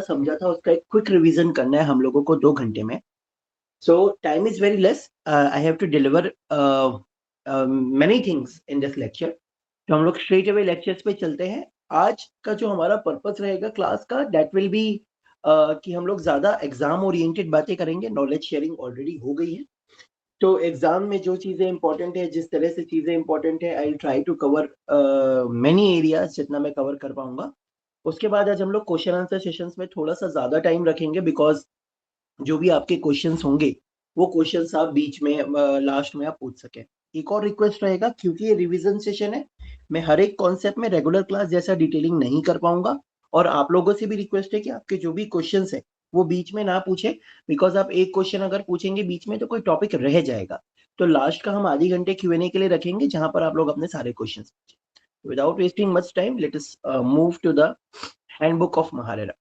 समझा था उसका एक क्विक रिवीजन करना है हम लोगों को 2 घंटे में। So time is very less, I have to deliver many things in this lecture. तो हम लोग स्ट्रेट अवे लेक्चर्स पे चलते हैं। आज का जो हमारा पर्पस रहेगा क्लास का, दैट विल बी कि हम लोग ज्यादा एग्जाम ओरिएंटेड बातें करेंगे। नॉलेज शेयरिंग ऑलरेडी हो गई है, तो एग्जाम में जो चीजें इंपॉर्टेंट है, जिस तरह से चीजें इंपॉर्टेंट है, I will try to cover many areas जितना मैं कवर कर पाऊंगा। उसके बाद आज हम लोग क्वेश्चन आंसर सेशंस में थोड़ा सा ज्यादा टाइम रखेंगे, बिकॉज जो भी आपके क्वेश्चंस होंगे वो क्वेश्चंस आप बीच में लास्ट में आप पूछ सके। एक और रिक्वेस्ट रहेगा, क्योंकि ये रिवीजन सेशन है, मैं हर एक कॉन्सेप्ट में रेगुलर क्लास जैसा डिटेलिंग नहीं कर पाऊंगा। और आप लोगों से भी रिक्वेस्ट है कि आपके जो भी क्वेश्चंस है वो बीच में ना पूछे, बिकॉज आप एक क्वेश्चन अगर पूछेंगे बीच में तो कोई टॉपिक रह जाएगा। तो लास्ट का हम आधी घंटे Q&A के लिए रखेंगे, जहां पर आप लोग अपने सारे क्वेश्चन पूछे। Without wasting much time, let us move to the handbook of MahaRERA.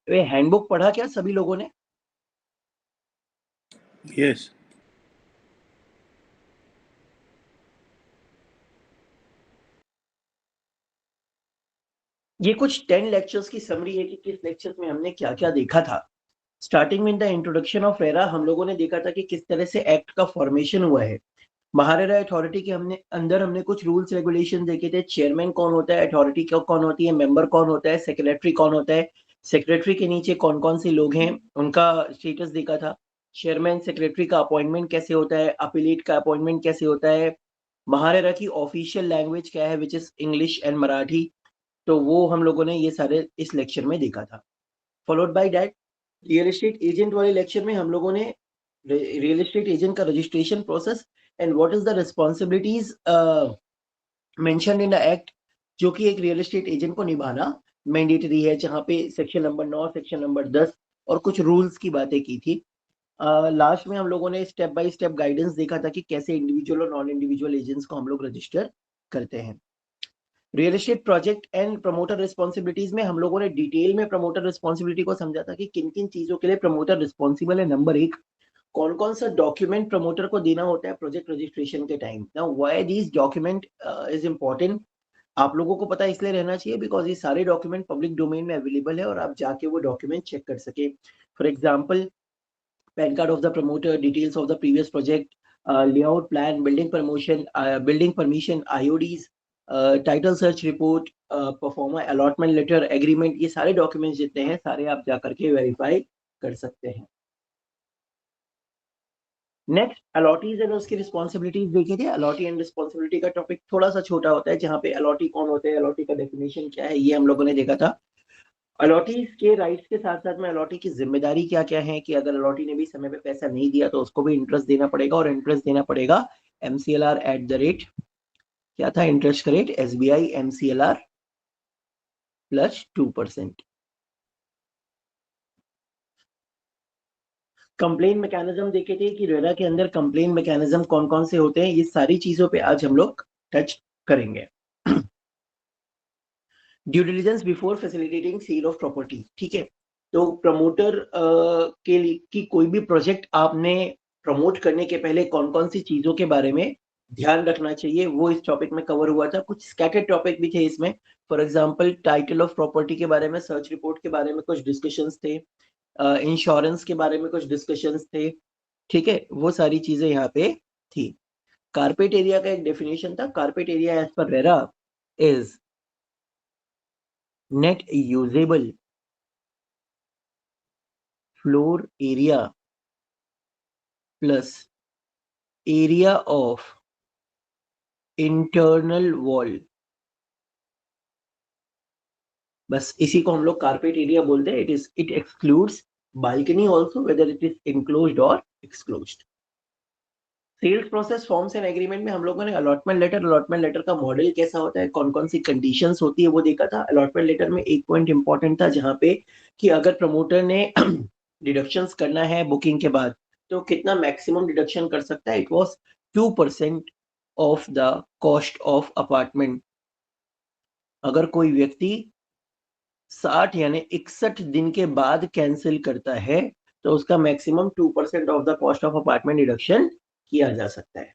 ये हैंडबुक पढ़ा क्या सभी लोगों ने? Yes. ये कुछ 10 लेक्चर्स की समरी है कि किस लेक्चर्स में हमने क्या क्या देखा था। स्टार्टिंग में द इंट्रोडक्शन ऑफ रेरा हम लोगों ने देखा था कि किस तरह से एक्ट का फॉर्मेशन हुआ है। महारेरा अथॉरिटी के हमने कुछ रूल्स रेगुलेशन देखे थे। चेयरमैन कौन होता है, अथॉरिटी कौन होती है, मेंबर कौन होता है, सेक्रेटरी कौन होता है, सेक्रेटरी के नीचे कौन कौन से लोग हैं, उनका स्टेटस देखा था। चेयरमैन सेक्रेटरी का अपॉइंटमेंट कैसे होता है, अपीलेट का अपॉइंटमेंट कैसे होता है, महारेरा की ऑफिशियल लैंग्वेज क्या है, which is English and Marathi. तो वो हम लोगों ने ये सारे इस लेक्चर में देखा था। Followed by that real estate agent वाले लेक्चर में हम लोगों ने रियल एस्टेट एजेंट का registration process and what is the responsibilities mention in the act, जो कि एक रियल एस्टेट एजेंट को निभाना मैंडेटरी है, जहां पे सेक्शन नंबर 9, सेक्शन नंबर 10 और कुछ रूल्स की बातें की थी। लास्ट में हम लोगों ने स्टेप बाय स्टेप गाइडेंस देखा था कि कैसे इंडिविजुअल और नॉन इंडिविजुअल एजेंट्स को हम लोग रजिस्टर करते हैं। Real estate project and promoter responsibilities में हम लोगों ने डिटेल में प्रमोटर रिस्पॉन्सिबिलिटी को समझा था कि किन किन चीजों के लिए प्रमोटर रिस्पॉन्सिबल है। नंबर 1, कौन कौन सा डॉक्यूमेंट प्रमोटर को देना होता है प्रोजेक्ट रजिस्ट्रेशन के time. Now why this document is important, आप लोगों को पता इसलिए रहना चाहिए बिकॉज ये सारे डॉक्यूमेंट पब्लिक डोमेन में अवेलेबल है और आप जाके वो डॉक्यूमेंट चेक कर सके। For example, PAN card of the promoter, details of the previous project, layout plan, building permission, IODs, title search report, proforma allotment letter, agreement, ये सारे डॉक्यूमेंट्स जितने हैं सारे आप जा करके वेरीफाई कर सकते हैं। नेक्स्ट, अलॉटीज एंड उसकी रिस्पॉन्सिबिलिटीज देखी थी। अलॉटी एंड रिस्पॉन्सिबिलिटी का टॉपिक थोड़ा सा छोटा होता है, जहाँ पे अलॉटी कौन होते हैं, अलॉटी का डेफिनेशन क्या है, ये हम लोगों ने देखा था। अलॉटीज के राइट्स के साथ साथ में अलॉटी की जिम्मेदारी क्या क्या है, कि अगर अलॉटी ने भी समय पे पैसा नहीं दिया तो उसको भी इंटरेस्ट देना पड़ेगा, और इंटरेस्ट देना पड़ेगा MCLR एट द रेट, क्या था इंटरेस्ट का rate, SBI MCLR plus 2%। Complain mechanism देखे थे कि रेरा के अंदर कंप्लेन मैकेनिज्म कौन कौन से होते हैं, ये सारी चीजों पे आज हम लोग टच करेंगे। Due diligence before facilitating sale of property, ठीक है। तो प्रमोटर के लिए कि कोई भी प्रोजेक्ट आपने प्रमोट करने के पहले कौन कौन सी चीजों के बारे में ध्यान रखना चाहिए, वो इस टॉपिक में कवर हुआ था। कुछ स्कैटर्ड टॉपिक भी थे इसमें। For example, title of property के बारे में, सर्च रिपोर्ट के बारे में कुछ डिस्कशंस थे, इंश्योरेंस के बारे में कुछ डिस्कशंस थे, ठीक है। वो सारी चीजें यहाँ पे थी। कारपेट एरिया का एक डेफिनेशन था। Carpet area as per RERA is net usable floor area plus area of internal wall, बस इसी को हम लोग कारपेट एरिया बोलते हैं। It excludes balcony also, whether it is enclosed और exclosed. Sales process, forms and agreement में हम लोगों ने अलॉटमेंट लेटर का मॉडल कैसा होता है, कौन कौन सी कंडीशंस होती है, वो देखा था। अलॉटमेंट लेटर में एक पॉइंट इंपॉर्टेंट था, जहां पे कि अगर प्रमोटर ने डिडक्शंस करना है बुकिंग के बाद तो कितना मैक्सिमम डिडक्शन कर सकता है। It was 2% of the cost of apartment. अगर कोई व्यक्ति 60 यानी 61 दिन के बाद कैंसिल करता है तो उसका maximum 2% of the cost of apartment deduction किया जा सकता है।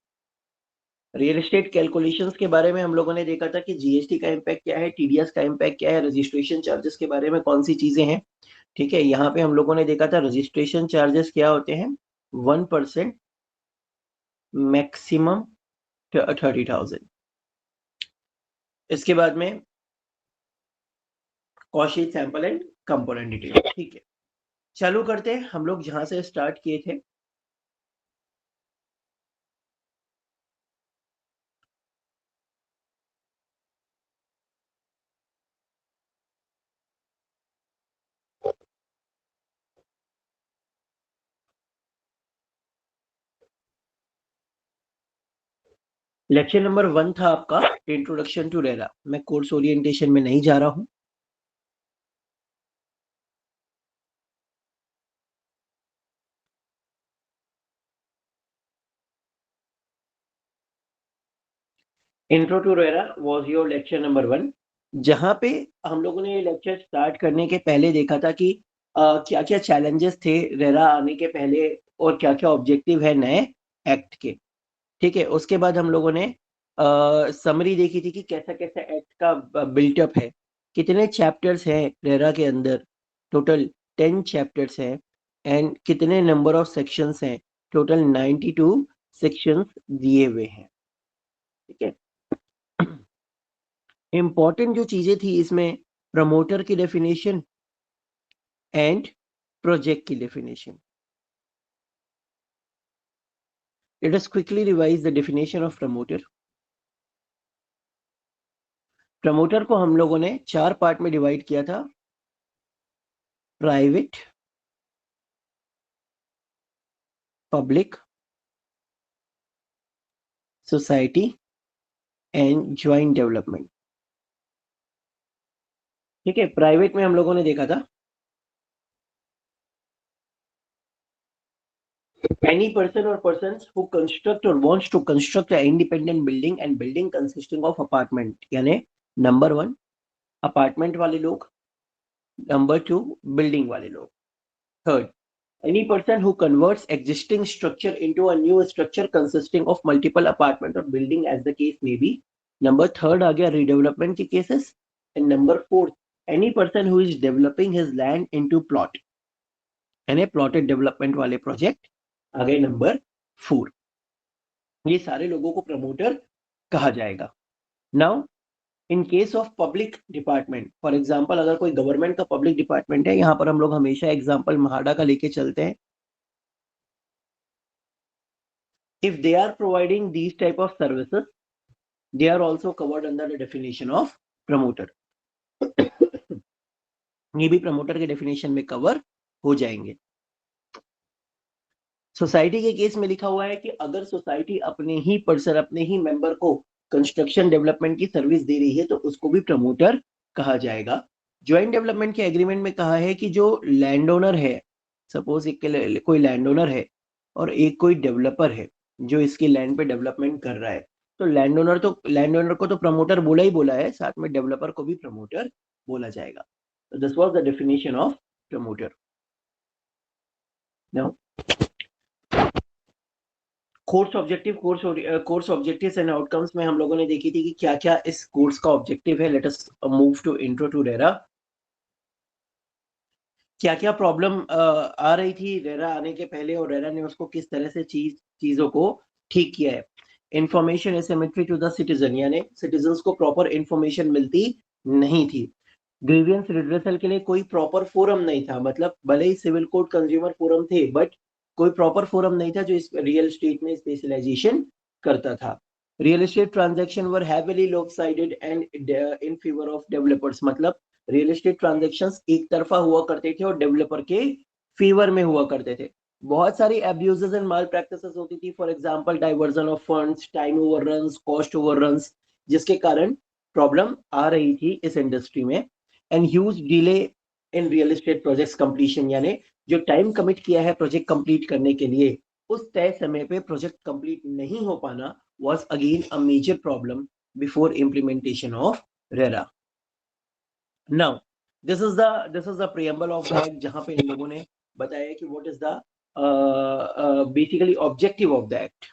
रियल एस्टेट कैलकुलेशंस के बारे में हम लोगों ने देखा था कि जीएसटी का इम्पैक्ट क्या है, टीडीएस का इम्पैक्ट क्या है, रजिस्ट्रेशन चार्जेस के बारे में कौन सी चीजें हैं। ठीक है, यहाँ पे हम लोगों ने देखा था रजिस्ट्रेशन चार्जेस क्या होते हैं, 1%, मैक्सिमम 30,000। इसके बाद में cost sheet, sample and component detail. ठीक है, चालू करते हैं हम लोग जहां से स्टार्ट किए थे। लेक्चर नंबर 1 था आपका इंट्रोडक्शन टू रेरा। मैं कोर्स ओरिएंटेशन में नहीं जा रहा हूं। Intro to RERA was your lecture number 1, जहां पे हम लोगों ने ये लेक्चर स्टार्ट करने के पहले देखा था कि क्या क्या चैलेंजेस थे रेरा आने के पहले और क्या क्या ऑब्जेक्टिव है नए एक्ट के। ठीक है, उसके बाद हम लोगों ने समरी देखी थी कि कैसा कैसा एक्ट का बिल्टअप है, कितने चैप्टर्स हैं रेरा के अंदर, टोटल 10 चैप्टर्स हैं, एंड कितने नंबर ऑफ सेक्शंस हैं, टोटल 92 सेक्शंस दिए हुए हैं। ठीक है, इंपॉर्टेंट जो चीजें थी इसमें, प्रमोटर की डेफिनेशन एंड प्रोजेक्ट की definition. Let us quickly revise the definition of promoter. Promoter को हम लोगों ने 4 पार्ट में डिवाइड किया था, private, public, society and joint development. ठीक है, प्राइवेट में हम लोगों ने देखा था any person or persons who construct or wants to construct an independent building and building consisting of apartment, यानी नंबर 1 अपार्टमेंट वाले लोग, नंबर 2 बिल्डिंग वाले लोग, third any person who converts existing structure into a new structure consisting of multiple apartment or building as the case may be, number third आ गया redevelopment के cases, and number fourth any person who is developing his land into plot, यानी plotted development वाले project आ गए number 4। ये सारे लोगों को प्रमोटर कहा जाएगा। Now in case of public department, for example अगर कोई गवर्नमेंट का पब्लिक डिपार्टमेंट है, यहाँ पर हम लोग हमेशा एग्जांपल महाडा का लेके चलते हैं। if they are providing these type of services, they are also covered under the definition of promoter। ये भी प्रमोटर के डेफिनेशन में कवर हो जाएंगे। सोसाइटी के केस में लिखा हुआ है कि अगर सोसाइटी अपने ही पर्सन, अपने ही मेंबर को कंस्ट्रक्शन डेवलपमेंट की सर्विस दे रही है तो उसको भी प्रमोटर कहा जाएगा। ज्वाइंट डेवलपमेंट के एग्रीमेंट में कहा है कि जो लैंड ओनर है, सपोज एक कोई लैंड ओनर है और एक कोई डेवलपर है जो इसकी लैंड पे डेवलपमेंट कर रहा है, तो लैंड ओनर को तो प्रमोटर बोला ही बोला है, साथ में डेवलपर को भी प्रमोटर बोला जाएगा। तो this was the definition of promoter. Now course objectives and outcomes में हम लोगों ने देखी थी कि क्या क्या इस कोर्स का ऑब्जेक्टिव है। Let us move to intro to RERA. क्या क्या प्रॉब्लम आ रही थी रेरा आने के पहले और रेरा ने उसको किस तरह से चीजों को ठीक किया है। Information asymmetry to the citizen, यानी सिटीजन्स को प्रॉपर इंफॉर्मेशन मिलती नहीं थी। ग्रीवियंस रिड्रेसल के लिए कोई प्रॉपर फोरम नहीं था, मतलब भले ही सिविल कोड, कंज्यूमर फोरम थे, बट कोई प्रॉपर फोरम नहीं था जो इस रियल एस्टेट में स्पेशलाइजेशन करता था। Real estate transaction were heavily lopsided and in favour of developers, मतलब रियल एस्टेट ट्रांजैक्शंस एक तरफा हुआ करते थे और डेवलपर के फेवर में हुआ करते थे। बहुत सारी अब्यूजेस एंड माल प्रैक्टिसेस होती थी, for example diversion of funds, time overruns, cost overruns, जिसके कारण प्रॉब्लम आ रही थी इस इंडस्ट्री में। And huge delay in real estate projects completion, यानी जो टाइम कमिट किया है प्रोजेक्ट कंप्लीट करने के लिए, उस तय समय पे प्रोजेक्ट कंप्लीट नहीं हो पाना was again a major problem before implementation of RERA. Now this is the preamble of the act, जहां पे इन लोगों ने बताया कि what is the basically objective of the act।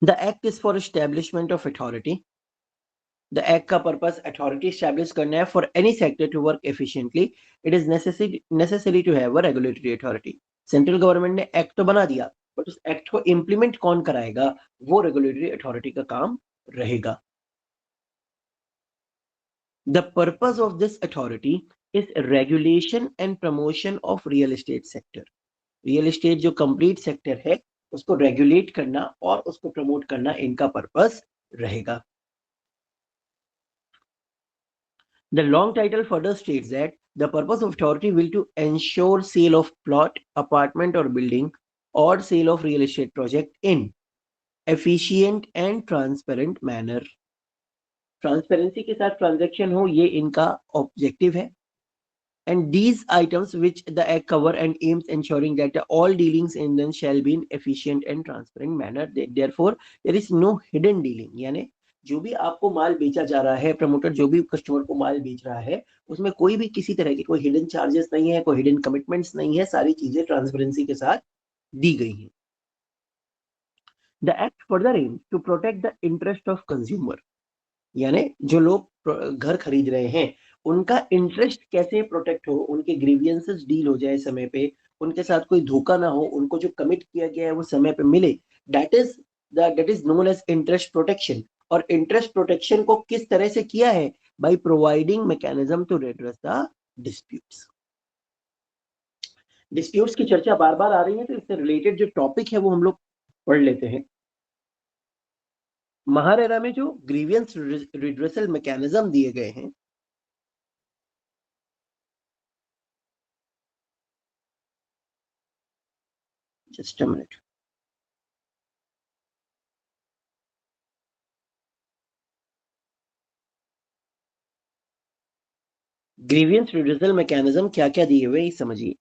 The act is for establishment of authority. The act का purpose authority establish करना है for any sector to work efficiently. It is necessary to have a regulatory authority. Central government ने act तो बना दिया, but उस act को implement कौन कराएगा, वो रेगुलेटरी अथॉरिटी का काम रहेगा. The purpose of this authority is regulation and promotion of real estate sector. Real estate जो कंप्लीट सेक्टर है उसको रेगुलेट करना और उसको प्रमोट करना इनका पर्पस रहेगा. The long title further states that the purpose of authority will to ensure sale of plot, apartment or building or sale of real estate project in efficient and transparent manner. Transparency के साथ transaction हो, ये इनका objective है. And these items which the act cover and aims ensuring that all dealings in them shall be in efficient and transparent manner. Therefore, there is no hidden dealing. यानी जो भी आपको माल बेचा जा रहा है, प्रमोटर जो भी कस्टमर को माल बेच रहा है, उसमें कोई भी किसी तरह की कोई हिडन चार्जेस नहीं है, कोई हिडन कमिटमेंट्स नहीं है, सारी चीजें ट्रांसपेरेंसी के साथ दी गई हैं. The act further aims to protect the interest of consumer. यानी जो लोग घर खरीद रहे हैं उनका इंटरेस्ट कैसे प्रोटेक्ट हो, उनके ग्रीवियंसेस डील हो जाए समय पे, उनके साथ कोई धोखा ना हो, उनको जो कमिट किया गया है वो समय पे मिले. That is known as interest protection. और इंटरेस्ट प्रोटेक्शन को किस तरह से किया है, by providing mechanism to redress the disputes. Disputes की चर्चा बार बार आ रही है, तो इससे रिलेटेड जो टॉपिक है वो हम लोग पढ़ लेते हैं. महारेरा में जो ग्रीवियंस रिड्रेसल मैकेनिज्म दिए गए हैं, just a minute. Grievance redressal mechanism क्या क्या दिए हुए ये समझिए.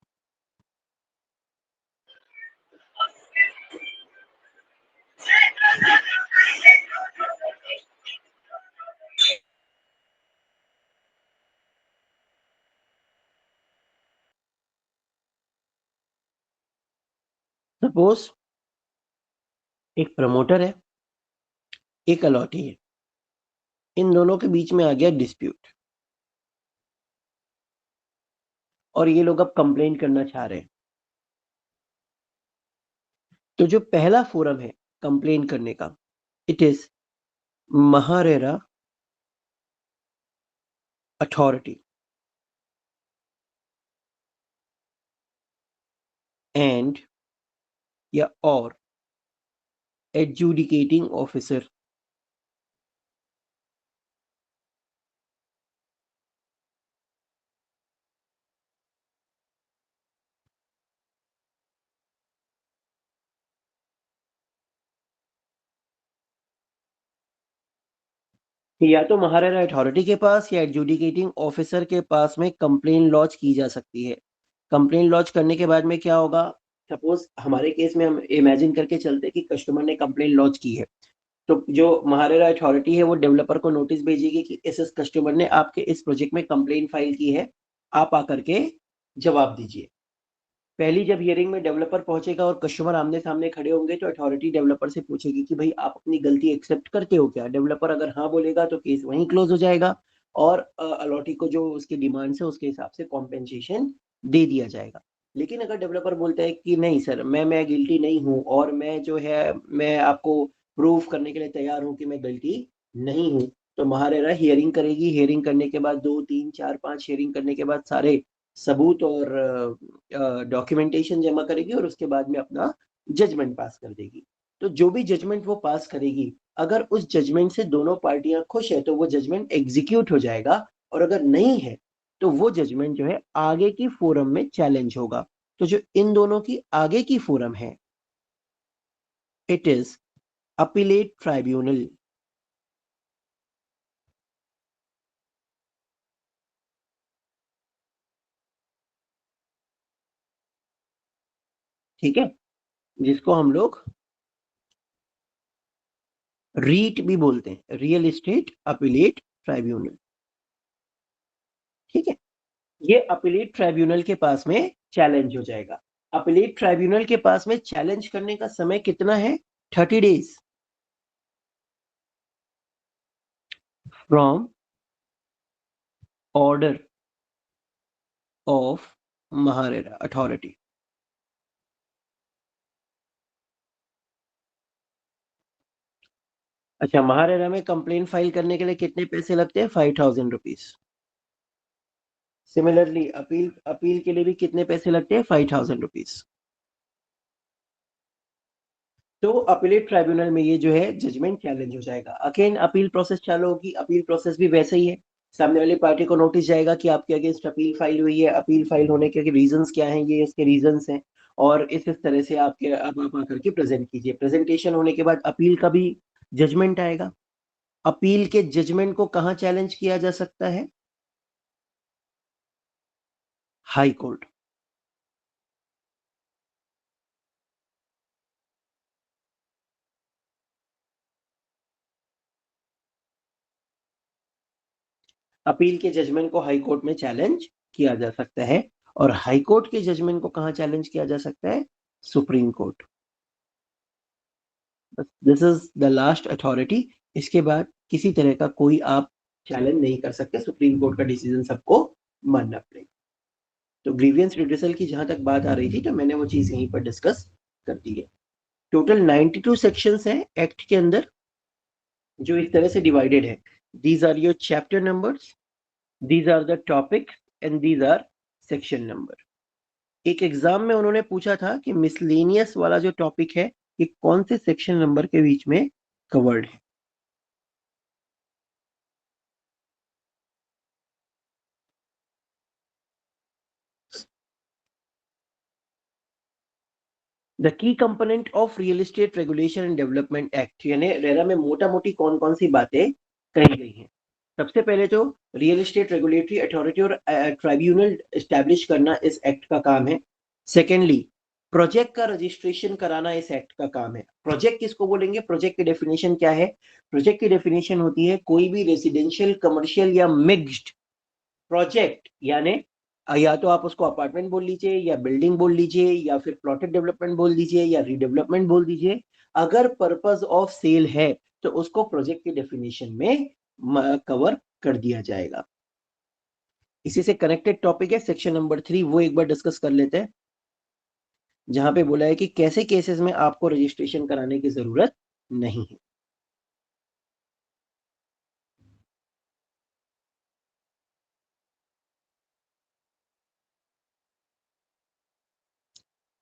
सपोज एक प्रमोटर है, एक अलॉटी है, इन दोनों के बीच में आ गया डिस्प्यूट और ये लोग अब कंप्लेन करना चाह रहे हैं. तो जो पहला फोरम है कंप्लेन करने का, it is MahaRERA authority and या और एडजुडिकेटिंग ऑफिसर. या तो महाराजा अथॉरिटी के पास या एडजुडिकेटिंग ऑफिसर के पास में कंप्लेन लॉन्च की जा सकती है. कंप्लेन लॉन्च करने के बाद में क्या होगा, सपोज हमारे केस में हम इमेजिन करके चलते कि कस्टमर ने कंप्लेन लॉन्च की है, तो जो महारेरा अथॉरिटी है वो डेवलपर को नोटिस भेजेगी कि इस कस्टमर ने आपके इस प्रोजेक्ट में कंप्लेन फाइल की है, आप आकर के जवाब दीजिए. पहली जब हियरिंग में डेवलपर पहुंचेगा और कस्टमर आमने सामने खड़े होंगे तो अथॉरिटी डेवलपर से पूछेगी कि भाई आप अपनी गलती एक्सेप्ट करते हो क्या. डेवलपर अगर हाँ बोलेगा तो केस वहीं क्लोज हो जाएगा और अलॉटी को जो उसकी डिमांड है उसके हिसाब से कॉम्पेंसेशन दे दिया जाएगा. लेकिन अगर डेवलपर बोलता है कि नहीं सर, मैं गिल्टी नहीं हूँ और मैं जो है मैं आपको प्रूव करने के लिए तैयार हूँ कि मैं गलती नहीं हूँ, तो महारेरा हियरिंग करेगी. हियरिंग करने के बाद 2 3 4 5 हियरिंग करने के बाद सारे सबूत और डॉक्यूमेंटेशन जमा करेगी और उसके बाद में अपना जजमेंट पास कर देगी. तो जो भी जजमेंट वो पास करेगी, अगर उस जजमेंट से दोनों पार्टियां खुश है तो वो जजमेंट एग्जीक्यूट हो जाएगा, और अगर नहीं है तो वो जजमेंट जो है आगे की फोरम में चैलेंज होगा. तो जो इन दोनों की आगे की फोरम है, इट इज अपीलेट ट्राइब्यूनल. ठीक है, जिसको हम लोग रीट भी बोलते हैं, रियल एस्टेट अपीलेट ट्राइब्यूनल. ठीक है, ये अपीलेट ट्राइब्यूनल के पास में चैलेंज हो जाएगा. अपीलेट ट्राइब्यूनल के पास में चैलेंज करने का समय कितना है, 30 days. From order of MahaRERA authority. अच्छा, महारेरा में कंप्लेन फाइल करने के लिए कितने पैसे लगते हैं? 5,000 रुपीज। सिमिलरली अपील अपील के लिए भी कितने पैसे लगते हैं? 5,000 रुपीज। तो अपीलेट ट्राइब्यूनल में ये जो है जजमेंट चैलेंज हो जाएगा। अगेन अपील प्रोसेस चालू होगी। अपील प्रोसेस भी वैसे ही है, सामने वाली पार्टी को नोटिस जाएगा कि आपके अगेंस्ट अपील फाइल हुई है, अपील फाइल होने के रीजंस क्या हैं, ये इसके रीजंस हैं, और इस तरह से आपके आप आकर के प्रेजेंट कीजिए। प्रेजेंटेशन होने के बाद अपील का भी जजमेंट आएगा। अपील के जजमेंट को कहाँ चैलेंज किया जा सकता है? High court. अपील के जजमेंट को हाई कोर्ट में चैलेंज किया जा सकता है, और हाई कोर्ट के जजमेंट को कहाँ चैलेंज किया जा सकता है? Supreme court. This is the last authority. इसके बाद किसी तरह का कोई आप चैलेंज नहीं कर सकते, सुप्रीम कोर्ट का डिसीजन सबको मानना पड़ेगा। तो ग्रीवियंस रिड्रेसल की जहां तक बात आ रही थी, तो मैंने वो चीज यहीं पर डिस्कस कर दी है। टोटल 92 सेक्शंस हैं एक्ट के अंदर, जो इस तरह से डिवाइडेड है। These are your chapter numbers, these are the topics, and these are section number. एक एग्जाम में उन्होंने पूछा था कि मिसलेनियस वाला जो टॉपिक है, ये कौन से सेक्शन नंबर के बीच में कवर्ड है? The key component of real estate regulation and development act, यानी रेरा में मोटा मोटी कौन कौन सी बातें कही गई हैं? सबसे पहले तो रियल एस्टेट रेगुलेटरी अथॉरिटी और ट्राइब्यूनल एस्टैब्लिश करना इस एक्ट का काम है। सेकेंडली, प्रोजेक्ट का रजिस्ट्रेशन कराना इस एक्ट का काम है। प्रोजेक्ट किसको बोलेंगे? प्रोजेक्ट की डेफिनेशन क्या है? प्रोजेक्ट की डेफिनेशन होती है कोई भी रेसिडेंशियल, कमर्शियल या मिक्स्ड प्रोजेक्ट, यानी या तो आप उसको अपार्टमेंट बोल लीजिए, या बिल्डिंग बोल लीजिए, या फिर प्लॉटेड डेवलपमेंट बोल दीजिए, या रीडेवलपमेंट बोल दीजिए, अगर पर्पस ऑफ सेल है तो उसको प्रोजेक्ट की डेफिनेशन में कवर कर दिया जाएगा। इसी से कनेक्टेड टॉपिक है सेक्शन नंबर 3, वो एक बार डिस्कस कर लेते हैं, जहां पे बोला है कि कैसे केसेस में आपको रजिस्ट्रेशन कराने की जरूरत नहीं है।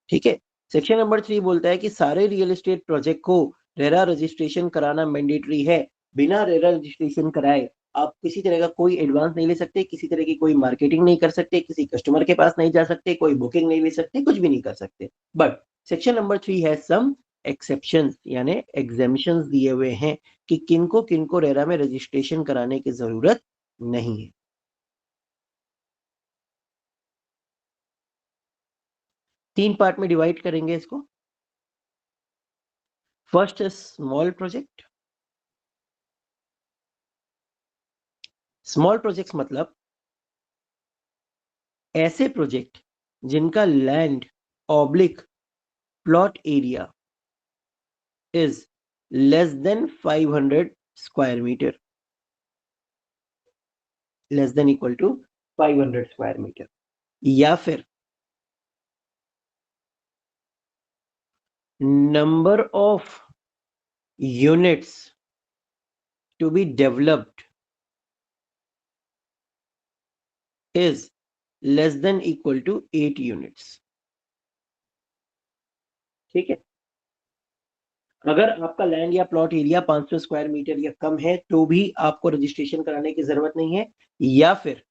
ठीक है। सेक्शन नंबर 3 बोलता है कि सारे रियल एस्टेट प्रोजेक्ट को रेरा रजिस्ट्रेशन कराना मैंडेटरी है। बिना रेरा रजिस्ट्रेशन कराए आप किसी तरह का कोई एडवांस नहीं ले सकते, किसी तरह की कोई मार्केटिंग नहीं कर सकते, किसी कस्टमर के पास नहीं जा सकते, कोई बुकिंग नहीं ले सकते, कुछ भी नहीं कर सकते। बट सेक्शन नंबर 3 है सम एक्सेप्शंस, यानी एग्जेम्पशंस दिए हुए हैं कि किनको किनको रेरा में रजिस्ट्रेशन कराने की जरूरत नहीं है। 3 पार्ट में डिवाइड करेंगे इसको। फर्स्ट है स्मॉल प्रोजेक्ट। स्मॉल प्रोजेक्ट्स मतलब ऐसे प्रोजेक्ट जिनका land oblique plot area is less than 500 square meter, less than equal to 500 square meter, या फिर number of units to be developed is less than equal to 8 units. ठीक है। अगर आपका land या प्लॉट एरिया 500 स्क्वायर मीटर या कम है तो भी आपको रजिस्ट्रेशन कराने की जरूरत नहीं है, या फिर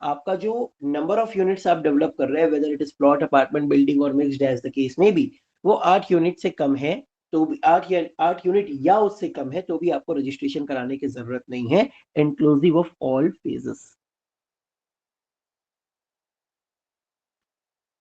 आपका जो नंबर ऑफ यूनिट्स आप डेवलप कर रहे हैं, weather it is plot, apartment, building और मिक्स्ड एज द केस में भी, वो 8 यूनिट से कम है तो भी 8 यूनिट या उससे कम है तो भी आपको रजिस्ट्रेशन कराने की जरूरत नहीं है, inclusive of all phases.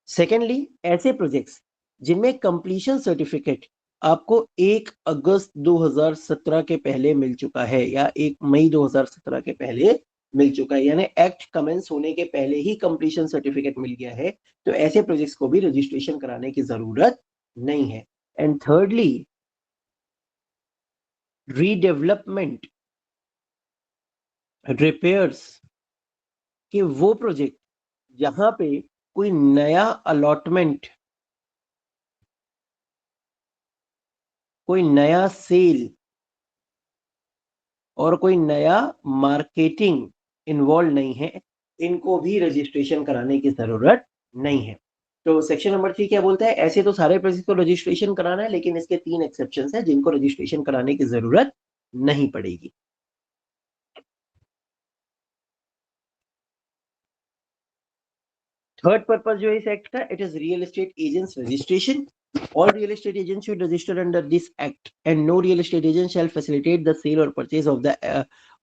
Secondly, ऐसे प्रोजेक्ट्स जिनमें कंप्लीशन सर्टिफिकेट आपको 1 अगस्त 2017 के पहले मिल चुका है, या 1 मई 2017 के पहले मिल चुका है, यानी एक्ट कमेंस होने के पहले ही कंप्लीशन सर्टिफिकेट मिल गया है, तो ऐसे प्रोजेक्ट्स को भी रजिस्ट्रेशन कराने की जरूरत नहीं है। एंड थर्डली, रीडेवलपमेंट रिपेयर्स कि वो प्रोजेक्ट जहां पे कोई नया अलॉटमेंट, कोई नया सेल और कोई नया मार्केटिंग इन्वॉल्व नहीं है, इनको भी रजिस्ट्रेशन कराने की जरूरत नहीं है। तो सेक्शन नंबर 3 क्या बोलता है? ऐसे तो सारे प्रोजेक्ट को रजिस्ट्रेशन कराना है, लेकिन इसके 3 एक्सेप्शन है जिनको रजिस्ट्रेशन कराने की जरूरत नहीं पड़ेगी। थर्ड पर्पज जो है इस एक्ट का, it is real estate agents registration. All real estate agents should register under this act, and no real estate agent shall facilitate the sale or purchase of the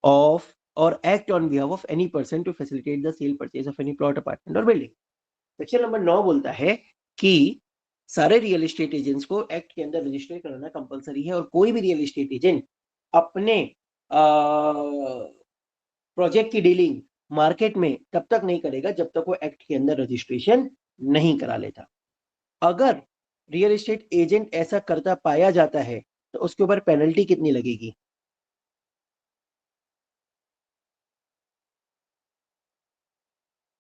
of or act on behalf of any person to facilitate the sale purchase of any plot, apartment or building. Section number 9 बोलता है कि सारे real estate agents को act के अंदर register कराना compulsory है, और कोई भी रियल एस्टेट एजेंट अपने प्रोजेक्ट की डीलिंग मार्केट में तब तक नहीं करेगा जब तक वो एक्ट के अंदर रजिस्ट्रेशन नहीं करा लेता। अगर रियल एस्टेट एजेंट ऐसा करता पाया जाता है तो उसके ऊपर पेनल्टी कितनी लगेगी?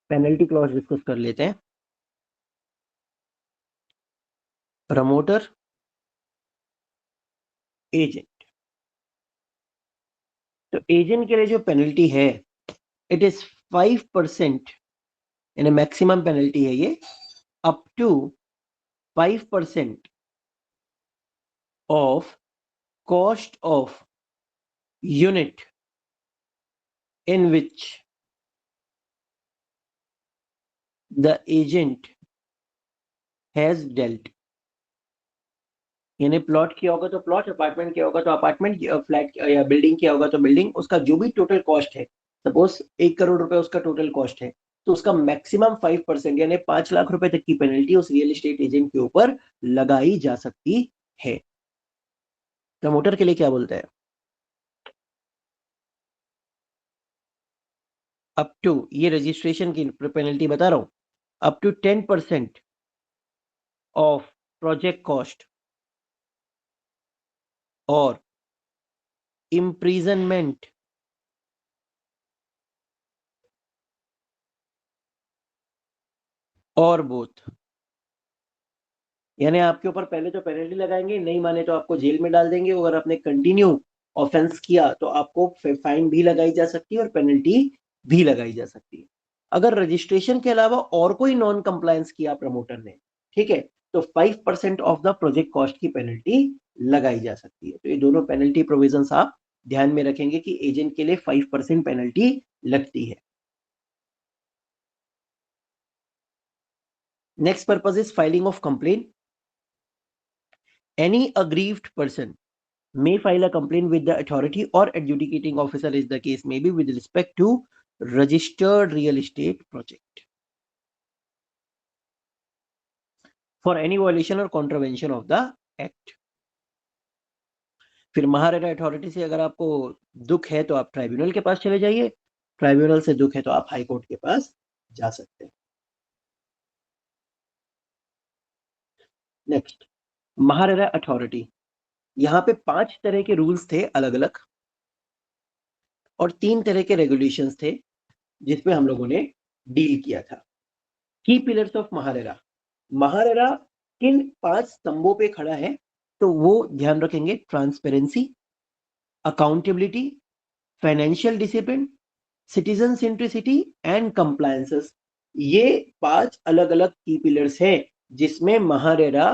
पेनल्टी क्लॉज डिस्कस कर लेते हैं। Promoter, agent. तो एजेंट के लिए जो पेनल्टी है इट इज 5%, यानी मैक्सिमम पेनल्टी है ये, up to 5% of cost of unit in which the agent has dealt। यानी प्लॉट किया होगा तो प्लॉट, अपार्टमेंट किया होगा तो अपार्टमेंट, फ्लैट या बिल्डिंग किया होगा तो बिल्डिंग, उसका जो भी टोटल कॉस्ट है, सपोज 1 करोड़ रुपए उसका टोटल कॉस्ट है, तो उसका मैक्सिमम 5% यानी 5 लाख रुपए तक की पेनल्टी उस रियल एस्टेट एजेंट के ऊपर लगाई जा सकती है। प्रमोटर के लिए क्या बोलता है? अप टू, ये रजिस्ट्रेशन की पेनल्टी बता रहा हूं, up to 10% of project cost और imprisonment और बोथ। यानी आपके ऊपर पहले तो पेनल्टी लगाएंगे, नहीं माने तो आपको जेल में डाल देंगे, अगर आपने कंटिन्यू ऑफेंस किया तो आपको फाइन भी लगाई जा सकती है और पेनल्टी भी लगाई जा सकती है। अगर रजिस्ट्रेशन के अलावा और कोई नॉन कंप्लायंस किया प्रमोटर ने, ठीक है, तो 5% ऑफ द प्रोजेक्ट कॉस्ट की पेनल्टी लगाई जा सकती है। तो ये दोनों पेनल्टी प्रोविजंस आप ध्यान में रखेंगे कि एजेंट के लिए 5% पेनल्टी लगती है। Next purpose is filing of complaint. Any aggrieved person may file a complaint with the authority or adjudicating officer as the case may be with respect to registered real estate project for any violation or contravention of the act. फिर MahaRERA authority से अगर आपको दुख है तो आप tribunal के पास चले जाइए, ट्राइब्यूनल से दुख है तो आप हाई कोर्ट के पास जा सकते हैं। Next, MahaRERA authority. यहाँ पे 5 तरह के रूल्स थे अलग अलग, और 3 तरह के रेगुलेशंस थे जिसपे हम लोगों ने डील किया था। की पिलर्स ऑफ महारेरा। महारेरा किन 5 स्तंभों पे खड़ा है तो वो ध्यान रखेंगे: transparency, accountability, financial discipline, citizen centricity and compliances. ये 5 अलग अलग की पिलर्स हैं जिसमें महारेरा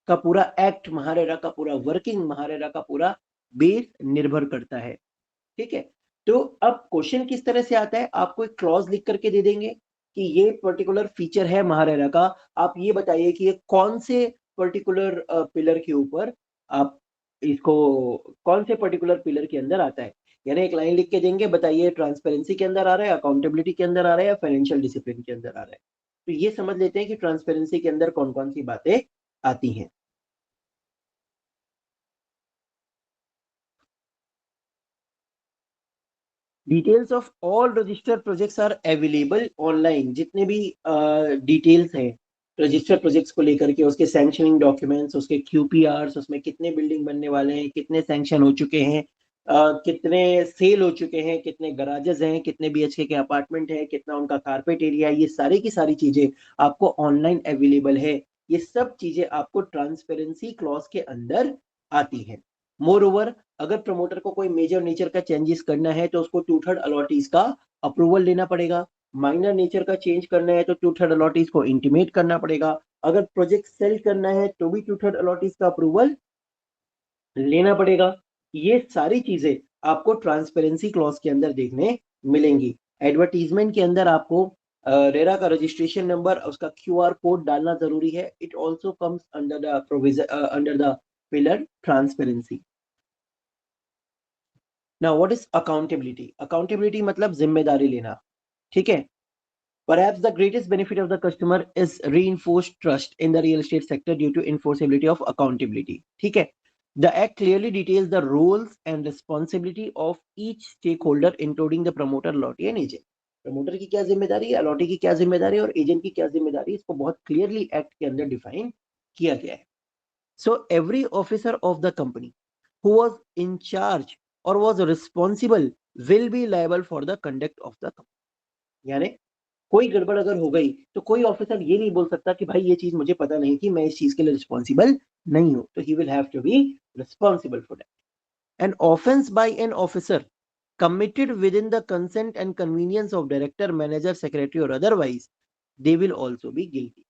का पूरा एक्ट, महारेरा का पूरा वर्किंग, महारेरा का पूरा बेस निर्भर करता है। ठीक है, तो अब क्वेश्चन किस तरह से आता है, आपको एक क्लॉज लिख करके दे देंगे कि ये पर्टिकुलर फीचर है महारेरा का, आप ये बताइए कि ये कौन से पर्टिकुलर पिलर के ऊपर आप इसको, कौन से पर्टिकुलर पिलर के अंदर आता है। यानी एक लाइन लिख के देंगे, बताइए ट्रांसपेरेंसी के अंदर आ रहा है, अकाउंटेबिलिटी के अंदर आ रहा है या फाइनेंशियल डिसिप्लिन के अंदर आ रहा है। तो ये समझ लेते हैं कि ट्रांसपेरेंसी के अंदर कौन कौन सी बातें आती हैं। Details of all registered projects are available online. जितने भी डिटेल्स हैं रजिस्टर्ड प्रोजेक्ट्स को लेकर के, उसके सैंक्शनिंग डॉक्यूमेंट्स, उसके क्यूपीआर्स, उसमें कितने बिल्डिंग बनने वाले हैं, कितने सैंक्शन हो चुके हैं, कितने सेल हो चुके हैं, कितने गराजेस हैं, कितने बीएचके के अपार्टमेंट है, कितना उनका कारपेट एरिया है, ये सारी की सारी चीजें आपको ऑनलाइन अवेलेबल है। ये सब चीजें आपको ट्रांसपेरेंसी क्लॉज के अंदर आती है। मोर ओवर, अगर प्रमोटर को कोई मेजर नेचर का चेंजेस करना है तो उसको 2/3 अलॉटीज का अप्रूवल लेना पड़ेगा। माइनर नेचर का चेंज करना है तो 2/3 अलॉटीज को इंटीमेट करना पड़ेगा। अगर प्रोजेक्ट सेल करना है तो भी 2/3 अलॉटीज का अप्रूवल लेना पड़ेगा। ये सारी चीजें आपको ट्रांसपेरेंसी क्लॉज के अंदर देखने मिलेंगी। एडवर्टीजमेंट के अंदर आपको रेरा का रजिस्ट्रेशन नंबर, उसका क्यूआर कोड डालना जरूरी है। It also comes under the provision, under the pillar transparency. Now what is accountability? Accountability मतलब जिम्मेदारी लेना, ठीक है। Perhaps the greatest benefit of the customer is reinforced trust in the real estate sector due to enforceability of accountability. ठीक है. The act clearly details the roles and responsibility of each stakeholder, including the promoter, lottie and agent. Promoter की क्या जिम्मेदारी है, allottee की क्या जिम्मेदारी है और एजेंट की क्या जिम्मेदारी है, इसको बहुत क्लियरली एक्ट के अंदर डिफाइन किया गया है। So every officer of the company who was in charge or was responsible will be liable for the conduct of the company. यानी कोई गड़बड़ अगर हो गई तो कोई ऑफिसर ये नहीं बोल सकता कि भाई ये चीज मुझे पता नहीं थी, मैं इस चीज के लिए रिस्पॉन्सिबल नहीं हूं। तो he will have to be responsible for that. An offence by an officer committed within the consent and convenience of director, manager, secretary or otherwise, they will also be guilty.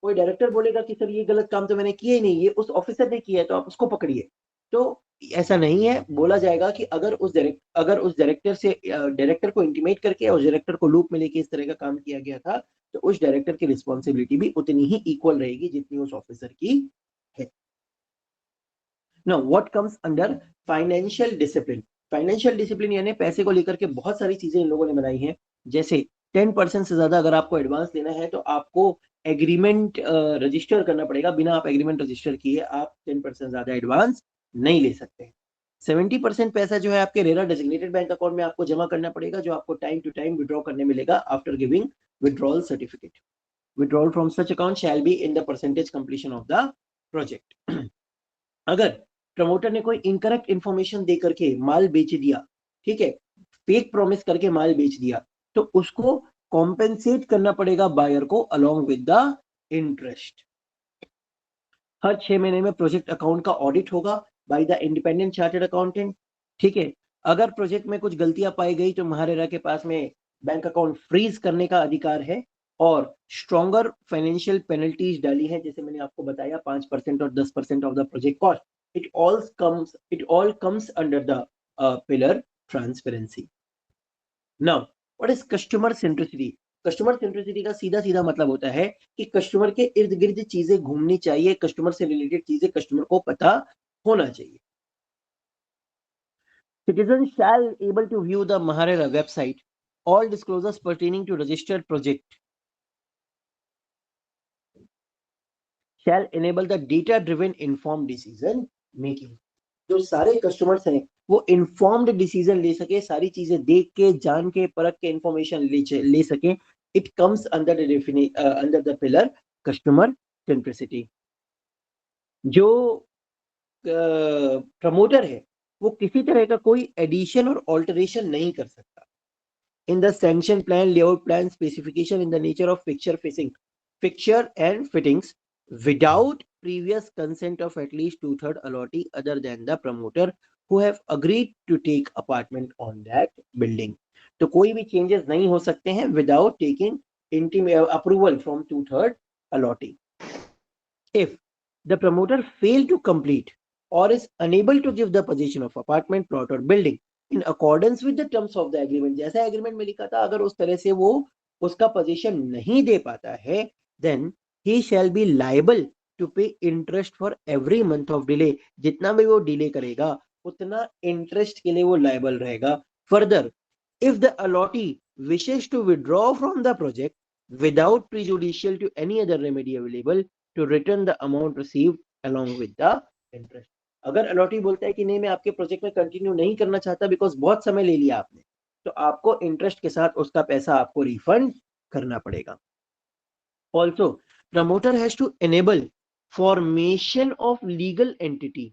कोई director बोलेगा कि sir ये गलत काम तो मैंने किया ही नहीं, ये उस ऑफिसर ने किया है तो आप उसको पकड़िए, तो ऐसा नहीं है। बोला जाएगा कि अगर उस डायरेक्टर से डायरेक्टर को इंटीमेट करके और डायरेक्टर को लूप में लेके इस तरह का काम किया गया था तो उस डायरेक्टर की रिस्पॉन्सिबिलिटी भी उतनी ही इक्वल रहेगी जितनी उस ऑफिसर की है। Now what comes under financial discipline? Financial discipline यानी पैसे को लेकर के बहुत सारी चीजें इन लोगों ने बनाई हैं। जैसे 10% से ज्यादा अगर आपको एडवांस लेना है तो आपको एग्रीमेंट रजिस्टर करना पड़ेगा। बिना आप एग्रीमेंट रजिस्टर किए आप 10% ज्यादा एडवांस नहीं ले सकते। 70% पैसा जो है आपके रेरा डेजिग्नेटेड बैंक अकाउंट में आपको जमा करना पड़ेगा, जो आपको टाइम टू टाइम विड्रॉ करने मिलेगा after giving withdrawal certificate. Withdrawal from such account shall be in the percentage completion of the project. अगर प्रमोटर ने कोई इनकरेक्ट इंफॉर्मेशन दे करके माल बेच दिया, ठीक है, फेक प्रॉमिस करके माल बेच दिया, तो उसको कॉम्पेंसेट करना पड़ेगा बायर को अलोंग विद द इंटरेस्ट। हर 6 महीने में प्रोजेक्ट अकाउंट का ऑडिट होगा by the independent chartered accountant, ठीक है। अगर प्रोजेक्ट में कुछ गलतियां पाई गई तो महारेरा के पास में बैंक अकाउंट फ्रीज करने का अधिकार है और स्ट्रॉन्गर फाइनेंशियल पेनल्टीज डाली है, जैसे मैंने आपको बताया 5% और 10% of the project cost. it all comes under the pillar transparency. Now what is customer centricity? Customer centricity का सीधा सीधा मतलब होता है कि कस्टमर के इर्द गिर्द चीजें घूमनी चाहिए, कस्टमर से रिलेटेड चीजें कस्टमर को पता होना चाहिए। Citizens shall able to view the Maharera website all disclosures pertaining to registered project shall enable the data driven informed decision making. जो सारे कस्टमर्स हैं वो इन्फॉर्म्ड डिसीजन ले सके, सारी चीजें देख के जान के परख के इंफॉर्मेशन ले सके। It comes under the pillar customer centricity. जो प्रमोटर है वो किसी तरह का कोई एडिशन और ऑल्टरेशन नहीं कर सकता in the sanction plan, layout plan, specification in the nature of fixture and fittings without previous consent of at least 2/3 allottee other than the promoter who have agreed to take apartment on that building. तो कोई भी changes नहीं हो सकते हैं without taking approval from 2/3 allottee. If the promoter fail to complete or is unable to give the possession of apartment, plot or building in accordance with the terms of the agreement, जैसा agreement में लिखा था, अगर उस तरह से वो उसका पोजीशन नहीं दे पाता है, then he shall be liable to pay interest for every month of delay. जितना भी वो डिले करेगा उतना इंटरेस्ट के लिए वो लायबल रहेगा। Further, if the allottee wishes to withdraw from the project without prejudicial to any other remedy available, to return the amount received along with the interest. अगर अलॉटी बोलता है कि नहीं मैं आपके प्रोजेक्ट में कंटिन्यू नहीं करना चाहता बिकॉज बहुत समय ले लिया आपने, तो आपको इंटरेस्ट के साथ उसका पैसा आपको रिफंड करना पड़ेगा। Also promoter has to enable formation of legal entity,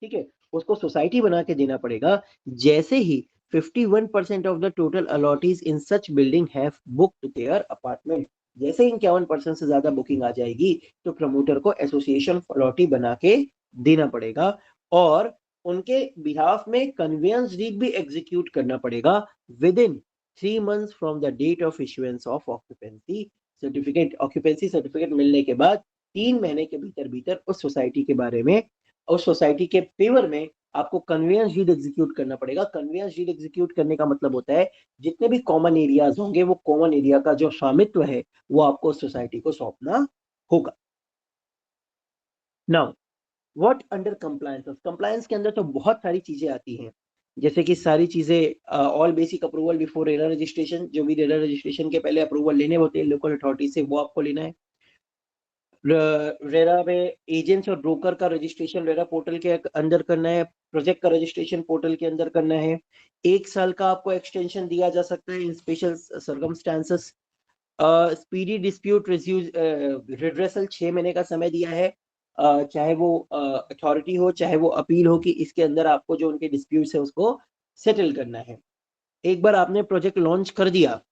ठीक है, उसको सोसाइटी बना के देना पड़ेगा। जैसे ही 51% of the total allottees in such building have booked their apartment, जैसे 51% से ज्यादा बुकिंग आ जाएगी तो प्रमोटर को एसोसिएशन अलॉटी बना के देना पड़ेगा और उनके बिहाफ में कन्वेंस डीड भी एग्जीक्यूट करना पड़ेगा within 3 months from the date of issuance of occupancy certificate. Occupancy certificate मिलने के बाद 3 महीने के भीतर भीतर उस सोसाइटी के बारे में, उस सोसाइटी के फेवर में आपको कन्वेंस डीड एग्जीक्यूट करना पड़ेगा। कन्वेंस डीड एग्जीक्यूट करने का मतलब होता है जितने भी कॉमन एरियाज होंगे वो कॉमन एरिया का जो स्वामित्व है वो आपको सोसाइटी को सौंपना होगा। Now what under compliance, compliance के अंदर तो बहुत सारी चीजें आती हैं, जैसे कि सारी चीजें all basic approval before RERA registration, जो भी रेरा रजिस्ट्रेशन के पहले अप्रूवल लेने होते हैं लोकल अथॉरिटी से वो आपको लेना है। रेरा में एजेंट्स और ब्रोकर का रजिस्ट्रेशन रेरा पोर्टल के अंदर करना है, प्रोजेक्ट का रजिस्ट्रेशन पोर्टल के अंदर करना है। 1 साल का आपको एक्सटेंशन दिया जा सकता है in special circumstances. Speedy dispute redressal 6 महीने का समय दिया है, चाहे वो अथॉरिटी हो चाहे वो अपील हो, कि इसके अंदर आपको जो उनके डिस्प्यूट्स है उसको सेटल करना है। एक बार आपने प्रोजेक्ट लॉन्च कर दिया,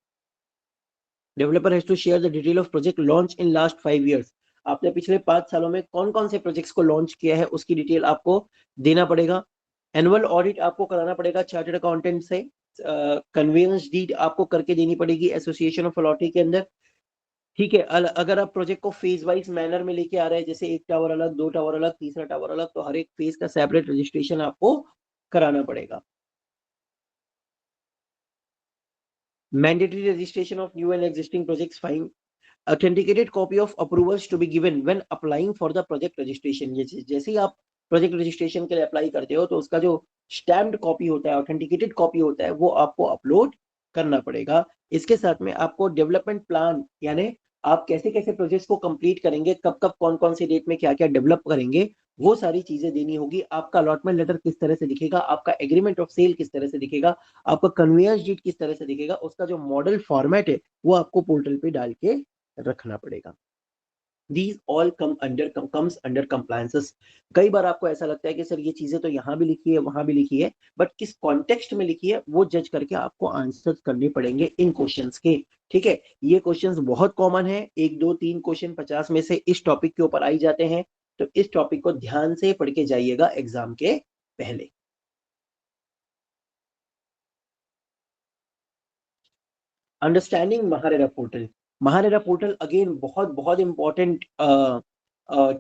developer has to share the detail of project launch in last 5 years। आपने पिछले 5 सालों में कौन कौन से प्रोजेक्ट्स को लॉन्च किया है उसकी डिटेल आपको देना पड़ेगा। एनुअल ऑडिट आपको कराना पड़ेगा चार्टर्ड अकाउंटेंट से। कन्वेंस डीड आपको करके देनी पड़ेगी एसोसिएशन ऑफ अलॉटी के अंदर। ठीक है, अगर आप प्रोजेक्ट को फेज वाइज मैनर में लेके आ रहे हैं, जैसे 1 टावर अलग, 2 टावर अलग, तीसरा टावर अलग, तो हर एक फेज का सेपरेट रजिस्ट्रेशन आपको कराना पड़ेगा। Mandatory registration of new and existing projects fine. Authenticated copy of approvals to be given when applying for the project registration. जैसे ही आप प्रोजेक्ट रजिस्ट्रेशन के लिए अप्लाई करते हो तो उसका जो स्टैम्प्ड कॉपी होता है, ऑथेंटिकेटेड कॉपी होता है, वो आपको अपलोड करना पड़ेगा। इसके साथ में आपको डेवलपमेंट प्लान, यानी आप कैसे कैसे प्रोजेक्ट्स को कंप्लीट करेंगे, कब कब कौन कौन सी डेट में क्या क्या डेवलप करेंगे, वो सारी चीजें देनी होगी। आपका अलॉटमेंट लेटर किस तरह से दिखेगा, आपका एग्रीमेंट ऑफ सेल किस तरह से दिखेगा, आपका कन्वेंस डीड किस तरह से दिखेगा, उसका जो मॉडल फॉर्मेट है वो आपको पोर्टल पे डाल के रखना पड़ेगा। These all comes under compliances। कई बार आपको ऐसा लगता है कि सर ये चीजें तो यहाँ भी लिखी है वहां भी लिखी है, बट किस कॉन्टेक्स्ट में लिखी है वो जज करके आपको आंसर करने पड़ेंगे इन क्वेश्चंस के। ठीक है, ये क्वेश्चंस बहुत कॉमन है, 1 2 3 क्वेश्चन 50 में से इस टॉपिक के ऊपर आई जाते हैं, तो इस टॉपिक को ध्यान से पढ़ के जाइएगा एग्जाम के पहले। Understanding MahaRERA portal. MahaRERA portal again बहुत बहुत इंपॉर्टेंट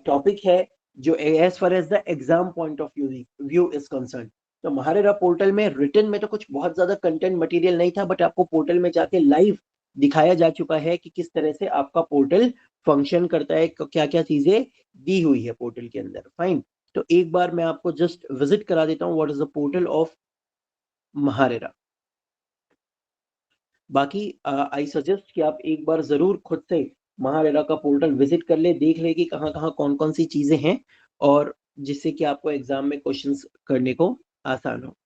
टॉपिक है जो as far as the exam point of view is concern. तो महारेरा पोर्टल में रिटन में तो कुछ बहुत ज्यादा कंटेंट मटेरियल नहीं था, बट आपको पोर्टल में जाके लाइव दिखाया जा चुका है कि किस तरह से आपका पोर्टल फंक्शन करता है, क्या क्या चीजें दी हुई है पोर्टल के अंदर। फाइन, तो एक बार मैं आपको जस्ट विजिट करा देता हूँ what is the portal of MahaRERA. बाकी आई सजेस्ट कि आप एक बार जरूर खुद से महारेरा का पोर्टल विजिट कर ले, देख ले कि कहाँ कहाँ कौन कौन सी चीजें हैं, और जिससे कि आपको एग्जाम में क्वेश्चंस करने को आसान हो।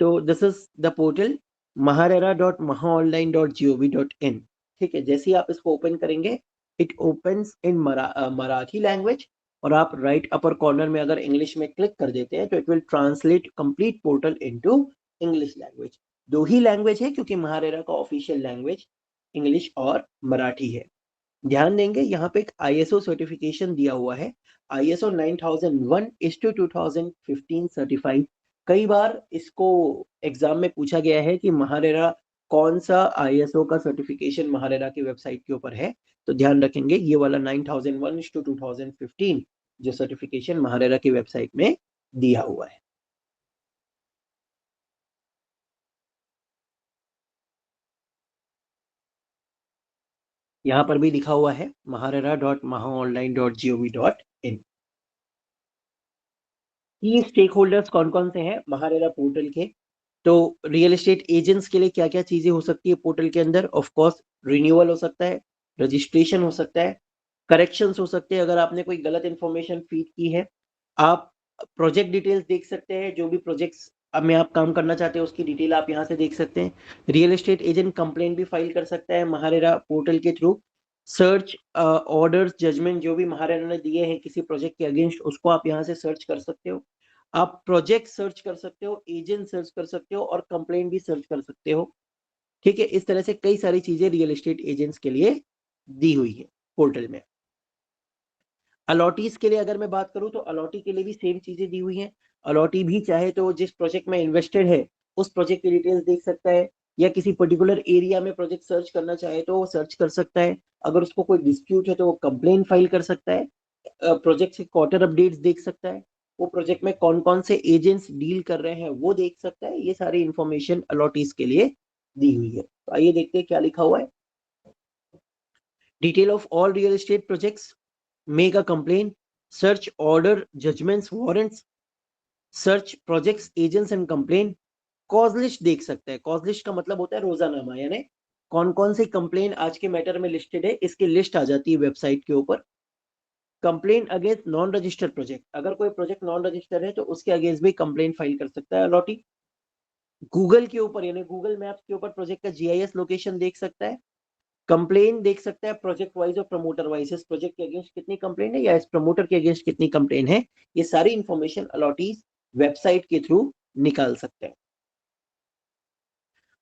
तो this is the portal maharera.mahaonline.gov.in। ठीक है, जैसे ही आप इसको ओपन करेंगे it opens in Marathi language, और आप राइट अपर कॉर्नर में अगर इंग्लिश में क्लिक कर देते हैं तो it will translate complete portal into English language. 2 he language है क्योंकि महारेरा का ऑफिशियल लैंग्वेज इंग्लिश और मराठी है। ध्यान देंगे यहाँ पे एक ISO सर्टिफिकेशन दिया हुआ है, ISO 9001:2015 सर्टिफाइड। कई बार इसको एग्जाम में पूछा गया है कि महारेरा कौन सा ISO का सर्टिफिकेशन महारेरा की वेबसाइट के ऊपर है, तो ध्यान रखेंगे ये वाला 9001:2015 जो सर्टिफिकेशन महारेरा की वेबसाइट में दिया हुआ है। यहाँ पर भी लिखा हुआ है maharera.mahaonline.gov.in। की स्टेक होल्डर्स कौन कौन से हैं महारेरा पोर्टल के, तो रियल एस्टेट एजेंट्स के लिए क्या क्या चीजें हो सकती है पोर्टल के अंदर। ऑफ कोर्स रिन्यूअल हो सकता है, रजिस्ट्रेशन हो सकता है, करेक्शंस हो सकते हैं अगर आपने कोई गलत इंफॉर्मेशन फीड की है। आप प्रोजेक्ट डिटेल्स देख सकते हैं, जो भी प्रोजेक्ट्स अब में आप काम करना चाहते हैं उसकी डिटेल आप यहाँ से देख सकते हैं। रियल एस्टेट एजेंट कंप्लेंट भी फाइल कर सकता है महारेरा पोर्टल के थ्रू। सर्च ऑर्डर्स जजमेंट जो भी महारेरा ने दिए हैं किसी प्रोजेक्ट के अगेंस्ट, उसको आप यहाँ से सर्च कर सकते हो। आप प्रोजेक्ट सर्च कर सकते हो, एजेंट सर्च कर सकते हो और कंप्लेंट भी सर्च कर सकते हो। ठीक है, इस तरह से कई सारी चीजें रियल एस्टेट एजेंट्स के लिए दी हुई है पोर्टल में। अलॉटीज के लिए अगर मैं बात करूं तो अलॉटी के लिए भी सेम चीजें दी हुई हैं। अलॉटी भी चाहे तो जिस प्रोजेक्ट में इन्वेस्टेड है उस प्रोजेक्ट की डिटेल्स देख सकता है, या किसी पर्टिकुलर एरिया में प्रोजेक्ट सर्च करना चाहे तो वो सर्च कर सकता है। अगर उसको कोई डिस्प्यूट है तो वो कंप्लेन फाइल कर सकता है। प्रोजेक्ट से क्वार्टर अपडेट्स देख सकता है, वो प्रोजेक्ट में कौन कौन से एजेंट्स डील कर रहे हैं वो देख सकता है। ये सारी इंफॉर्मेशन अलॉटीज के लिए दी हुई है। तो आइए देखते हैं क्या लिखा हुआ है। Detail of all real estate projects, make a complain, search order judgments warrants, search projects agents and complain. Cause list देख सकते हैं। कॉज लिस्ट का मतलब होता है रोजानामा, यानी कौन कौन से कंप्लेन आज के मैटर में लिस्टेड है इसकी लिस्ट आ जाती है वेबसाइट के ऊपर। Complain against non registered project, अगर कोई प्रोजेक्ट नॉन रजिस्टर्ड है तो उसके अगेंस्ट भी कंप्लेन फाइल कर सकता है अलॉटी। गूगल के ऊपर यानी गूगल मैप्स के ऊपर प्रोजेक्ट का जीआईएस लोकेशन देख सकता है। कंप्लेन देख सकता है प्रोजेक्ट वाइज और प्रमोटर वाइज, इस प्रोजेक्ट के अगेंस्ट कितनी कंप्लेन है या इस प्रमोटर के अगेंस्ट कितनी कंप्लेन है। ये सारी इंफॉर्मेशन अलॉटीज वेबसाइट के थ्रू निकाल सकते हैं।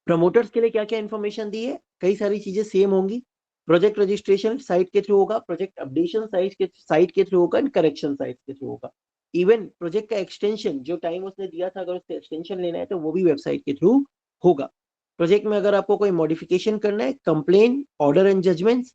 प्रमोटर्स के लिए क्या क्या इंफॉर्मेशन दी है, कई सारी चीजें सेम होंगी। प्रोजेक्ट रजिस्ट्रेशन साइट के थ्रू होगा, प्रोजेक्ट अपडेशन साइट के थ्रू होगा, करेक्शन साइट के थ्रू होगा। इवन प्रोजेक्ट का एक्सटेंशन जो टाइम उसने दिया था अगर उससे एक्सटेंशन लेना है तो वो भी वेबसाइट के थ्रू होगा। प्रोजेक्ट में अगर आपको कोई मॉडिफिकेशन करना है, complain, order and judgments,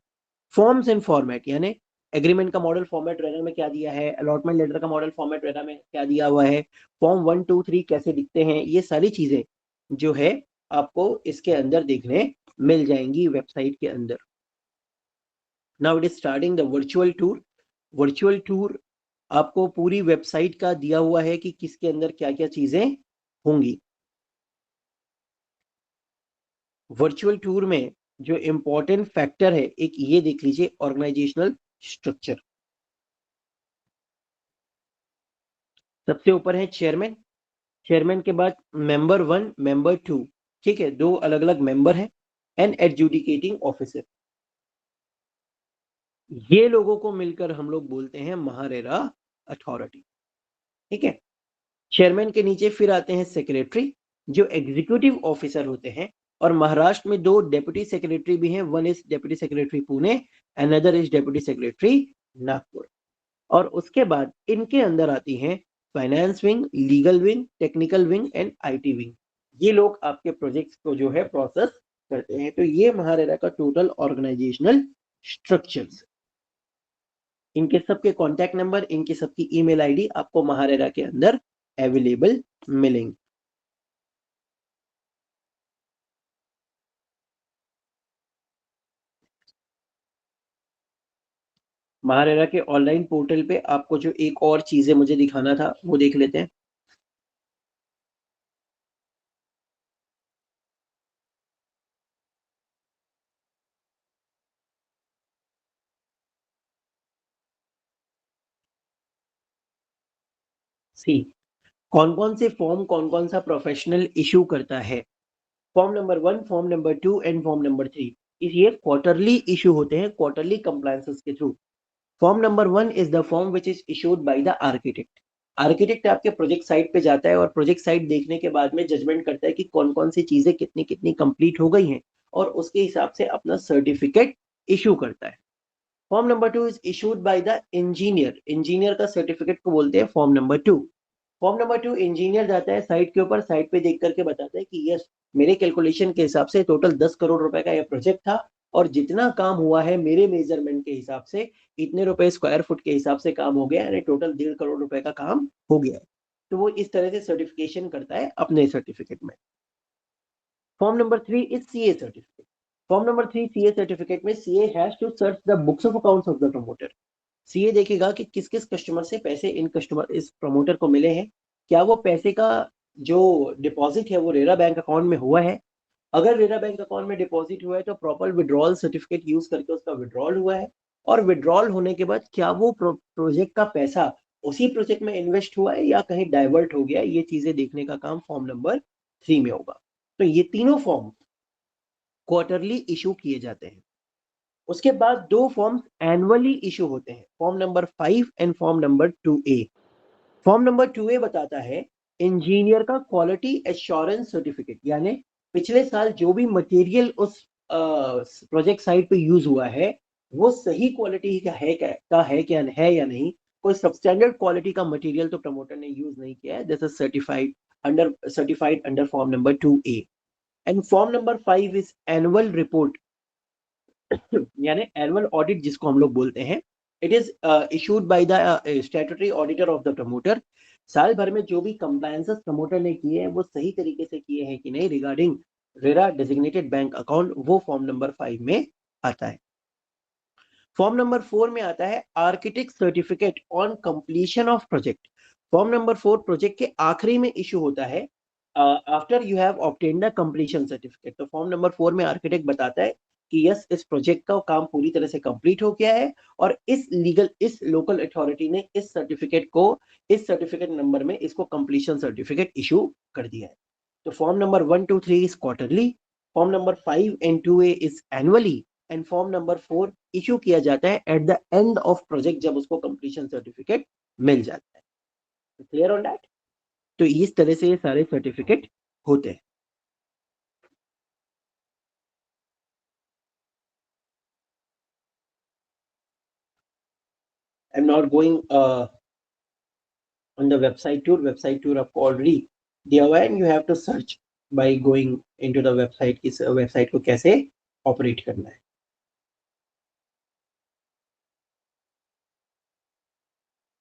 forms and format, यानी एग्रीमेंट का मॉडल फॉर्मेट रेरा में क्या दिया है, अलॉटमेंट लेटर का मॉडल फॉर्मेट रेरा में क्या दिया हुआ है, फॉर्म 1 2 3 कैसे दिखते हैं, ये सारी चीजें जो है आपको इसके अंदर देखने मिल जाएंगी वेबसाइट के अंदर। Now it is starting the virtual tour. Virtual tour आपको पूरी वेबसाइट का दिया हुआ है कि किसके अंदर क्या क्या चीजें होंगी। वर्चुअल टूर में जो इंपॉर्टेंट फैक्टर है एक ये देख लीजिए, ऑर्गेनाइजेशनल स्ट्रक्चर। सबसे ऊपर है चेयरमैन, चेयरमैन के बाद मेंबर 1 मेंबर 2, ठीक है, दो अलग अलग मेंबर हैं, एंड एडजुडिकेटिंग ऑफिसर। ये लोगों को मिलकर हम लोग बोलते हैं महारेरा अथॉरिटी। ठीक है, चेयरमैन के नीचे फिर आते हैं सेक्रेटरी जो एग्जीक्यूटिव ऑफिसर होते हैं, और महाराष्ट्र में दो डेप्यूटी सेक्रेटरी भी हैं, one is deputy secretary Pune, another is deputy secretary Nagpur. और उसके बाद इनके अंदर आती हैं finance wing, legal wing, technical wing and IT wing. ये लोग आपके प्रोजेक्ट्स को जो है प्रोसेस करते हैं। तो ये महारेरा का टोटल ऑर्गेनाइजेशनल स्ट्रक्चर्स। इनके सबके कॉन्टैक्ट नंबर, इनके सबकी ईमेल आईडी आपको महारेरा के अंदर अवेलेबल मिलेंगे। महारेरा के ऑनलाइन पोर्टल पे आपको जो एक और चीजें मुझे दिखाना था वो देख लेते हैं। सी, कौन कौन से फॉर्म कौन कौन सा प्रोफेशनल इशू करता है। Form number 1, form number 2 and form number 3 ये क्वार्टरली इशू होते हैं, क्वार्टरली कंप्लायंसेस के through. Form number 1 is the form which is issued by the architect. Architect आपके प्रोजेक्ट साइट पे जाता है और प्रोजेक्ट साइट देखने के बाद में जजमेंट करता है कि कौन कौन सी चीजें कितनी कितनी कंप्लीट हो गई हैं, और उसके हिसाब से अपना सर्टिफिकेट इशू करता है। Form number 2 is issued by the engineer, engineer का सर्टिफिकेट को बोलते हैं form number 2। Form number 2, engineer जाता है साइट के ऊपर, साइट पे देख करके बताता है कि यस, मेरे कैलकुलेशन के हिसाब से टोटल 10 करोड़ रुपए का यह प्रोजेक्ट था, और जितना काम हुआ है मेरे मेजरमेंट के हिसाब से इतने रुपए स्क्वायर फुट के हिसाब से काम हो गया, यानी टोटल 1.5 करोड़ रुपए का काम हो गया है। तो वो इस तरह से सर्टिफिकेशन करता है अपने सर्टिफिकेट में। Form number 3 is CA certificate. Form number 3 CA certificate में CA has to search the books of accounts of the promoter. CA देखेगा कि किस किस कस्टमर से पैसे इन कस्टमर इस प्रमोटर को मिले हैं, क्या वो पैसे का जो डिपॉजिट है वो रेरा बैंक अकाउंट में हुआ है। अगर रेरा बैंक अकाउंट में डिपॉजिट हुआ है तो प्रॉपर विड्रॉल सर्टिफिकेट यूज करके उसका विड्रॉल हुआ है, और विड्रॉल होने के बाद क्या वो प्रोजेक्ट का पैसा उसी प्रोजेक्ट में इन्वेस्ट हुआ है या कहीं डाइवर्ट हो गया, ये चीजें देखने का काम फॉर्म नंबर 3 में होगा। तो ये तीनों फॉर्म क्वार्टरली इशू किए जाते हैं। उसके बाद दो फॉर्म्स एनुअली इशू होते हैं, form number 5 and form number 2A। Form number 2A बताता है इंजीनियर का क्वालिटी एश्योरेंस सर्टिफिकेट, यानी पिछले साल जो भी मटेरियल उस प्रोजेक्ट साइट पे यूज हुआ है वो सही क्वालिटी का है क्या है या नहीं, कोई सबस्टैंडर्ड क्वालिटी का मटेरियल तो प्रमोटर ने यूज नहीं किया है, this is certified under form number 2A। And form number 5 is annual report, यानी एनुअल ऑडिट जिसको हम लोग बोलते हैं। It is issued by the statutory auditor of the promoter. साल भर में जो भी कंप्लायंसेस प्रमोटर ने किए हैं वो सही तरीके से किए हैं कि नहीं regarding RERA designated bank account, वो फॉर्म नंबर 5 में आता है। फॉर्म नंबर 4 में आता है architect certificate on completion of project. Form number 4 project के आखिरी में इशू होता है after you have obtained the completion certificate. तो फॉर्म नंबर 4 में आर्किटेक्ट बताता है कि यस इस प्रोजेक्ट का काम पूरी तरह से कंप्लीट हो गया है और इस लोकल अथॉरिटी ने इस सर्टिफिकेट नंबर में इसको कंप्लीशन सर्टिफिकेट इशू कर दिया है। तो form number 1 2 3 is quarterly, form number 5 and 2A is annually, and form number 4 issue किया जाता है at the end of project जब उसको कंप्लीशन सर्टिफिकेट मिल जाता है। Clear on that? तो इस तरह से ये सारे सर्टिफिकेट होते हैं। I am not going on the website tour आपको ऑलरेडी दिया हुआ है and you have to search by going into the website, इस वेबसाइट को कैसे ऑपरेट करना है।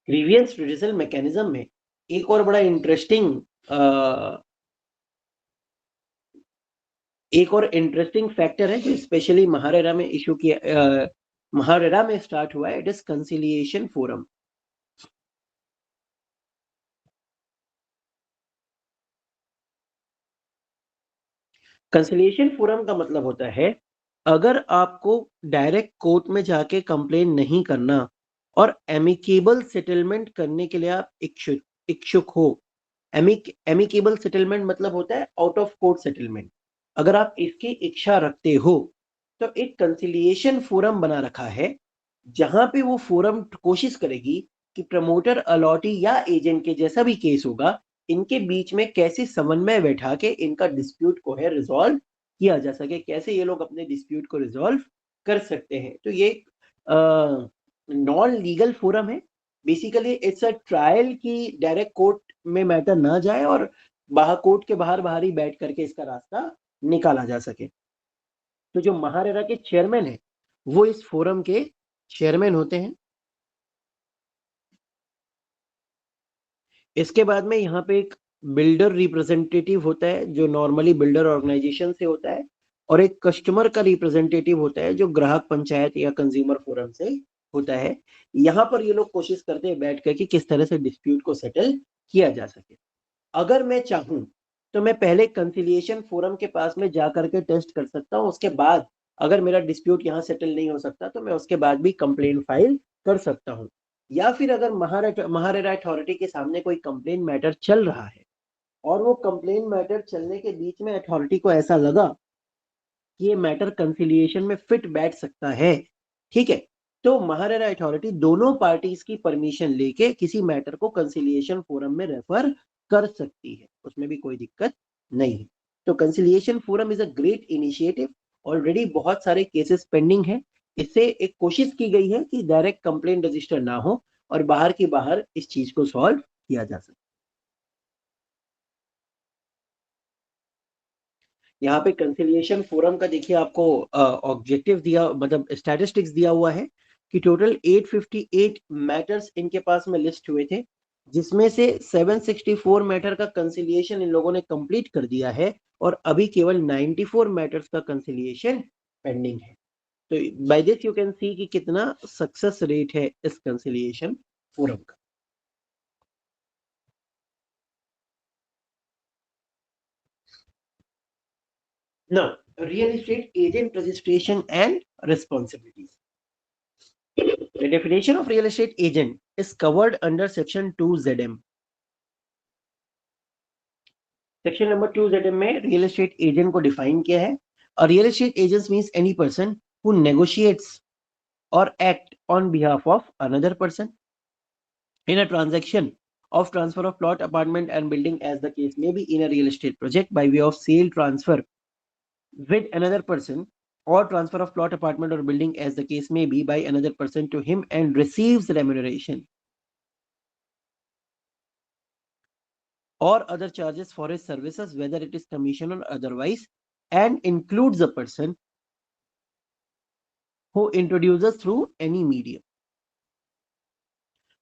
ग्रीवियंस रिड्यूसल मैकेनिज्म में एक और बड़ा इंटरेस्टिंग फैक्टर है जो स्पेशली महारेरा में इशू किया, महारेरा में स्टार्ट हुआ है, it is conciliation forum. Conciliation forum का मतलब होता है अगर आपको डायरेक्ट कोर्ट में जाके कंप्लेन नहीं करना और एमिकेबल सेटलमेंट करने के लिए आप इच्छुक हो, एमिकेबल सेटलमेंट मतलब होता है आउट ऑफ कोर्ट सेटलमेंट, अगर आप इसकी इच्छा रखते हो तो एक कंसिलिएशन फोरम बना रखा है जहां पे वो फोरम कोशिश करेगी कि प्रमोटर अलॉटी या एजेंट के जैसा भी केस होगा इनके बीच में कैसे समन्वय बैठा के इनका डिस्प्यूट को है रिजॉल्व किया जा सके, कैसे ये लोग अपने डिस्प्यूट को रिजॉल्व कर सकते हैं। तो ये नॉन लीगल फोरम है, बेसिकली इट्स अ ट्रायल की डायरेक्ट कोर्ट में मैटर ना जाए और बाहर कोर्ट के बाहर ही बैठ करके इसका रास्ता निकाला जा सके। तो जो महारेरा के चेयरमैन है वो इस फोरम के चेयरमैन होते हैं। इसके बाद में यहाँ पे एक बिल्डर रिप्रेजेंटेटिव होता है जो नॉर्मली बिल्डर ऑर्गेनाइजेशन से होता है, और एक कस्टमर का रिप्रेजेंटेटिव होता है जो ग्राहक पंचायत या कंज्यूमर फोरम से होता है। यहाँ पर ये लोग कोशिश करते हैं बैठ कर कि किस तरह से डिस्प्यूट को सेटल किया जा सके। अगर मैं चाहूं तो मैं पहले कंसिलिएशन फोरम के पास में जा करके टेस्ट कर सकता हूं, उसके बाद अगर मेरा डिस्प्यूट यहाँ सेटल नहीं हो सकता तो मैं उसके बाद भी कंप्लेन फाइल कर सकता हूं। या फिर अगर महारेरा अथॉरिटी के सामने कोई कंप्लेन मैटर चल रहा है और वो कंप्लेन मैटर चलने के बीच में अथॉरिटी को ऐसा लगा कि ये मैटर कंसिलिएशन में फिट बैठ सकता है, ठीक है, तो महारेरा अथॉरिटी दोनों पार्टीज की परमिशन लेके किसी मैटर को कंसिलिएशन फोरम में रेफर कर सकती है, उसमें भी कोई दिक्कत नहीं है। तो conciliation forum is a great initiative, already बहुत सारे केसेस पेंडिंग है, इससे एक कोशिश की गई है कि डायरेक्ट कंप्लेन रजिस्टर ना हो और बाहर की बाहर इस चीज को सॉल्व किया जा सके। यहाँ पे कंसिलिएशन फोरम का देखिए आपको ऑब्जेक्टिव दिया, मतलब स्टैटिस्टिक्स दिया हुआ है कि टोटल 858 मैटर्स इनके पास में लिस्ट हुए थे, जिसमें से 764 मैटर का कंसिलिएशन इन लोगों ने कंप्लीट कर दिया है और अभी केवल 94 मैटर्स का कंसिलिएशन पेंडिंग है। तो by this you can see कि कितना सक्सेस रेट है इस कंसिलिएशन फोरम का। Now, real estate agent registration and responsibilities. The definition of real estate agent is covered under section 2ZM. Section number 2ZM में real estate agent को define किया है। A real estate agent means any person who negotiates or act on behalf of another person in a transaction of transfer of plot, apartment and building as the case may be in a real estate project by way of sale, transfer with another person, or transfer of plot, apartment or building as the case may be by another person to him and receives remuneration or other charges for his services, whether it is commission or otherwise, and includes a person who introduces through any medium.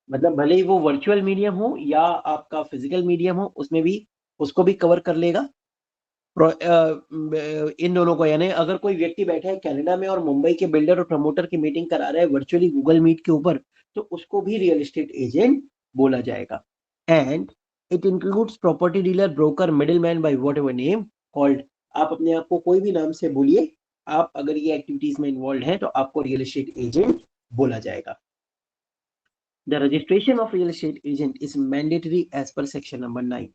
मतलब भले ही वो virtual medium हो या आपका physical medium हो, उसमें भी उसको भी कवर कर लेगा इन दोनों को। यानी अगर कोई व्यक्ति बैठा है कनाडा में और मुंबई के बिल्डर और प्रमोटर की मीटिंग करा रहा है वर्चुअली गूगल मीट के ऊपर, तो उसको भी रियल एस्टेट एजेंट बोला जाएगा। And it includes property dealer, broker, middle man by what ever name called. आप अपने आप को कोई भी नाम से बोलिए, आप अगर ये एक्टिविटीज में इन्वॉल्व हैं तो आपको रियल एस्टेट एजेंट बोला जाएगा। The registration of real estate agent is mandatory as per section number 9.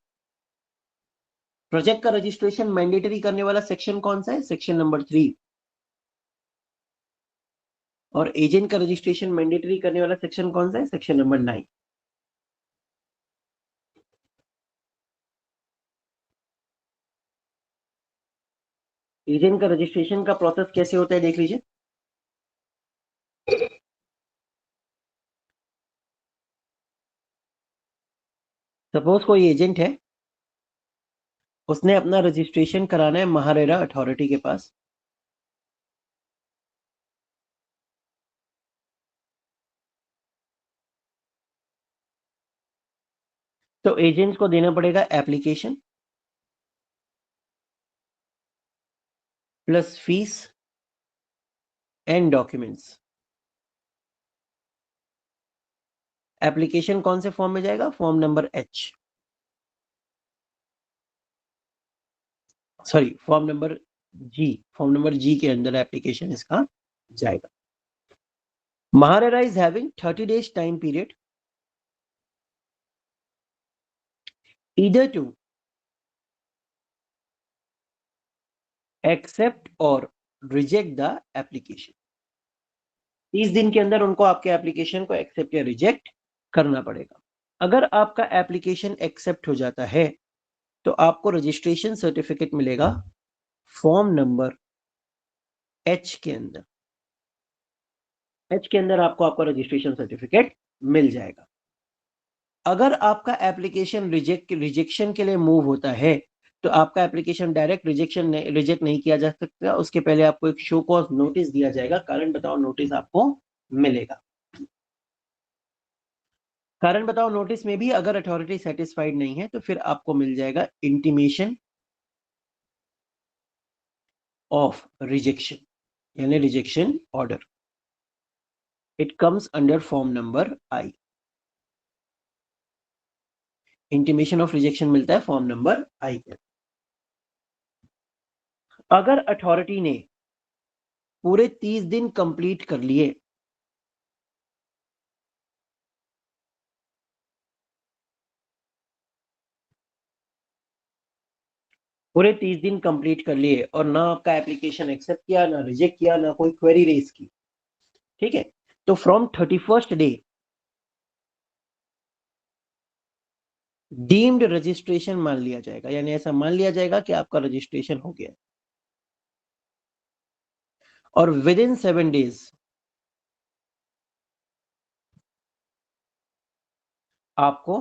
Project का रजिस्ट्रेशन मैंडेटरी करने वाला सेक्शन कौन सा है? Section number 3। और एजेंट का रजिस्ट्रेशन मैंडेटरी करने वाला सेक्शन कौन सा है? Section number 9। एजेंट का रजिस्ट्रेशन का प्रोसेस कैसे होता है देख लीजिए। सपोज कोई एजेंट है, उसने अपना रजिस्ट्रेशन कराना है महारेरा अथॉरिटी के पास। तो एजेंट को देना पड़ेगा application plus fees and documents. Application कौन से फॉर्म में जाएगा? Form number H, sorry form number G, form number G के अंदर एप्लीकेशन इसका जाएगा। MahaRERA is having 30 days time period either to accept or reject the application। 30 दिन के अंदर उनको आपके एप्लीकेशन को एक्सेप्ट या रिजेक्ट करना पड़ेगा। अगर आपका एप्लीकेशन एक्सेप्ट हो जाता है तो आपको रजिस्ट्रेशन सर्टिफिकेट मिलेगा फॉर्म नंबर एच के अंदर। एच के अंदर आपको आपका रजिस्ट्रेशन सर्टिफिकेट मिल जाएगा। अगर आपका एप्लीकेशन रिजेक्शन के लिए मूव होता है तो आपका एप्लीकेशन डायरेक्ट रिजेक्ट नहीं किया जा सकता, उसके पहले आपको एक शो कॉज नोटिस दिया जाएगा, कारण बताओ नोटिस आपको मिलेगा। कारण बताओ नोटिस में भी अगर अथॉरिटी सेटिस्फाइड नहीं है तो फिर आपको मिल जाएगा इंटीमेशन ऑफ रिजेक्शन, यानी rejection order. It comes under form number I. Intimation of rejection मिलता है फॉर्म नंबर आई के। अगर अथॉरिटी ने पूरे 30 दिन कंप्लीट कर लिए, पूरे 30 दिन कंप्लीट कर लिए और ना आपका एप्लीकेशन एक्सेप्ट किया, ना रिजेक्ट किया, ना कोई क्वेरी रेज की, ठीक है, तो from 31st day deemed registration मान लिया जाएगा। यानी ऐसा मान लिया जाएगा कि आपका रजिस्ट्रेशन हो गया। और विद इन 7 days आपको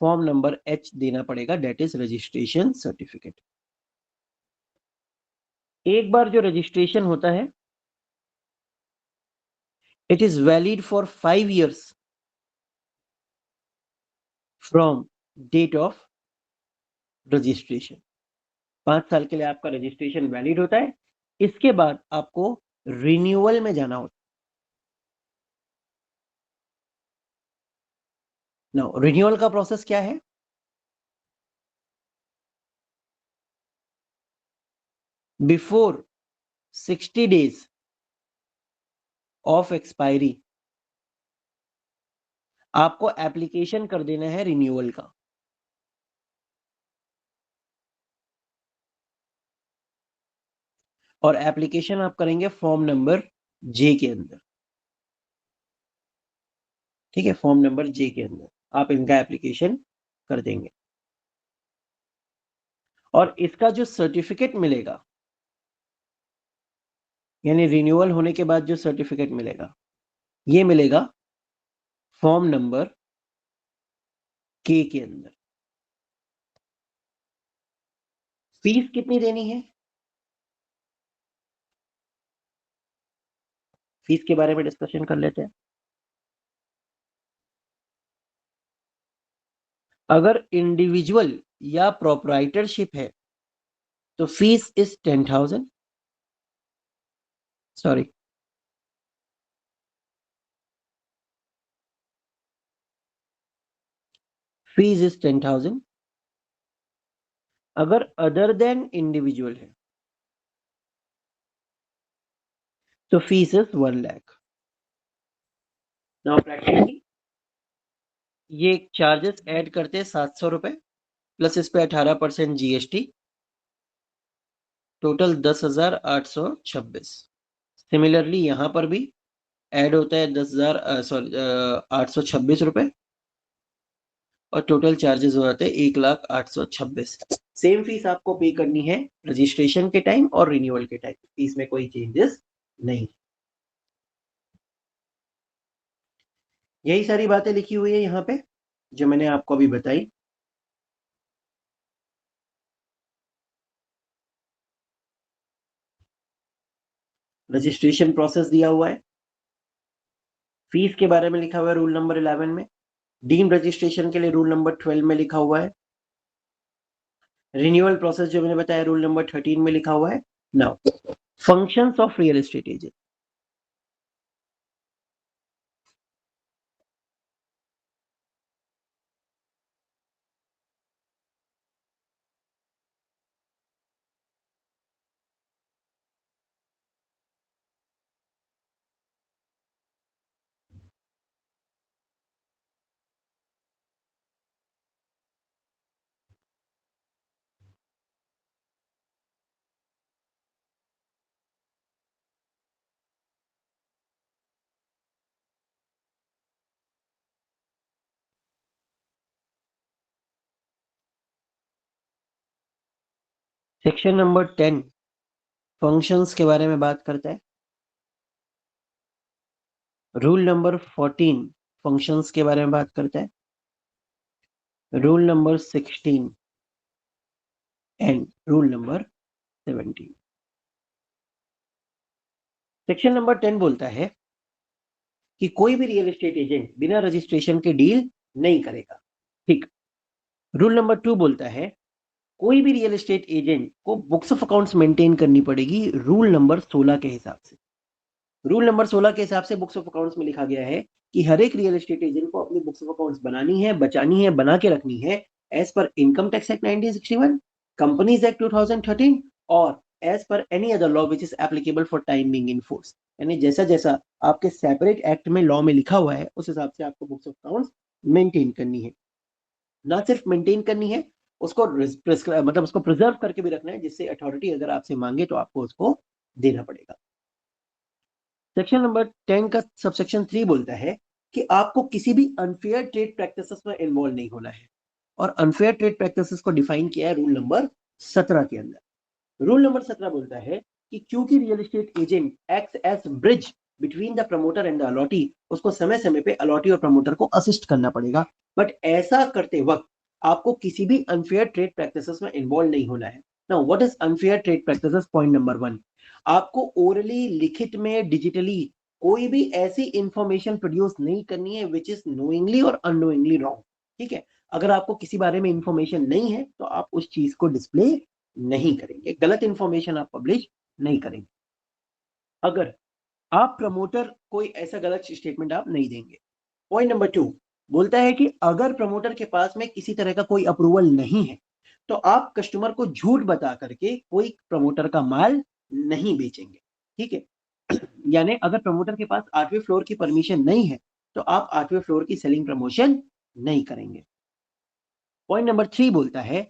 फॉर्म नंबर एच देना पड़ेगा, डेट इज रजिस्ट्रेशन सर्टिफिकेट। एक बार जो रजिस्ट्रेशन होता है it is valid for 5 years from date of registration. 5 साल के लिए आपका रजिस्ट्रेशन वैलिड होता है। इसके बाद आपको रिन्यूअल में जाना होता है। नाउ रिन्यूअल का प्रोसेस क्या है? बिफोर 60 days ऑफ एक्सपायरी आपको एप्लीकेशन कर देना है रिन्यूअल का। और एप्लीकेशन आप करेंगे फॉर्म नंबर जे के अंदर, ठीक है, फॉर्म नंबर जे के अंदर। आप इनका एप्लीकेशन कर देंगे और इसका जो सर्टिफिकेट मिलेगा, यानी रिन्यूअल होने के बाद जो सर्टिफिकेट मिलेगा, ये मिलेगा फॉर्म नंबर के अंदर। फीस कितनी देनी है, फीस के बारे में डिस्कशन कर लेते हैं। अगर इंडिविजुअल या प्रोप्राइटरशिप है तो fees is 10,000, sorry fees is 10,000। अगर अदर देन इंडिविजुअल है तो fees is 1 lakh. Now practically ये चार्जेस ऐड करते हैं 700 रुपए प्लस इस पे 18% जीएसटी, टोटल 10,826। सिमिलरली यहां पर भी ऐड होता है 826 रुपए और टोटल चार्जेस हो जाते हैं 1,08,26। सेम फीस आपको पे करनी है रजिस्ट्रेशन के टाइम और रिन्यूअल के टाइम, फीस में कोई चेंजेस नहीं। यही सारी बातें लिखी हुई है यहाँ पे जो मैंने आपको अभी बताई। रजिस्ट्रेशन प्रोसेस दिया हुआ है, फीस के बारे में लिखा हुआ है रूल नंबर 11 में, डीम रजिस्ट्रेशन के लिए रूल नंबर 12 में लिखा हुआ है, रिन्यूअल प्रोसेस जो मैंने बताया रूल नंबर 13 में लिखा हुआ है। Now functions of real estate agent. Section number 10 functions के बारे में बात करता है। रूल नंबर 14 फंक्शंस के बारे में बात करता है। Rule number 16 and rule number 17। Section number 10 बोलता है कि कोई भी रियल एस्टेट एजेंट बिना रजिस्ट्रेशन के डील नहीं करेगा, ठीक। रूल नंबर 2 बोलता है कोई भी रियल एस्टेट एजेंट को बुक्स ऑफ अकाउंट्स मेंटेन करनी पड़ेगी रूल नंबर 16 के हिसाब से। रूल नंबर 16 के हिसाब से बुक्स ऑफ अकाउंट्स में लिखा गया है कि हर एक रियल एस्टेट एजेंट को अपनी बुक्स ऑफ अकाउंट्स बनानी है, बचानी है, बना के रखनी है as per income tax act 1961, companies act 2013 और as per any other law which is applicable for time being in force. यानी जैसा जैसा आपके सेपरेट एक्ट में लॉ में लिखा हुआ है उस हिसाब से आपको बुक्स ऑफ अकाउंट्स मेंटेन करनी है। ना सिर्फ मेंटेन करनी है, उसको मतलब उसको प्रिजर्व करके भी रखना है, जिससे अथॉरिटी अगर आपसे मांगे तो आपको उसको देना पड़ेगा। सेक्शन नंबर 10 का सबसेक्शन 3 बोलता है कि आपको किसी भी अनफेयर ट्रेड प्रैक्टिसेस में इन्वॉल्व नहीं होना है और अनफेयर ट्रेड प्रैक्टिसेस को डिफाइन किया है रूल नंबर 17 के अंदर। रूल नंबर 17 बोलता है कि क्योंकि real estate agent act as bridge between the promoter and the allottee, उसको समय समय पे अलॉटी और प्रमोटर को असिस्ट करना पड़ेगा, बट ऐसा करते वक्त आपको किसी भी अनफेयर ट्रेड प्रैक्टिसेस में इन्वॉल्व नहीं होना है। Now what is unfair trade practices? Point number 1, आपको ओरली, लिखित में, डिजिटली कोई भी ऐसी इंफॉर्मेशन प्रोड्यूस नहीं करनी है विच इज नोइंगली और अननोइंगली रॉन्ग, ठीक है। अगर आपको किसी बारे में इंफॉर्मेशन नहीं है तो आप उस चीज को डिस्प्ले नहीं करेंगे, गलत इंफॉर्मेशन आप पब्लिश नहीं करेंगे। अगर आप प्रमोटर कोई ऐसा गलत स्टेटमेंट आप नहीं देंगे। पॉइंट नंबर 2 बोलता है कि अगर प्रमोटर के पास में किसी तरह का कोई अप्रूवल नहीं है तो आप कस्टमर को झूठ बता करके कोई प्रमोटर का माल नहीं बेचेंगे, ठीक है। यानी अगर प्रमोटर के पास 8वें फ्लोर की परमिशन नहीं है तो आप 8वें फ्लोर की सेलिंग प्रमोशन नहीं करेंगे। पॉइंट नंबर 3 बोलता है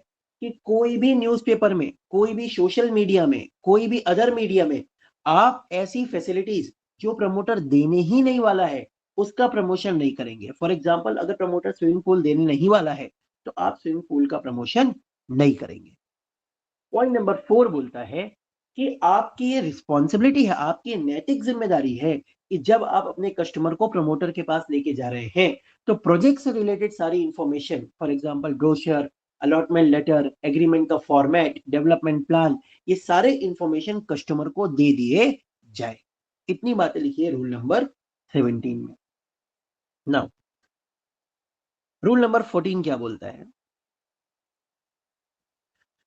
कि कोई भी न्यूज़पेपर में, कोई भी सोशल मीडिया में, कोई भी अदर मीडिया में आप ऐसी फैसिलिटीज जो प्रमोटर देने ही नहीं वाला है उसका प्रमोशन नहीं करेंगे। फॉर एग्जाम्पल, अगर प्रमोटर स्विमिंग पूल देने नहीं वाला है तो आप स्विमिंग पूल का प्रमोशन नहीं करेंगे। पॉइंट नंबर 4 बोलता है कि आपकी ये रिस्पॉन्सिबिलिटी है, आपकी नैतिक जिम्मेदारी है कि जब आप अपने कस्टमर को प्रमोटर के पास लेके जा रहे हैं तो प्रोजेक्ट से रिलेटेड सारी information, for example brochure, allotment letter, agreement का फॉर्मेट, डेवलपमेंट प्लान, ये सारे इंफॉर्मेशन कस्टमर को दे दिए जाए। इतनी बातें लिखी है रूल नंबर 17 में। नाउ रूल नंबर 14 क्या बोलता है?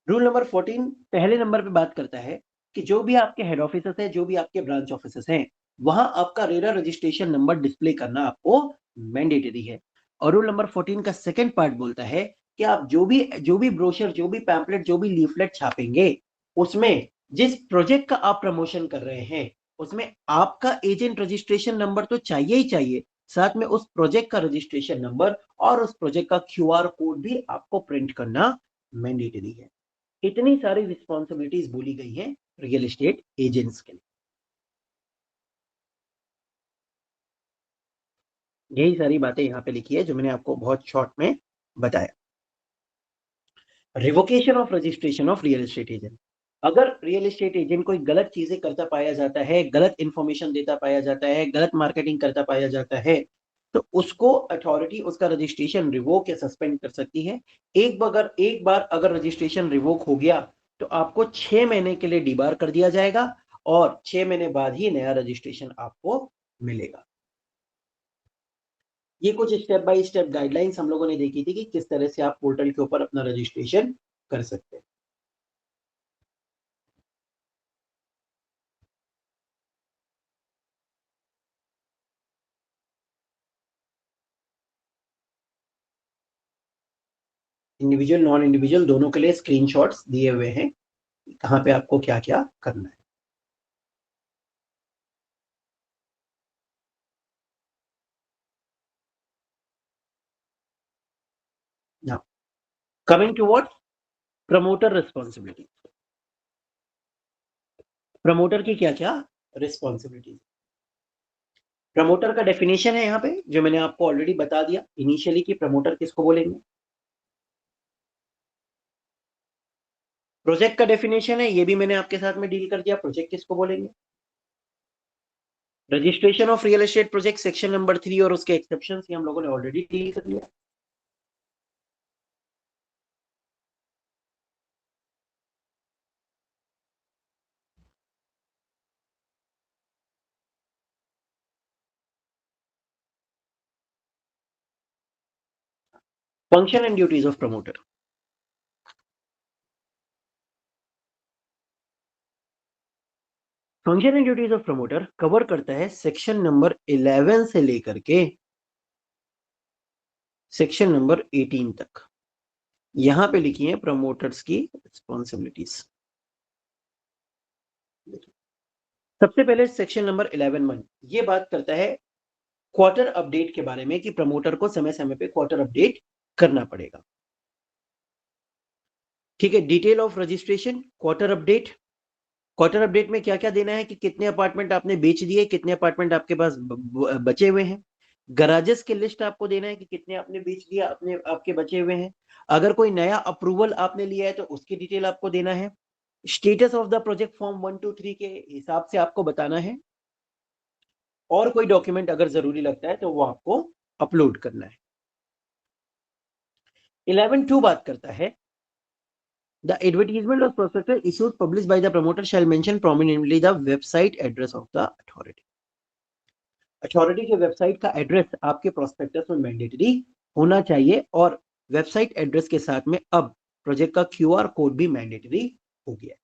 रूल नंबर 14 पहले नंबर पे बात करता है कि जो भी आपके हेड ऑफिसर्स हैं, जो भी आपके ब्रांच ऑफिसर्स हैं, वहां आपका रेरा रजिस्ट्रेशन नंबर डिस्प्ले करना आपको मैंडेटरी है। और रूल नंबर 14 का सेकंड पार्ट बोलता है कि आप जो भी ब्रोशर, जो भी पैम्पलेट, जो भी लीफलेट छापेंगे, उसमें जिस प्रोजेक्ट का आप प्रमोशन कर रहे हैं उसमें आपका एजेंट रजिस्ट्रेशन नंबर तो चाहिए ही चाहिए, साथ में उस प्रोजेक्ट का रजिस्ट्रेशन नंबर और उस प्रोजेक्ट का क्यूआर कोड भी आपको प्रिंट करना मैंडेटरी है। इतनी सारी रिस्पॉन्सिबिलिटीज बोली गई हैं रियल एस्टेट एजेंट्स के लिए। यही सारी बातें यहाँ पे लिखी है जो मैंने आपको बहुत शॉर्ट में बताया। Revocation of registration of real estate agent. अगर रियल एस्टेट एजेंट कोई गलत चीजें करता पाया जाता है, गलत इंफॉर्मेशन देता पाया जाता है, गलत मार्केटिंग करता पाया जाता है, तो उसको अथॉरिटी उसका रजिस्ट्रेशन रिवोक या सस्पेंड कर सकती है। एक बार अगर रजिस्ट्रेशन रिवोक हो गया तो आपको 6 महीने के लिए डिबार कर दिया जाएगा और 6 महीने बाद ही नया रजिस्ट्रेशन आपको मिलेगा। ये कुछ स्टेप बाय स्टेप गाइडलाइंस हम लोगों ने देखी थी कि किस तरह से आप पोर्टल के ऊपर अपना रजिस्ट्रेशन कर सकते हैं। इंडिविजुअल नॉन इंडिविजुअल दोनों के लिए स्क्रीनशॉट्स दिए हुए हैं, कहाँ पे आपको क्या क्या करना है। Now coming to what? Promoter responsibility. Promoter की क्या क्या रिस्पॉन्सिबिलिटी? प्रमोटर का डेफिनेशन है यहाँ पे जो मैंने आपको ऑलरेडी बता दिया इनिशियली कि प्रमोटर किसको बोलेंगे। प्रोजेक्ट का डेफिनेशन है, ये भी मैंने आपके साथ में डील कर दिया, प्रोजेक्ट किसको बोलेंगे। Registration of real estate project section number 3 और उसके एक्सेप्शंस हम लोगों ने ऑलरेडी डील कर लिया। Function and duties of promoter. Function and duties of promoter cover करता है सेक्शन नंबर 11 से लेकर के सेक्शन नंबर 18 तक। यहां पे लिखी है प्रमोटर्स की रिस्पॉन्सिबिलिटीज। सबसे पहले सेक्शन नंबर 11(1) ये बात करता है क्वार्टर अपडेट के बारे में कि प्रमोटर को समय समय पे क्वार्टर अपडेट करना पड़ेगा। ठीक है, detail of registration, quarter update. Quarter update में क्या क्या देना है कि कितने अपार्टमेंट आपने बेच दिए, कितने अपार्टमेंट आपके पास बचे हुए हैं। गराजेस की लिस्ट आपको देना है कि कितने आपने बेच दिया, अपने आपके बचे हुए हैं। अगर कोई नया अप्रूवल आपने लिया है तो उसकी डिटेल आपको देना है। Status of the project form 1 2 3 के हिसाब से आपको बताना है। और कोई डॉक्यूमेंट अगर जरूरी लगता है तो वो आपको अपलोड करना है। 11(2) बात करता है the advertisement of prospectus issued published by the promoter shall mention prominently the website address of the authority। Authority के वेबसाइट का एड्रेस आपके प्रोस्पेक्टस में मैंडेटरी होना चाहिए और वेबसाइट एड्रेस के साथ में अब प्रोजेक्ट का क्यूआर कोड भी मैंडेटरी हो गया।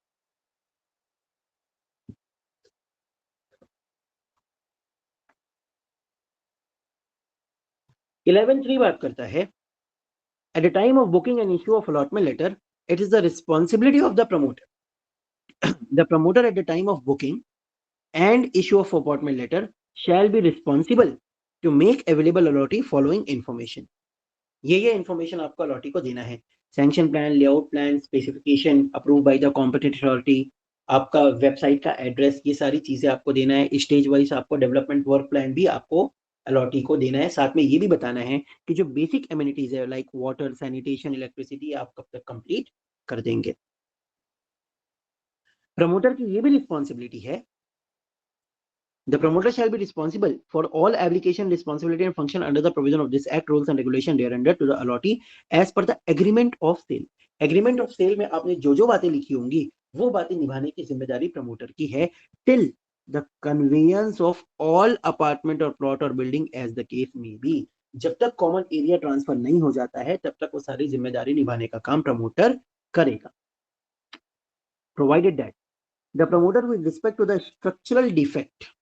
11(3) बात करता है at the time of booking and issue of allotment letter it is the responsibility of the promoter at the time of booking and issue of appointment letter shall be responsible to make available allotee following information। ये information आपको allottee को देना है। Sanction plan, layout plan, specification approve by the competent authority, आपका website का address, ये सारी चीजें आपको देना है। स्टेज वाइज आपको डेवलपमेंट वर्क प्लान भी आपको अलॉटी को देना है। साथ में ये भी बताना है कि जो बेसिक एमिनिटीज है लाइक वाटर, सैनिटेशन, इलेक्ट्रिसिटी आप कब तक कंप्लीट कर देंगे। प्रमोटर की ये भी रिस्पॉन्सिबिलिटी है, the promoter shall be responsible for all application, responsibility and function under the provision of this act, rules and regulation thereunder to the allotee as per the agreement of sale। agreement of sale में आपने जो बातें लिखी होंगी वो बातें निभाने की जिम्मेदारी प्रमोटर की है till the conveyance of all apartment or plot or building as the case may be। जब तक कॉमन एरिया ट्रांसफर नहीं हो जाता है तब तक वो सारी जिम्मेदारी निभाने का काम प्रमोटर करेगा। provided that the promoter with respect to the structural defect,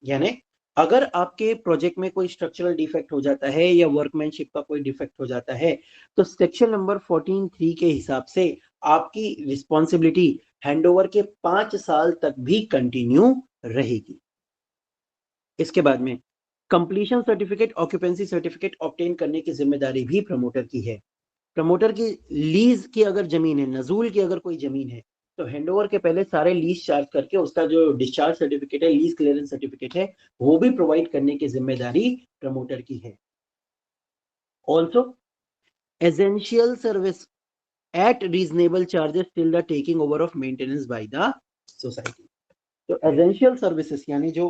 यानी अगर आपके प्रोजेक्ट में कोई स्ट्रक्चरल डिफेक्ट हो जाता है या वर्कमैनशिप का कोई डिफेक्ट हो जाता है तो सेक्शन नंबर 14(3) के हिसाब से आपकी रिस्पॉन्सिबिलिटी हैंडओवर के 5 साल तक भी कंटिन्यू रहेगी। इसके बाद में completion certificate, occupancy certificate obtain करने की जिम्मेदारी भी प्रमोटर की है। प्रमोटर की लीज की अगर जमीन है, नजूल की अगर कोई जमीन है तो हैंडओवर के पहले सारे लीज चार्ज करके उसका जो डिस्चार्ज सर्टिफिकेट है, लीज क्लियरेंस सर्टिफिकेट है, वो भी प्रोवाइड करने की जिम्मेदारी प्रमोटर की है। Also essential service eight reasonable charges till the taking over of maintenance by the society. तो एसेंशियल सर्विसेज यानी जो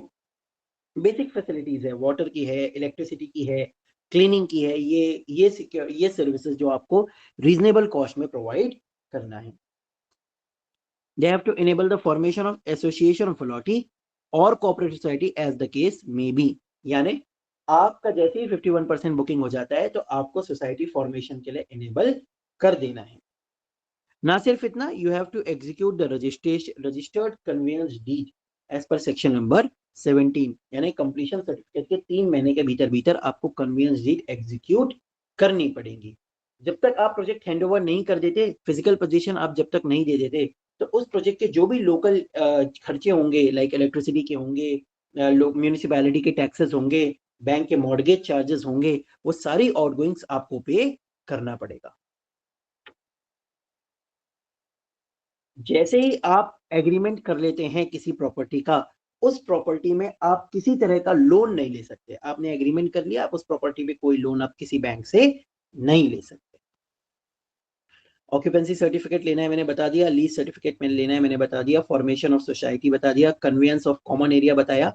बेसिक फैसिलिटीज है, वाटर की है, इलेक्ट्रिसिटी की है, क्लीनिंग की है, ये सर्विसेज जो आपको रीजनेबल कॉस्ट में प्रोवाइड करना है। They have to enable the formation of association of allotee or cooperative society as the case may be। यानी आपका जैसे ही 51% बुकिंग हो जाता है तो आपको सोसाइटी फॉर्मेशन के लिए एनेबल कर देना है। ना सिर्फ इतना, you have to execute the registered conveyance deed as per section number 17। यानी कंप्लीशन सर्टिफिकेट के 3 महीने के भीतर भीतर आपको कन्वेंस डीड एग्जीक्यूट करनी पड़ेगी। जब तक आप प्रोजेक्ट हैंडओवर नहीं कर देते, फिजिकल पोजीशन आप जब तक नहीं दे देते, तो उस प्रोजेक्ट के जो भी लोकल खर्चे होंगे लाइक इलेक्ट्रिसिटी के होंगे, म्यूनिसिपैलिटी के टैक्सेस होंगे, बैंक के मॉर्गेज चार्जेस होंगे, वो सारी आउटगोइंग्स आपको पे करना पड़ेगा। जैसे ही आप एग्रीमेंट कर लेते हैं किसी प्रॉपर्टी का, उस प्रॉपर्टी में आप किसी तरह का लोन नहीं ले सकते। आपने एग्रीमेंट कर लिया, आप उस प्रॉपर्टी पे कोई लोन आप किसी बैंक से नहीं ले सकते। ऑक्यूपेंसी सर्टिफिकेट लेना है मैंने बता दिया, लीज सर्टिफिकेट में लेना है मैंने बता दिया, फॉर्मेशन ऑफ सोसाइटी बता दिया, कन्वेंस ऑफ कॉमन एरिया बताया,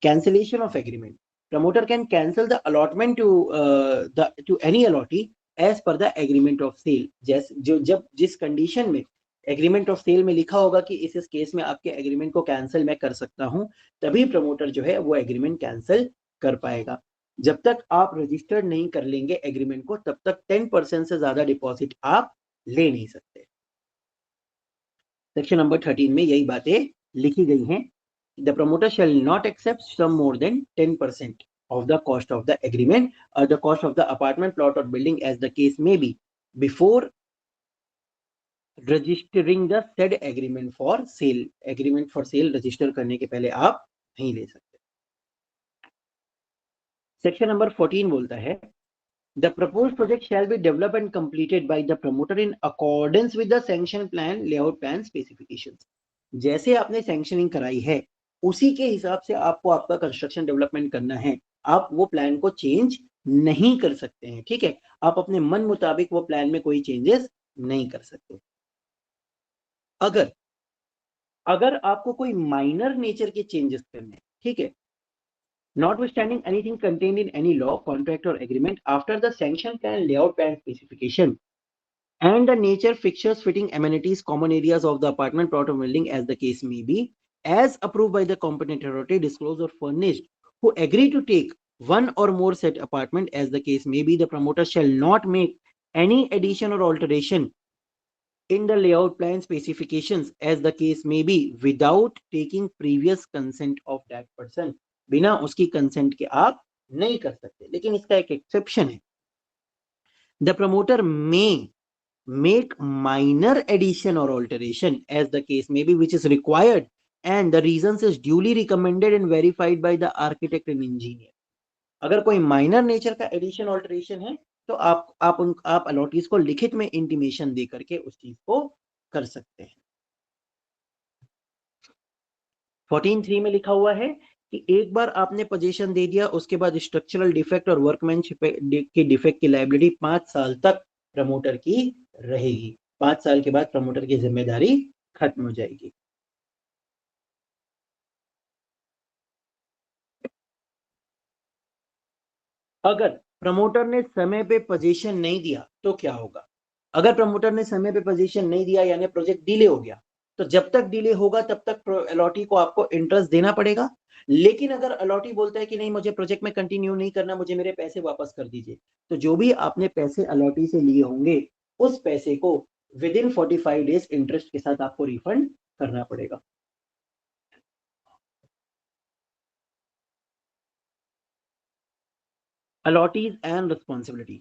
cancellation of agreement. Promoter can cancel the allotment to any allottee as per the agreement of sale. जब जिस कंडीशन में एग्रीमेंट ऑफ सेल में लिखा होगा कि इस केस में आपके एग्रीमेंट को कैंसिल मैं कर सकता हूं, तभी प्रमोटर जो है वो एग्रीमेंट कैंसिल कर पाएगा। जब तक आप रजिस्टर्ड नहीं कर लेंगे एग्रीमेंट को, तब तक 10% से ज्यादा डिपॉजिट आप ले नहीं सकते। सेक्शन नंबर 13 में यही बातें लिखी गई हैं। The promoter shall not accept sum more than 10% of the cost of the agreement or the cost of the apartment, plot or building as the case may be before registering the said agreement for sale। agreement for sale register करने के पहले आप नहीं ले सकते। Section number 14 बोलता है The proposed project shall be developed and completed by the promoter in accordance with the sanction plan, layout plan specifications। जैसे आपने सैंक्शनिंग कराई है उसी के हिसाब से आपको आपका कंस्ट्रक्शन डेवलपमेंट करना है। आप वो प्लान को चेंज नहीं कर सकते हैं, ठीक है। आप अपने मन मुताबिक वो प्लान में कोई चेंजेस नहीं कर सकते। अगर अगर आपको कोई माइनर नेचर के चेंजेस करने, ठीक है, notwithstanding anything contained in any law, contract or agreement after the sanction plan, layout plan specification and the nature, fixtures, fitting, amenities, common areas of the apartment, plot or building as the case may be, as approved by the competent authority, disclosed or furnished, who agree to take one or more said apartment as the case may be, the promoter shall not make any addition or alteration in the layout plan specifications as the case may be without taking previous consent of that person। बिना उसकी consent के आप नहीं कर सकते। लेकिन इसका एक एक्सेप्शन है, the promoter may make minor addition or alteration as the case may be which is required and the reasons is duly recommended and verified by the architect and engineer। अगर कोई माइनर नेचर का addition alteration है तो आप allottees को लिखित में intimation दे करके उस चीज को कर सकते हैं। 14(3) में लिखा हुआ है कि एक बार आपने पोजीशन दे दिया, उसके बाद स्ट्रक्चरल डिफेक्ट और वर्कमैनशिप के डिफेक्ट की लायबिलिटी 5 साल तक प्रमोटर की रहेगी। 5 साल के बाद प्रमोटर की जिम्मेदारी खत्म हो जाएगी। अगर प्रमोटर ने समय पे पोजीशन नहीं दिया तो क्या होगा? अगर प्रमोटर ने समय पे पोजीशन नहीं दिया यानी प्रोजेक्ट डिले हो गया, तो जब तक डिले होगा तब तक अलॉटी को आपको इंटरेस्ट देना पड़ेगा। लेकिन अगर अलॉटी बोलता है कि नहीं, मुझे प्रोजेक्ट में कंटिन्यू नहीं करना, मुझे मेरे पैसे वापस कर दीजिए, तो जो भी आपने पैसे अलॉटी से लिए होंगे उस पैसे को विद इन 45 डेज इंटरेस्ट के साथ आपको रिफंड करना पड़ेगा। Allottees and responsibility.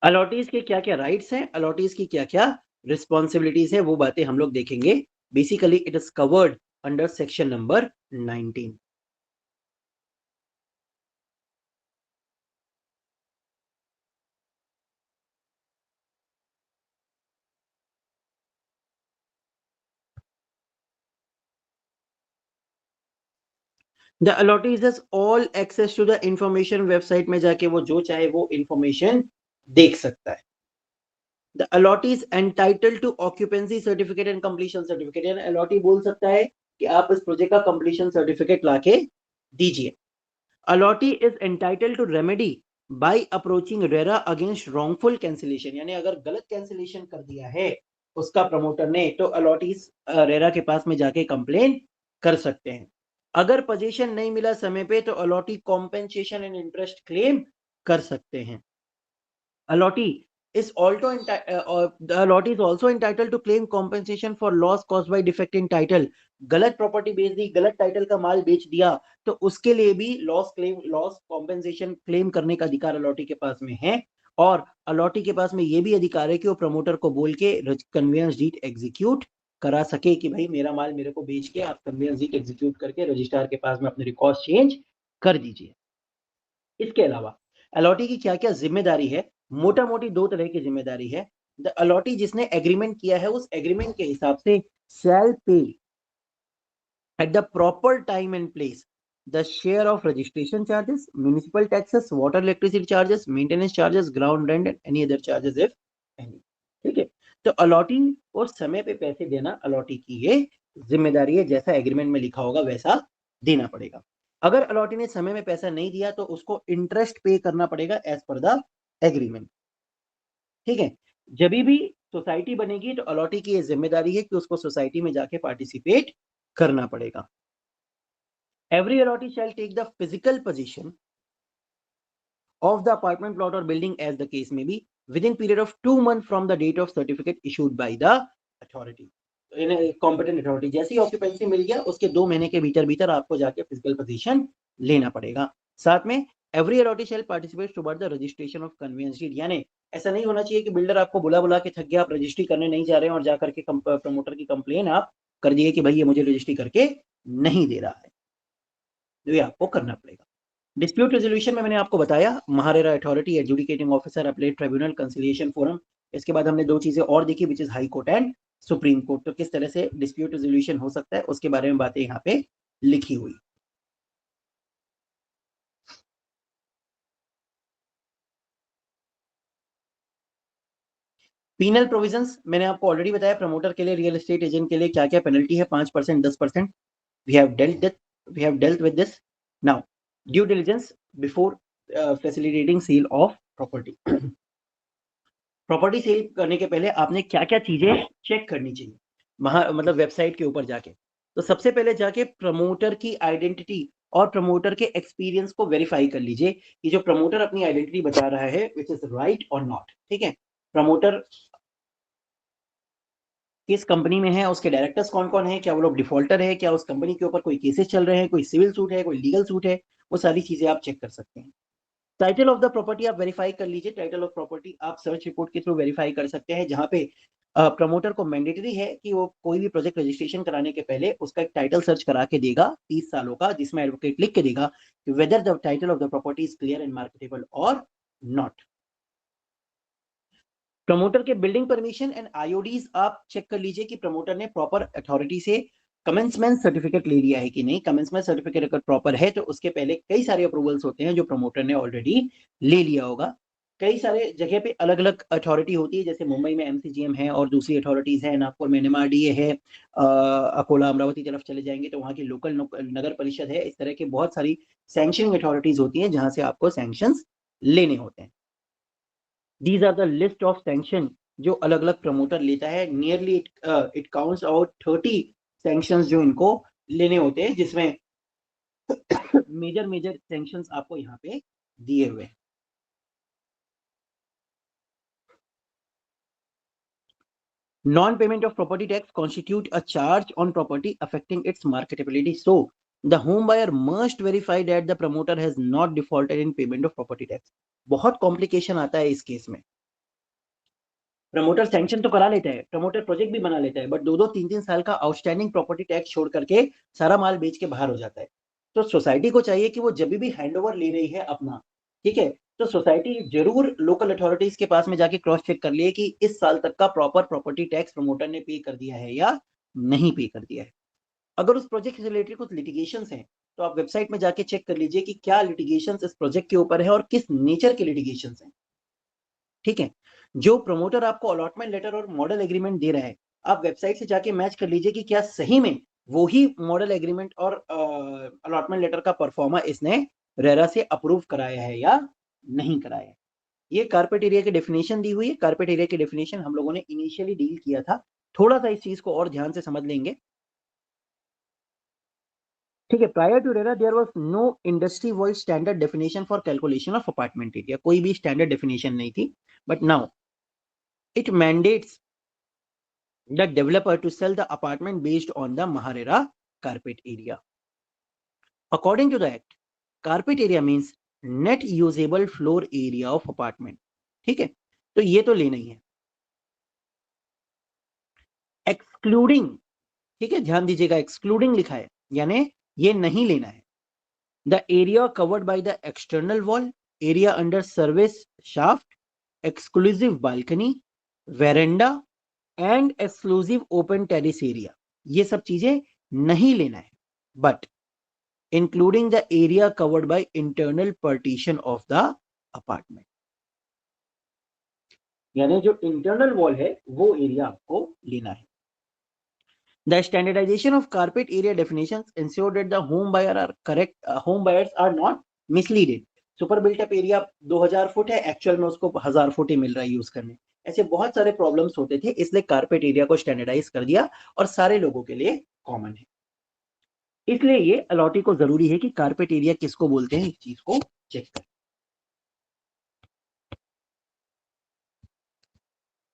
अलॉटीज के क्या क्या राइट्स हैं, अलॉटीज की क्या क्या रिस्पॉन्सिबिलिटीज है, वो बातें हम लोग देखेंगे। Basically it is covered under section number 19। The allottees has all access to the information, website में जाके वो जो चाहे वो इंफॉर्मेशन देख सकता है। The allottee is entitled to occupancy certificate and completion certificate, यानी अलॉटी बोल सकता है कि आप इस प्रोजेक्ट का कंप्लीशन सर्टिफिकेट लाके दीजिए। Allottee is entitled to remedy by approaching RERA against wrongful cancellation, यानी अगर गलत कैंसिलेशन कर दिया है उसका प्रमोटर ने, तो अलॉटीज रेरा के पास में जाके कंप्लेन कर सकते हैं। अगर पोजीशन नहीं मिला समय पे तो allottee compensation and interest claim कर सकते हैं। Allotee is also the allotee is also entitled to claim compensation for loss caused by defect in title. गलत प्रॉपर्टी बेच दी, गलत टाइटल का माल बेच दिया, तो उसके लिए भी लॉस कॉम्पेंसेशन क्लेम करने का अधिकार अलॉटी के पास में है। और अलॉटी के पास में ये भी अधिकार है कि वो प्रमोटर को बोल के कन्वेंस डीड एग्जीक्यूट करा सके कि भाई मेरा माल मेरे को बेच के आप कन्वेंस डीड एग्जीक्यूट करके रजिस्ट्रार के पास में अपने रिकॉर्ड चेंज कर दीजिए। इसके अलावा अलॉटी की क्या क्या जिम्मेदारी है? मोटा मोटी दो तरह की जिम्मेदारी है। द अलॉटी जिसने एग्रीमेंट किया है उस एग्रीमेंट के हिसाब से शैल पे at the proper time and place the share of registration charges, municipal taxes, water electricity charges, maintenance charges, ground rent and any other charges if any. ठीक है, तो अलॉटी को समय पे पैसे देना अलॉटी की ये जिम्मेदारी है, जैसा एग्रीमेंट में लिखा होगा वैसा देना पड़ेगा। अगर अलॉटी ने समय में पैसा नहीं दिया तो उसको इंटरेस्ट पे करना पड़ेगा एज पर द एग्रीमेंट। ठीक है, जब भी सोसाइटी बनेगी तो अलॉटी की ये जिम्मेदारी है कि उसको सोसाइटी में जाके पार्टिसिपेट करना पड़ेगा। Every allottee shall take the physical position of the apartment plot or building as the case may be within period of 2 months from the date of certificate issued by the authority, competent authority. जैसी occupancy मिल गया उसके 2 महीने के भीतर भीतर आपको जाके physical position लेना पड़ेगा। साथ में every allottee shall participate toward the registration of conveyance deed, यानी ऐसा नहीं होना चाहिए कि बिल्डर आपको बुला बुला के थक गया, आप रजिस्ट्री करने नहीं जा रहे हैं और जाकर के प्रमोटर की कंप्लेन आप कर दिए कि भाई ये मुझे रजिस्ट्री करके नहीं दे रहा है, तो ये आपको करना पड़ेगा। डिस्प्यूट रेजोल्यूशन में मैंने आपको बताया MahaRERA authority, adjudicating officer, appellate tribunal, conciliation forum. इसके बाद हमने दो चीजें और देखी which is high court and supreme court. तो किस तरह से डिस्प्यूट रेजोल्यूशन हो सकता है उसके बारे में बातें यहाँ पे लिखी हुई। पीनल प्रोविजंस मैंने आपको ऑलरेडी बताया, प्रमोटर के लिए, रियल एस्टेट एजेंट के लिए क्या क्या पेनल्टी है, 5%, 10%। We have dealt with this. Now due diligence before facilitating sale of property. Property sale करने के पहले आपने क्या क्या चीजें चेक करनी चाहिए मतलब वेबसाइट के ऊपर जाके? तो सबसे पहले जाके प्रमोटर की आइडेंटिटी और प्रमोटर के एक्सपीरियंस को वेरीफाई कर लीजिए कि जो प्रमोटर अपनी आइडेंटिटी बता रहा है विच इज राइट और नॉट। ठीक है, प्रमोटर किस कंपनी में है, उसके डायरेक्टर्स कौन कौन है, क्या वो लोग डिफॉल्टर है, क्या उस कंपनी के ऊपर कोई केसेस चल रहे हैं, कोई सिविल सूट है, कोई लीगल सूट है, वो सारी चीजें आप चेक कर सकते हैं। टाइटल ऑफ द प्रॉपर्टी आप वेरीफाई कर लीजिए। टाइटल ऑफ प्रॉपर्टी आप सर्च रिपोर्ट के थ्रू वेरीफाई कर सकते हैं, जहां पे प्रमोटर को मैंडेटरी है कि वो कोई भी प्रोजेक्ट रजिस्ट्रेशन कराने के पहले उसका एक टाइटल सर्च करा के देगा 30 सालों का, जिसमें एडवोकेट लिख के देगा कि whether the title of the property is clear and marketable और नॉट। प्रमोटर के बिल्डिंग परमिशन एंड आईओडीज आप चेक कर लीजिए कि प्रमोटर ने प्रॉपर अथॉरिटी से कमेंसमेंट सर्टिफिकेट ले लिया है कि नहीं। कमेंसमेंट सर्टिफिकेट अगर प्रॉपर है तो उसके पहले कई सारे अप्रूवल्स होते हैं जो प्रमोटर ने ऑलरेडी ले लिया होगा। कई सारे जगह पे अलग अलग अथॉरिटी होती है, जैसे मुंबई में एमसीजीएम है और दूसरी अथॉरिटीज है, नागपुर में एनएमआरडीए है, अकोला अमरावती तरफ चले जाएंगे तो वहाँ की लोकल नगर परिषद है। इस तरह की बहुत सारी सैंक्शनिंग अथॉरिटीज होती हैं जहां से आपको सैंक्शंस लेने होते हैं। These are the list of sanction जो अलग अलग प्रमोटर लेता है। Nearly it counts out 30 sanctions जो इनको लेने होते हैं, जिसमें मेजर मेजर सैंक्शंस आपको यहाँ पे दिए हुए हैं। Non-payment of property tax constitute a charge on property affecting its marketability. So, the home buyer must verify that the promoter has not defaulted in payment of property tax. बहुत complication आता है इस केस में। Promoter sanction तो करा लेता है, promoter project भी बना लेता है, बट 2-3 साल का आउटस्टैंडिंग प्रॉपर्टी टैक्स छोड़ करके सारा माल बेच के बाहर हो जाता है। तो सोसाइटी को चाहिए कि वो जब भी हैंडओवर ले रही है अपना, ठीक है, तो सोसाइटी जरूर लोकल अथॉरिटीज के पास में जाके क्रॉस चेक कर लिए कि इस साल तक का प्रॉपर प्रॉपर्टी टैक्स प्रमोटर ने पे कर दिया है या नहीं पे कर दिया है। अगर उस प्रोजेक्ट से रिलेटेड कुछ लिटिगेशन है तो आप वेबसाइट में जाके चेक कर लीजिए कि क्या लिटिगेशन इस प्रोजेक्ट के ऊपर है और किस नेचर के लिटिगेशन है। ठीक है, जो प्रमोटर आपको अलॉटमेंट लेटर और मॉडल एग्रीमेंट दे रहा है, आप वेबसाइट से जाके मैच कर लीजिए कि क्या सही में वो ही मॉडल एग्रीमेंट और अलॉटमेंट लेटर का परफॉर्मा इसने रेरा से अप्रूव कराया है या नहीं कराया है। ये कारपेट एरिया की डेफिनेशन दी हुई है। कारपेट एरिया की डेफिनेशन हम लोगों ने इनिशियली डील किया था, थोड़ा सा इस चीज को और ध्यान से समझ लेंगे। ठीक है, prior to RERA there was no industry wide standard definition for calculation of apartment area. कोई भी स्टैंडर्ड डेफिनेशन नहीं थी, but now it mandates the developer to sell the apartment based on the Maharera carpet area. According to the act, carpet area means net usable floor area of apartment. ठीक है, तो ये तो लेना ही है। Excluding, ठीक है, ध्यान दीजिएगा, एक्सक्लूडिंग लिखा है, यानी ये नहीं लेना है। The area covered by the external wall, area under service shaft, exclusive balcony, veranda and exclusive open terrace area, ये सब चीजें नहीं लेना है। But including the area covered by internal partition of the apartment, यानी जो इंटरनल वॉल है वो एरिया आपको लेना है। The standardisation of carpet area definitions ensure that the home buyer are correct, home buyers are not misleaded. Super built up area 2000 foot है, actual में उसको 1000 फुट ही मिल रहा है यूज करने। ऐसे बहुत सारे प्रॉब्लम्स होते थे, इसलिए कारपेट एरिया को स्टैंडर्डाइज कर दिया और सारे लोगों के लिए कॉमन है। इसलिए ये अलॉटी को जरूरी है कि कारपेट एरिया किसको बोलते हैं, इस चीज को चेक करें।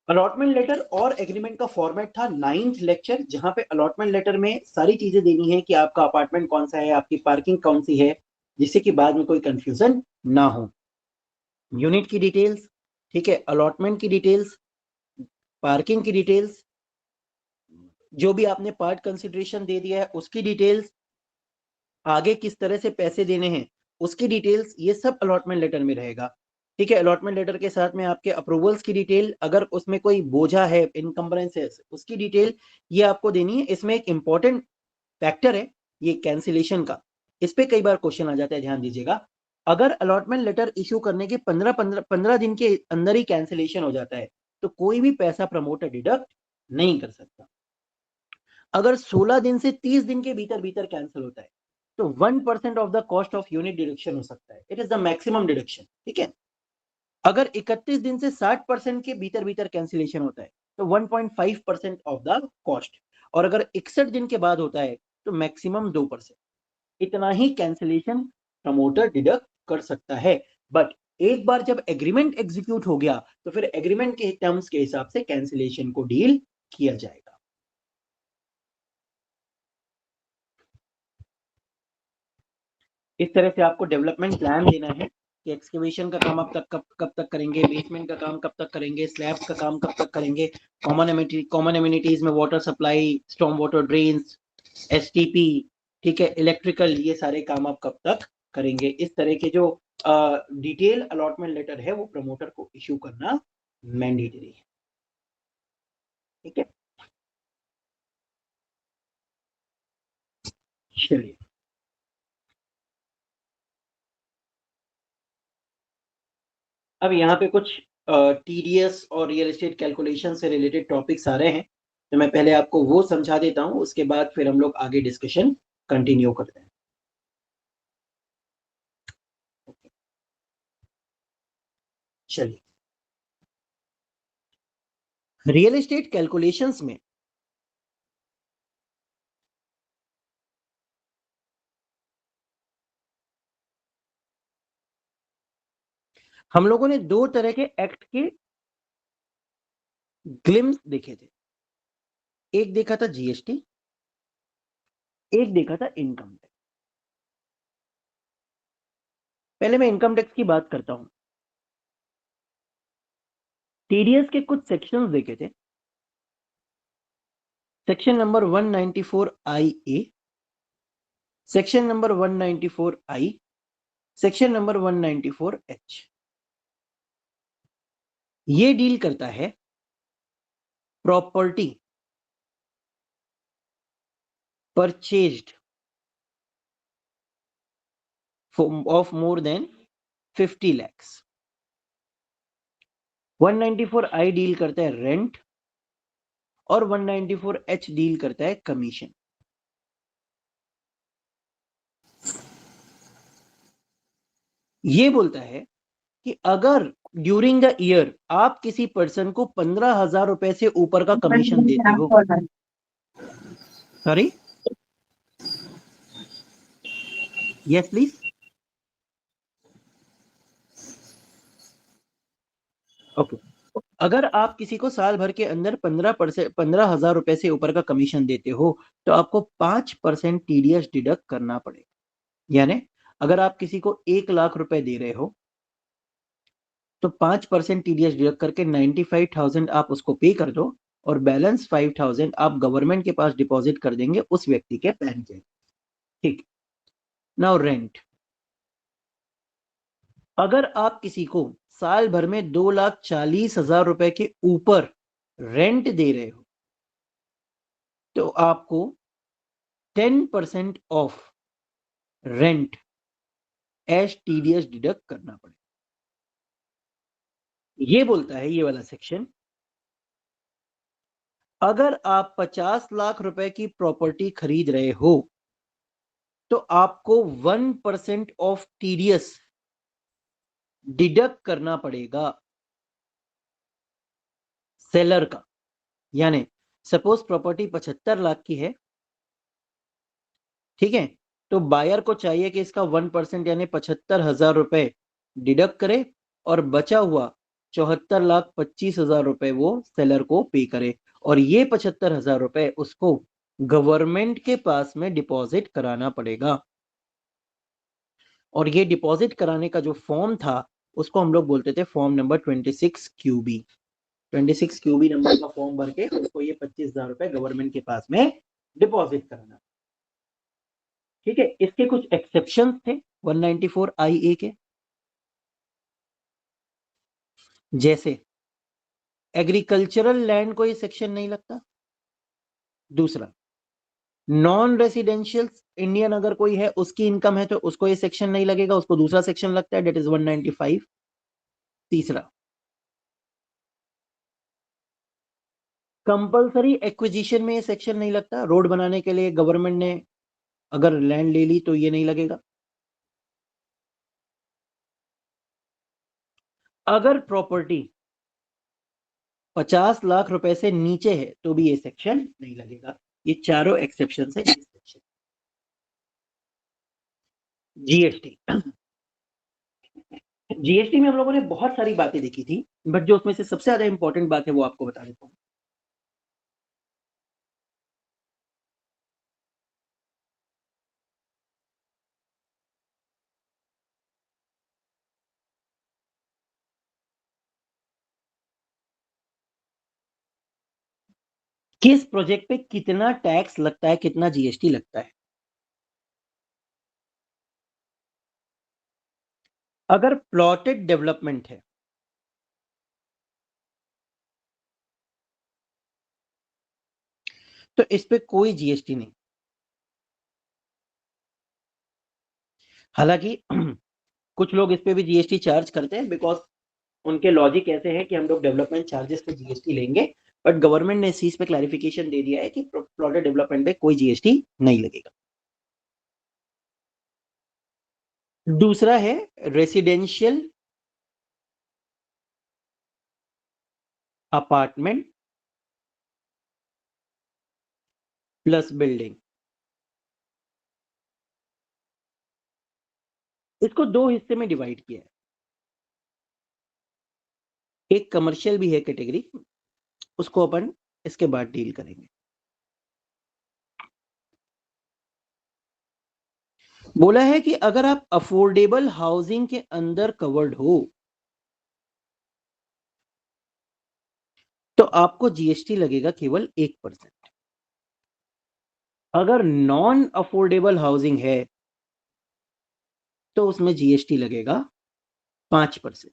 अलॉटमेंट लेटर और एग्रीमेंट का फॉर्मेट था 9th लेक्चर, जहां पे अलॉटमेंट लेटर में सारी चीजें देनी है कि आपका अपार्टमेंट कौन सा है, आपकी पार्किंग कौन सी है, जिससे कि बाद में कोई कंफ्यूजन ना हो। यूनिट की डिटेल्स, ठीक है, अलॉटमेंट की डिटेल्स, पार्किंग की डिटेल्स, जो भी आपने पार्ट कंसिडरेशन दे दिया है उसकी डिटेल्स, आगे किस तरह से पैसे देने हैं उसकी डिटेल्स, ये सब अलॉटमेंट लेटर में रहेगा। ठीक है, अलॉटमेंट लेटर के साथ में आपके अप्रूवल्स की डिटेल, अगर उसमें कोई बोझा है, इनकम्बरेंसेस, उसकी डिटेल ये आपको देनी है। इसमें एक इंपॉर्टेंट फैक्टर है ये कैंसिलेशन का, इस पे कई बार क्वेश्चन आ जाता है, ध्यान दीजिएगा। अगर अलॉटमेंट लेटर इश्यू करने के 15 दिन के अंदर ही कैंसिलेशन हो जाता है तो कोई भी पैसा प्रमोटर डिडक्ट नहीं कर सकता। अगर 16 दिन से 30 दिन के भीतर भीतर कैंसिल होता है तो 1% of the cost of unit deduction हो सकता है, it is the maximum deduction. ठीक है, अगर 31 दिन से 60% के भीतर भीतर कैंसिलेशन होता है तो 1.5% ऑफ द कॉस्ट, और अगर 61 दिन के बाद होता है तो मैक्सिमम 2%। इतना ही कैंसिलेशन प्रमोटर डिडक्ट कर सकता है। बट एक बार जब एग्रीमेंट एग्जीक्यूट हो गया तो फिर एग्रीमेंट के टर्म्स के हिसाब से कैंसिलेशन को डील किया जाएगा। इस तरह से आपको डेवलपमेंट प्लान देना है कि एक्सकेवेशन का काम आप कब तक करेंगे, बेसमेंट का काम कब तक करेंगे, स्लैब का काम कब तक करेंगे, कॉमन एमिनिटीज में water supply, storm water drains, STP, ठीक है, इलेक्ट्रिकल, ये सारे काम आप कब तक करेंगे। इस तरह के जो डिटेल अलॉटमेंट लेटर है वो प्रमोटर को इश्यू करना मैंडेटरी है। ठीक है, चलिए अब यहाँ पे कुछ टीडीएस और रियल एस्टेट कैलकुलेशन से रिलेटेड टॉपिक्स आ रहे हैं, तो मैं पहले आपको वो समझा देता हूँ, उसके बाद फिर हम लोग आगे डिस्कशन कंटिन्यू करते हैं। चलिए, रियल एस्टेट कैलकुलेशंस में हम लोगों ने दो तरह के एक्ट के ग्लिम्स देखे थे। एक देखा था जीएसटी, एक देखा था इनकम टैक्स। पहले मैं इनकम टैक्स की बात करता हूं। टीडीएस के कुछ सेक्शंस देखे थे। सेक्शन नंबर 194 आई ए, सेक्शन नंबर 194 आई, सेक्शन नंबर 194 एच। ये डील करता है property purchased of more than 50 lakhs। 194 I deal करता है रेंट और 194 एच डील करता है कमीशन। ये बोलता है कि अगर ड्यूरिंग द ईयर आप किसी पर्सन को 15,000 रुपए से ऊपर का कमीशन देते हो, सॉरी, यस प्लीज, ओके, अगर आप किसी को साल भर के अंदर 15,000 रुपए से ऊपर का कमीशन देते हो तो आपको 5% टीडीएस डिडक्ट करना पड़ेगा। यानी अगर आप किसी को 1 लाख रुपए दे रहे हो तो 5% टीडीएस डिडक्ट करके 95,000 आप उसको पे कर दो और बैलेंस 5,000 आप गवर्नमेंट के पास डिपॉजिट कर देंगे उस व्यक्ति के पैन के। ठीक, नाउ रेंट। अगर आप किसी को साल भर में 2,40,000 रुपए के ऊपर रेंट दे रहे हो तो आपको 10% of rent as TDS deduct करना पड़ेगा। ये बोलता है ये वाला सेक्शन, अगर आप 50 लाख रुपए की प्रॉपर्टी खरीद रहे हो तो आपको 1% ऑफ टीडीएस डिडक्ट करना पड़ेगा सेलर का। यानी सपोज प्रॉपर्टी 75 लाख की है, ठीक है, तो बायर को चाहिए कि इसका 1% यानी 75,000 रुपए डिडक्ट करे और बचा हुआ 74,25,000 रुपए वो सेलर को पे करे और ये 75,000 रुपए उसको गवर्नमेंट के पास में डिपॉजिट कराना पड़ेगा। और ये डिपॉजिट कराने का जो फॉर्म था उसको हम लोग बोलते थे form number 26 QB. 26 QB number का फॉर्म भर के उसको ये 25,000 रुपए गवर्नमेंट के पास में डिपॉजिट कराना। ठीक है, इसके कुछ एक्सेप्शन थे 194 आई ए के, जैसे एग्रीकल्चरल लैंड को ये सेक्शन नहीं लगता। दूसरा, नॉन रेसिडेंशियल इंडियन अगर कोई है उसकी इनकम है तो उसको ये सेक्शन नहीं लगेगा, उसको दूसरा सेक्शन लगता है, डेट इज 195। तीसरा, कंपलसरी एक्विजिशन में ये सेक्शन नहीं लगता। रोड बनाने के लिए गवर्नमेंट ने अगर लैंड ले ली तो ये नहीं लगेगा। अगर प्रॉपर्टी 50 लाख रुपए से नीचे है तो भी ये सेक्शन नहीं लगेगा। ये चारों एक्सेप्शन है इस सेक्शन। जीएसटी, जीएसटी में हम लोगों ने बहुत सारी बातें देखी थी, बट जो उसमें से सबसे ज्यादा इंपॉर्टेंट बात है वो आपको बता देता हूं। किस प्रोजेक्ट पे कितना टैक्स लगता है, कितना जीएसटी लगता है। अगर प्लॉटेड डेवलपमेंट है तो इस पे कोई जीएसटी नहीं। हालांकि कुछ लोग इस पे भी जीएसटी चार्ज करते हैं, बिकॉज उनके लॉजिक ऐसे है कि हम लोग डेवलपमेंट चार्जेस पे जीएसटी लेंगे, बट गवर्नमेंट ने इस चीज पे क्लैरिफिकेशन दे दिया है कि प्लॉटेड डेवलपमेंट पे कोई जीएसटी नहीं लगेगा। दूसरा है रेसिडेंशियल अपार्टमेंट प्लस बिल्डिंग। इसको दो हिस्से में डिवाइड किया है। एक कमर्शियल भी है कैटेगरी, उसको अपन इसके बाद डील करेंगे। बोला है कि अगर आप अफोर्डेबल हाउसिंग के अंदर कवर्ड हो तो आपको जीएसटी लगेगा केवल 1%। अगर नॉन अफोर्डेबल हाउसिंग है तो उसमें जीएसटी लगेगा 5%।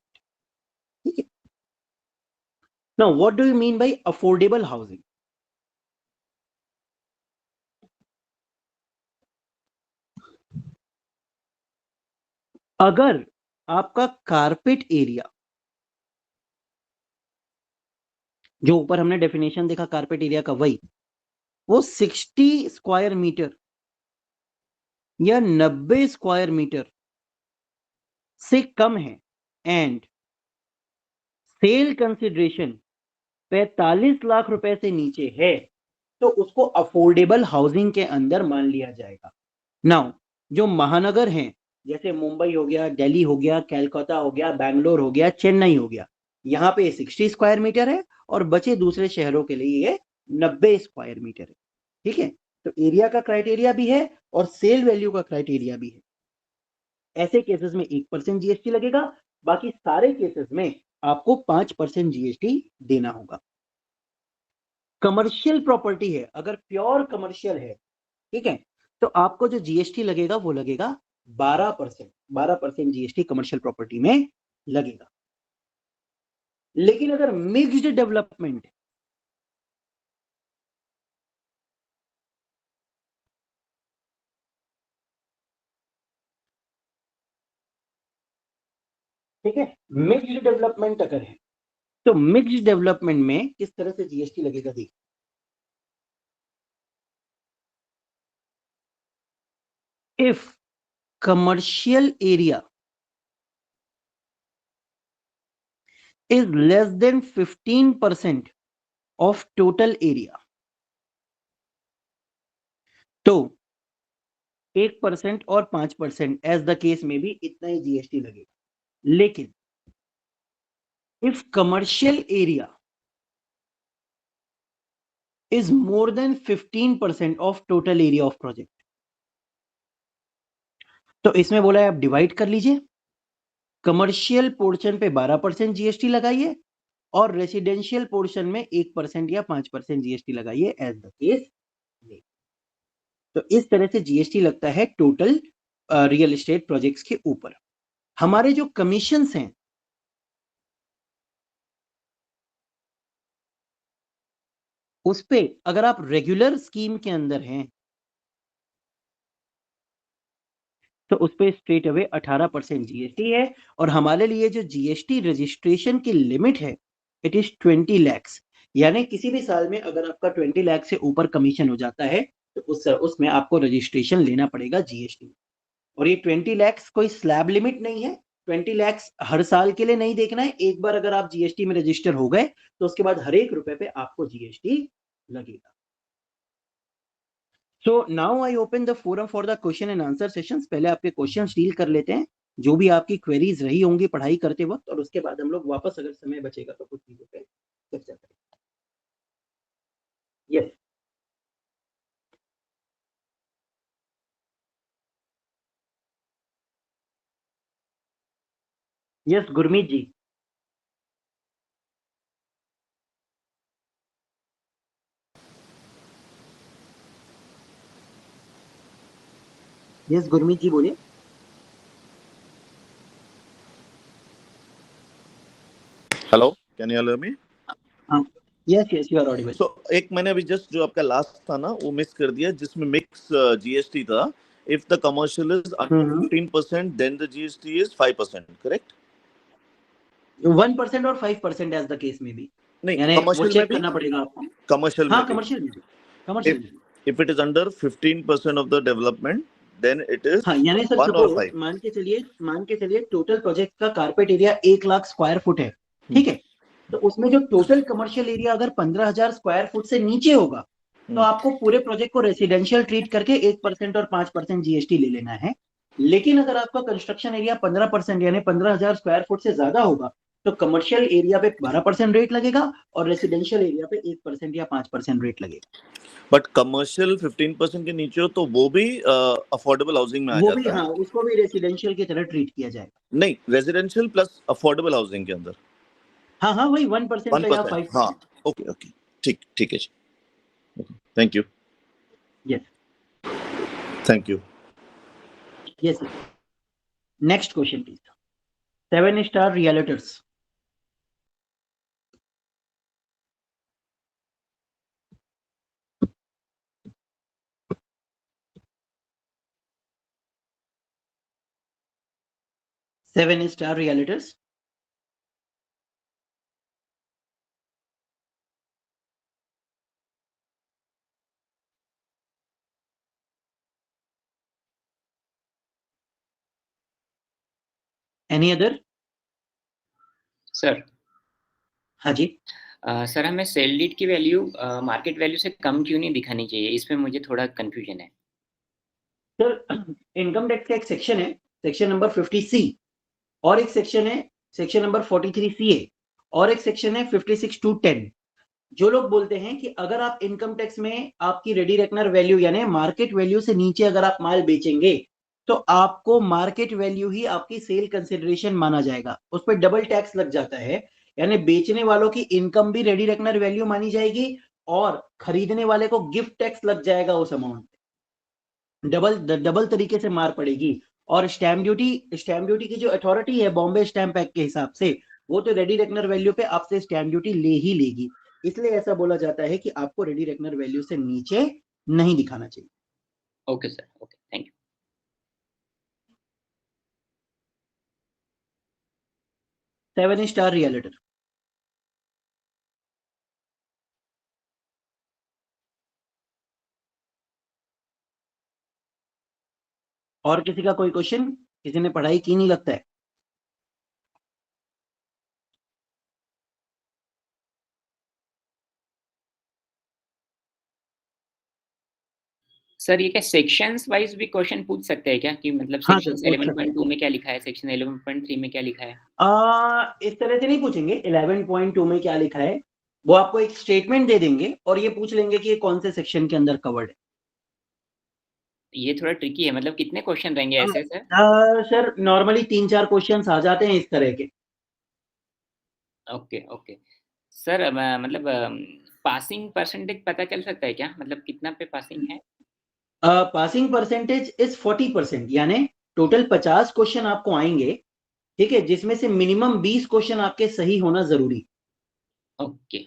ठीक है। Now what do you mean by affordable housing? अगर आपका कारपेट एरिया, जो ऊपर हमने डेफिनेशन देखा कारपेट एरिया का, वही वो 60 स्क्वायर मीटर या 90 स्क्वायर मीटर से कम है एंड सेल कंसिडरेशन 45 लाख रुपए से नीचे है, तो उसको अफोर्डेबल हाउसिंग के अंदर मान लिया जाएगा। नाउ जो महानगर हैं, जैसे मुंबई हो गया, दिल्ली हो गया, कैलकाता हो गया, बैंगलोर हो गया, चेन्नई हो गया, यहाँ पे 60 स्क्वायर मीटर है और बचे दूसरे शहरों के लिए ये 90 स्क्वायर मीटर है। ठीक है। तो एरिया का क्राइटेरिया भी है और सेल वैल्यू का क्राइटेरिया भी है। ऐसे केसेस में 1% जीएसटी लगेगा, बाकी सारे केसेस में आपको 5% जीएसटी देना होगा। कमर्शियल प्रॉपर्टी है, अगर प्योर कमर्शियल है, ठीक है, तो आपको जो जीएसटी लगेगा वो लगेगा 12%। 12% जीएसटी कमर्शियल प्रॉपर्टी में लगेगा। लेकिन अगर मिक्स्ड डेवलपमेंट, ठीक है, मिक्स्ड डेवलपमेंट अगर है तो मिक्स्ड डेवलपमेंट में किस तरह से जीएसटी लगेगा देखिए। If commercial area is less than 15% of total area, तो 1% और 5% एज द केस में भी इतना ही जीएसटी लगेगा। लेकिन if commercial area is more than 15% of total area of project, तो इसमें बोला है आप डिवाइड कर लीजिए, कमर्शियल पोर्शन पे 12% जीएसटी लगाइए और रेसिडेंशियल पोर्शन में 1% या 5% जीएसटी लगाइए एज द केस में। तो इस तरह से जीएसटी लगता है टोटल रियल एस्टेट प्रोजेक्ट्स के ऊपर। हमारे जो कमीशंस हैं उस पे अगर आप रेगुलर स्कीम के अंदर हैं तो उस पे स्ट्रेट अवे 18% जीएसटी है। और हमारे लिए जो जीएसटी रजिस्ट्रेशन की लिमिट है इट इज 20 लैक्स, यानी किसी भी साल में अगर आपका 20 लाख से ऊपर कमीशन हो जाता है तो उसमें आपको रजिस्ट्रेशन लेना पड़ेगा जीएसटी। और ये 20 लैक्स कोई स्लैब लिमिट नहीं है। 20 लैक्स हर साल के लिए नहीं देखना है, एक बार अगर आप जीएसटी में रजिस्टर हो गए तो उसके बाद हर एक रुपए पे आपको जीएसटी लगेगा। So now I open the forum for the question and answer sessions. पहले आपके क्वेश्चन डील कर लेते हैं, जो भी आपकी क्वेरीज रही होंगी पढ़ाई करते वक्त, और उसके बाद हम लोग वापस अगर समय बचेगा तो कुछ चीजों पे चर्चा करेंगे। यस यस गुरमीत जी। यस गुरमीत जी बोलिए। Hello, can you hear me? हाँ यस यू आर ऑडिबल। सो एक मैंने अभी जस्ट जो आपका लास्ट था ना वो मिस कर दिया, जिसमें मिक्स जीएसटी था। If the commercial is under 15% then the GST is 5%, correct? 1% और 5% एज द केस में भी, नहीं, वो चेक करना पड़ेगा आपको। कमर्शियल हाँ, में भी कमर्शियल में if it is under 15% of the development then it is हाँ, यानी सर 1 और सपोज 5। मान के चलिए टोटल प्रोजेक्ट का carpet area 1 lakh square foot है, ठीक है? तो उसमें जो टोटल कमर्शियल एरिया अगर 15,000 स्क्वायर फुट से नीचे होगा तो आपको पूरे प्रोजेक्ट को रेसिडेंशियल ट्रीट करके 1% और 5% जीएसटी ले लेना है। लेकिन अगर आपका कंस्ट्रक्शन एरिया 15% यानी 15,000 स्क्वायर फुट से ज्यादा होगा तो कमर्शियल एरिया पे 12% रेट लगेगा और रेसिडेंशियल एरिया पे 1% या 5% रेट लगेगा। बट कमर्शियल 15% के नीचे हो तो वो भी अफोर्डेबल हाउसिंग में आ जाता है। हाँ, उसको भी रेसिडेंशियल की तरह ट्रीट किया जाएगा। नहीं, रेजिडेंशियल प्लस अफोर्डेबल हाउसिंग के अंदर। हाँ, वही 1% या 5%। हाँ, ओके, ठीक है जी। Thank you. Yes, thank you. Yes. Next question please. 7-star realtors. Seven-star realtors. Any other? Sir. हाँ जी। सर, हमें सेल डीड की वैल्यू मार्केट वैल्यू से कम क्यों नहीं दिखानी चाहिए? इसमें मुझे थोड़ा कंफ्यूजन है। सर, इनकम टैक्स का एक सेक्शन है, सेक्शन नंबर 50C, और एक सेक्शन है सेक्शन नंबर 43CA, और एक सेक्शन है 56(2)(10). जो लोग बोलते हैं कि अगर आप इनकम टैक्स में आपकी रेडी रेकनर वैल्यू यानी मार्केट वैल्यू से नीचे अगर आप माल बेचेंगे तो आपको मार्केट वैल्यू ही आपकी सेल कंसिडरेशन माना जाएगा, उस पर डबल टैक्स लग जाता है। यानी बेचने वालों की इनकम भी रेडी रेकनर वैल्यू मानी जाएगी और खरीदने वाले को गिफ्ट टैक्स लग जाएगा उस अमाउंट पे, डबल तरीके से मार पड़ेगी। और स्टैम्प ड्यूटी की जो अथॉरिटी है बॉम्बे स्टैम्प एक्ट के हिसाब से, वो तो रेडी रेकनर वैल्यू पे आपसे स्टैम्प ड्यूटी ले ही लेगी। इसलिए ऐसा बोला जाता है कि आपको रेडी रेकनर वैल्यू से नीचे नहीं दिखाना चाहिए। Okay sir, okay, thank you. 7-star realtor. और किसी का कोई क्वेश्चन? किसी ने पढ़ाई की नहीं लगता है? सर, ये क्या सेक्शंस वाइज भी क्वेश्चन पूछ सकते हैं क्या, कि मतलब हाँ सेक्शन सर, 11.2 में क्या लिखा है, सेक्शन 11.3 में क्या लिखा है? इस तरह से नहीं पूछेंगे 11.2 में क्या लिखा है, वो आपको एक स्टेटमेंट दे देंगे और ये पूछ लेंगे कि ये कौन से सेक्शन के अंदर कवर्ड है। ये थोड़ा ट्रिकी है, मतलब कितने क्वेश्चन रहेंगे ऐसे सर? सर नॉर्मली 3-4 क्वेश्चंस आ जाते हैं इस तरह के। ओके सर, मतलब पासिंग परसेंटेज पता चल सकता है क्या, मतलब कितना पे पासिंग है? पासिंग परसेंटेज इज 40%, यानी टोटल 50 क्वेश्चन आपको आएंगे, ठीक है, जिसमें से मिनिमम 20 क्वेश्चन आपके सही होना जरूरी। Okay.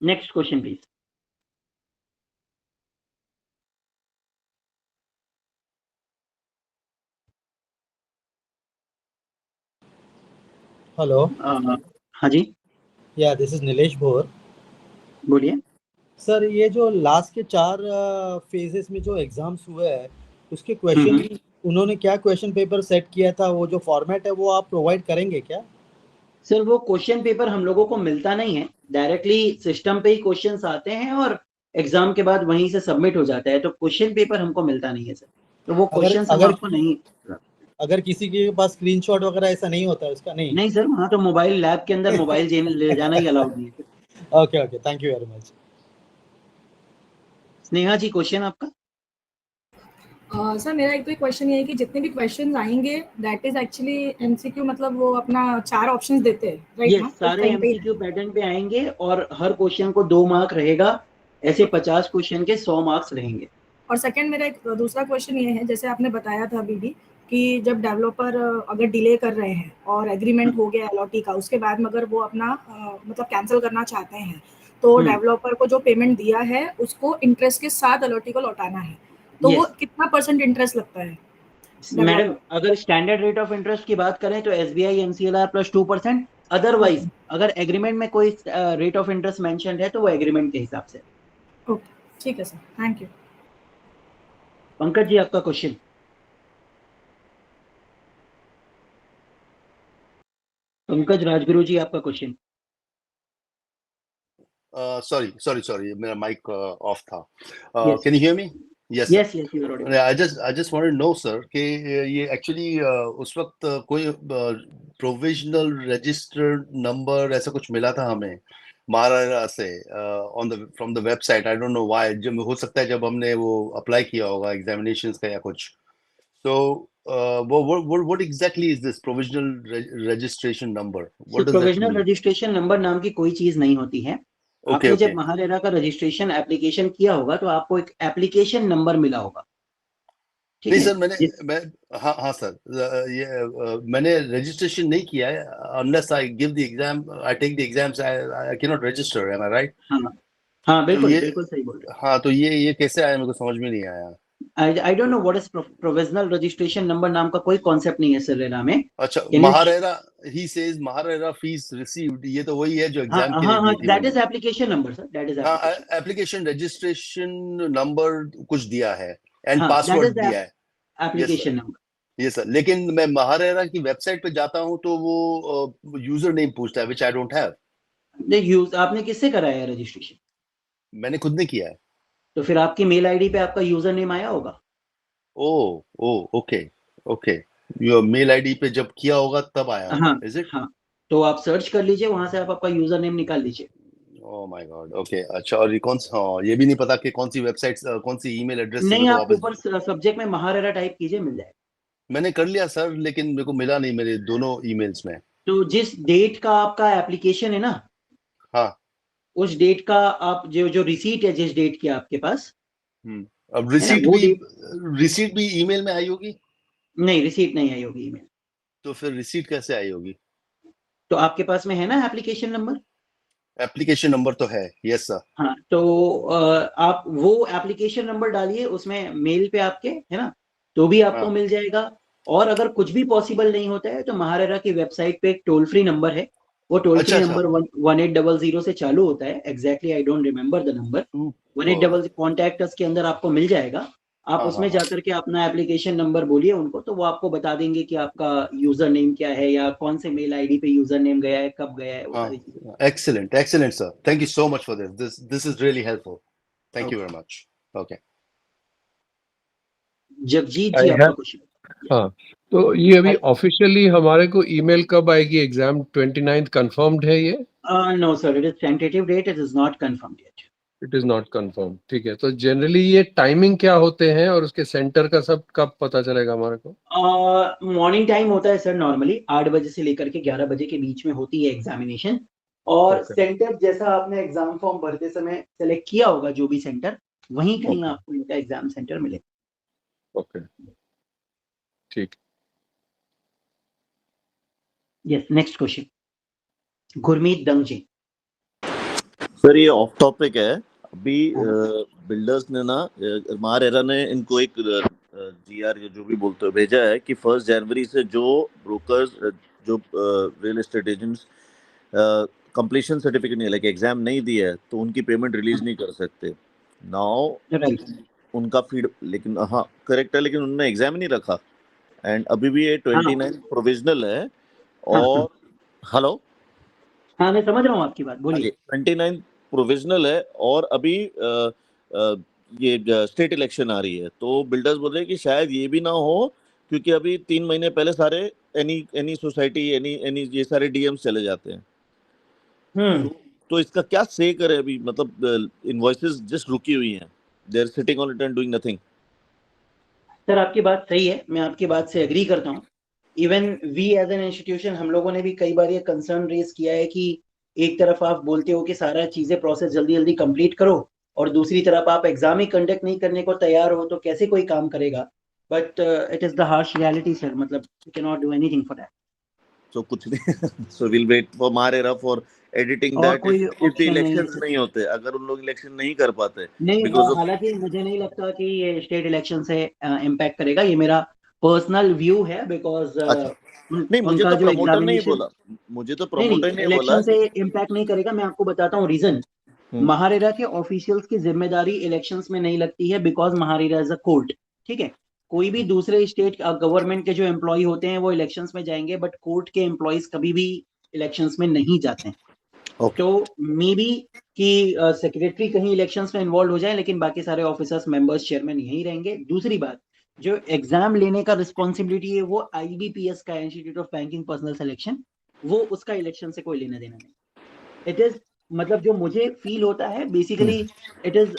Next question please. Hello. हाँ जी, या दिस इज नीलेश भोर। बोलिए। सर, ये जो लास्ट के 4 फेजेस में जो एग्जाम्स हुए हैं उसके क्वेश्चन उन्होंने क्या क्वेश्चन पेपर सेट किया था, वो जो फॉर्मेट है वो आप प्रोवाइड करेंगे क्या? सर, वो क्वेश्चन पेपर हम लोगों को मिलता नहीं है, डायरेक्टली सिस्टम पे ही क्वेश्चंस आते हैं और एग्जाम के बाद वहीं से सबमिट हो जाता है, तो क्वेश्चन पेपर हमको मिलता नहीं है सर, तो वो क्वेश्चंस हम आपको नहीं। अगर किसी के पास स्क्रीनशॉट वगैरह ऐसा नहीं होता है उसका? नहीं सर, वहाँ तो मोबाइल लैब के अंदर मोबाइल ले जाना ही अलाउड नहीं है। Okay, thank you very much. Sneha ji, question आपका? सर, मेरा एक तो क्वेश्चन ये है कि जितने भी क्वेश्चंस आएंगे दैट इज एक्चुअली एमसीक्यू, मतलब वो अपना 4 ऑप्शंस देते हैं, राइट ना? सारे एमसीक्यू पैटर्न पे आएंगे और हर क्वेश्चन को 2 मार्क रहेगा, ऐसे 50 क्वेश्चन के 100 मार्क्स रहेंगे। और सेकंड मेरा एक दूसरा क्वेश्चन ये है, जैसे आपने बताया था अभी भी कि जब डेवलपर अगर डिले कर रहे हैं और एग्रीमेंट हो गया अलॉटी का, उसके बाद मगर वो अपना मतलब कैंसिल करना चाहते हैं, तो डेवलपर को जो पेमेंट दिया है उसको इंटरेस्ट के साथ अलॉटी को लौटाना है, तो वो कितना % इंटरेस्ट लगता है? मैडम, अगर स्टैंडर्ड रेट ऑफ इंटरेस्ट की बात करें तो SBI MCLR प्लस 2%। अदरवाइज अगर एग्रीमेंट में कोई रेट ऑफ इंटरेस्ट मेंशन्ड है तो वो एग्रीमेंट के हिसाब से। ओके, ठीक है sir, thank you. Pankaj ji, आपका क्वेश्चन। पंकज राजगुरु जी, आपका क्वेश्चन। Sorry, मेरा माइक ऑफ था। Yes. Can you hear me? Yes. Yes, you are audible. I just want to know, sir, कि ये actually उस वक्त कोई provisional registered number ऐसा कुछ मिला था हमें महाराष्ट्र से from the website. I don't know why. जब हो सकता है जब हमने वो apply किया होगा examinations का या कुछ. So what exactly is this provisional registration number? What does that provisional mean? Registration number नाम की कोई चीज नहीं होती है। Okay, आपने जब okay. महारेरा का रजिस्ट्रेशन एप्लीकेशन किया होगा तो आपको एक एप्लीकेशन नंबर मिला होगा। ठीक नहीं है? सर, हाँ सर, ये मैंने रजिस्ट्रेशन नहीं किया है। unless I give the exam, I take the exams, I cannot register, am I right? हाँ बिल्कुल, ये- बिल्कुल सही बोल रहे हाँ, तो ये कैसे आया मेरे को समझ में नहीं आया। हो। आई don't know what is provisional registration number नाम का कोई कॉन्सेप्ट नहीं है सर रेरा में। अच्छा, you- MahaRERA, he says MahaRERA fees received, ये तो वही है जो एग्जाम के लिए दी थी दैट मैंने। Is application number sir, that is हाँ, एप्लीकेशन रजिस्ट्रेशन नंबर कुछ दिया है एंड हाँ, पासवर्ड that is the दिया है। Application number. ये सर, लेकिन मैं महारेरा की वेबसाइट पे जाता हूँ तो वो यूजर नेम पूछता है, which I don't have। आपने किससे कराया है रजिस्ट्रेशन? मैंने खुद ने किया है। तो फिर आपकी मेल आईडी पे आपका यूजर नेम आया होगा। ओके, योर मेल आईडी पे जब किया होगा तब आया होगा, हाँ, इज इट? हाँ, तो आप सर्च कर लीजिए, वहां से आप आपका यूजर नेम निकाल लीजिए। Oh my God, okay. अच्छा, और ये ये भी नहीं पता कि कौन सी वेबसाइट, कौन सी ईमेल एड्रेस से नहीं, मेरे को आप वापस। ऊपर सब्जेक्ट में महारेरा टाइप कीजिए, मिल जाएगा। मैंने कर लिया सर, लेकिन मेरे को मिला नहीं मेरे दोनों ईमेल्स में। तो जिस डेट का आपका एप्लीकेशन है ना, हाँ, उस डेट का आप जो रिसीट है जिस डेट की आपके पास, अब वो रिसीट भी ईमेल में आई होगी? नहीं, रिसीट नहीं आई होगी ईमेल। तो फिर रिसीट कैसे आई होगी? तो आपके पास में है ना एप्लीकेशन नंबर? एप्लीकेशन नंबर तो है, यस सर। हाँ, तो आप वो एप्लीकेशन नंबर डालिए उसमें मेल पे आपके, है ना, तो भी आपको हाँ। मिल जाएगा। और अगर कुछ भी पॉसिबल नहीं होता है तो महारेरा की वेबसाइट पे एक टोल फ्री नंबर है, वो टोल फ्री अच्छा। नंबर 1800 से चालू होता है। Exactly I don't remember the number. 1800 contact us के अंदर आपको मिल जाएगा। आप हाँ, उसमें हाँ, जाकर के अपना एप्लीकेशन नंबर बोलिए उनको, तो वो आपको बता देंगे कि आपका यूजर नेम क्या है या कौन से मेल आईडी पे यूजर नेम गया है, कब गया है, वो सारी चीजें। Excellent sir, thank you so much for this is really helpful, thank you Okay. Very much. Okay, Jagjit ji, आपका क्वेश्चन। हाँ, तो ये अभी ऑफिशियली हमारे को ईमेल कब आएगी? एग्जाम 29th कंफर्म्ड है ये? No sir, it is tentative date, it is not confirmed yet. It is not confirm, ठीक है। तो जनरली ये टाइमिंग क्या होते हैं और उसके सेंटर का सब कब पता चलेगा हमारे को? मॉर्निंग टाइम होता है सर, नॉर्मली 8 बजे से लेकर के 11 बजे के बीच में होती है एग्जामिनेशन। और Okay. सेंटर जैसा आपने एग्जाम फॉर्म भरते समय सेलेक्ट किया होगा, जो भी सेंटर, वहीं कहीं Okay. आपको इनका एग्जाम सेंटर मिलेगा। ओके, ठीक। यस, नेक्स्ट क्वेश्चन, गुरमीत दंग जी। सर ये ऑफ टॉपिक है। अभी बिल्डर्स ने ना, महारेरा ने इनको एक जीआर जो भी बोलते हो भेजा है कि 1 जनवरी से जो ब्रोकर्स, जो real estate agents completion certificate नहीं, लाइक एग्जाम नहीं दिया है, तो उनकी पेमेंट रिलीज नहीं कर सकते। नाउ राइट, उनका फीड, लेकिन हाँ करेक्ट है, लेकिन उन्होंने एग्जाम नहीं रखा। एंड अभी भी ये 29 प्रोविजनल है। और हेलो, हाँ मैं समझ रहा हूँ आपकी बात, बोलिए। 29 प्रोविजनल है और अभी ये स्टेट इलेक्शन आ रही है, तो बिल्डर्स बोल रहे हैं कि शायद ये भी ना हो, क्योंकि अभी 3 महीने पहले सारे एनी सोसाइटी, एनी ये सारे डीएम्स चले जाते हैं। तो इसका क्या से करे अभी? मतलब इनवॉइसेस जस्ट रुकी हुई हैं, they are sitting on it and doing nothing. Sir आपकी बात सही है, मैं आपकी बात से एग्री करता हूँ। Even we as an institution, हम लोगों ने भी कई बार ये कंसर्न रेज किया है कि एक तरफ आप बोलते हो कि सारा चीजें प्रोसेस जल्दी जल्दी कंप्लीट करो, और दूसरी तरफ आप एग्जाम ही कंडक्ट नहीं करने को तैयार हो, तो कैसे कोई काम करेगा। but it is the harsh reality, sir. मतलब we cannot do anything for that. So कुछ नहीं so we'll wait for Maharera for editing और that कोई if the option नहीं है elections sir. नहीं होते, अगर उन लोग इलेक्शन नहीं कर पाते नहीं, because of हालांकि मुझे नहीं लगता कि ये स्टेट इलेक्शन से इम्पैक्ट करेगा, ये मेरा पर्सनल व्यू है, बिकॉज अच्छा नहीं, मुझे उनका तो जो प्रमोटर नहीं एग्जामिनेशन, बोला, मुझे तो नहीं प्रमोटर नहीं, नहीं बोला इलेक्शन से इम्पैक्ट नहीं करेगा। मैं आपको बताता हूँ रीजन। महारेरा के ऑफिशियल्स की जिम्मेदारी इलेक्शंस में नहीं लगती है, because MahaRERA is a court. ठीक है, कोई भी दूसरे स्टेट गवर्नमेंट के जो एम्प्लॉय होते हैं वो इलेक्शंस में जाएंगे, बट कोर्ट के एम्प्लॉयज कभी भी इलेक्शंस में नहीं जाते हैं। Okay. तो मे बी कि सेक्रेटरी कहीं इलेक्शंस में इन्वॉल्व हो जाए, लेकिन बाकी सारे ऑफिसर्स, मेंबर्स, चेयरमैन यहीं रहेंगे। दूसरी बात, जो एग्जाम लेने का रिस्पॉन्सिबिलिटी है वो IBPS का, institute of banking personal selection, वो उसका इलेक्शन से कोई लेना देना नहीं। इट इज, मतलब जो मुझे फील होता है basically, it is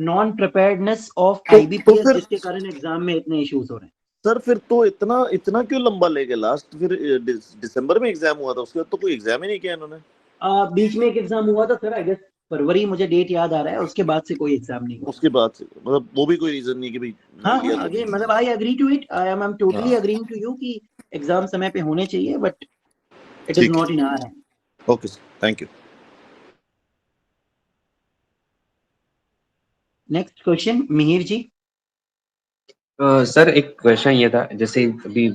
non preparedness of IBPS, फिर जिसके कारण एग्जाम में इतने इश्यूज हो रहे हैं। सर फिर तो इतना इतना क्यों लंबा ले गया? लास्ट फिर दिसंबर में एग्जाम हुआ था, उसके बाद तो कोई एग्जाम ही नहीं किया इन्होंने। बीच में एक एग्जाम हुआ था सर, आई गेस फरवरी, मुझे डेट याद आ रहा है, उसके बाद से कोई एग्जाम नहीं हुआ। उसके बाद से मतलब वो भी कोई रीजन नहीं कि भाई हाँ लिया हाँ, तो अगेन मतलब I agree to it, I am totally agreeing to you कि एग्जाम समय पे होने चाहिए, बट इट इज ठीक not in our hand. Okay sir, thank you. Next question, Mihir ji. Sir एक क्वेश्चन ये था, जैसे अभी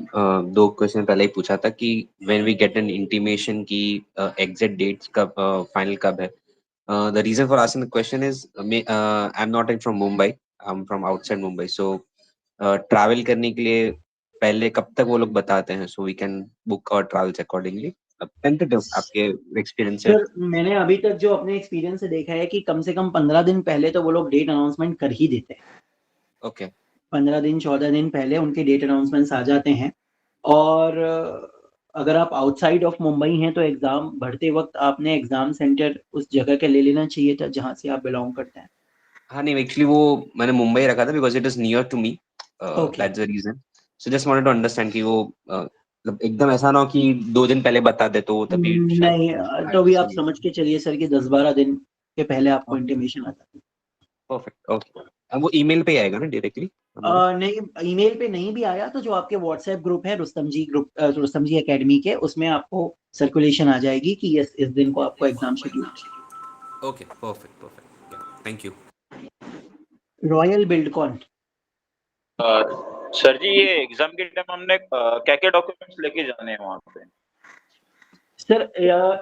2 क्वेश्चन पहले ही पूछा था कि when we get an intimation की एग्जैक्ट डेट्स कब, फाइनल कब है। The reason for asking the question is I am not from Mumbai, I am from outside Mumbai, so travel करने के लिए पहले कब तक वो लोग बताते हैं, सो वी कैन बुक और ट्रैवल्स अकॉर्डिंगली। टेंटेटिव आपके एक्सपीरियंस से। सर मैंने अभी तक जो अपने एक्सपीरियंस से देखा है कि कम से कम 15 दिन पहले तो वो लोग डेट अनाउंसमेंट कर ही देते हैं। ओके 15 दिन 14 दिन पहले उनके डेट अनाउंसमेंट्स आ जाते हैं। और अगर आप आउटसाइड ऑफ मुंबई हैं तो एग्जाम भरते वक्त आपने एग्जाम सेंटर उस जगह के ले लेना चाहिए था जहां से आप बिलोंग करते हैं। हाँ नहीं, एक्चुअली वो मैंने मुंबई रखा था because it is near to me, Okay. That's the reason. So just wanted to understand कि वो मतलब एकदम ऐसा ना हो कि 2 दिन पहले बता दे तो तभी शायद नहीं, तो भी आप समझ के चलिए सर कि 10-12 दिन के पहले आपको इंटीमेशन आता है। परफेक्ट। ओके, अब वो ईमेल पे ही आएगा ना डायरेक्टली? नहीं, ईमेल पे नहीं भी आया तो जो आपके व्हाट्सएप ग्रुप है रुस्तम जी ग्रुप, रुस्तम जी एकेडमी के, उसमें आपको सर्कुलेशन आ जाएगी कि यस इस दिन को आपको exam schedule. Okay perfect perfect, thank you. Royal Buildcon. Sir ji ये एग्जाम के टाइम हमने क्या क्या डॉक्यूमेंट्स लेके जाने हैं वहाँ पे? सर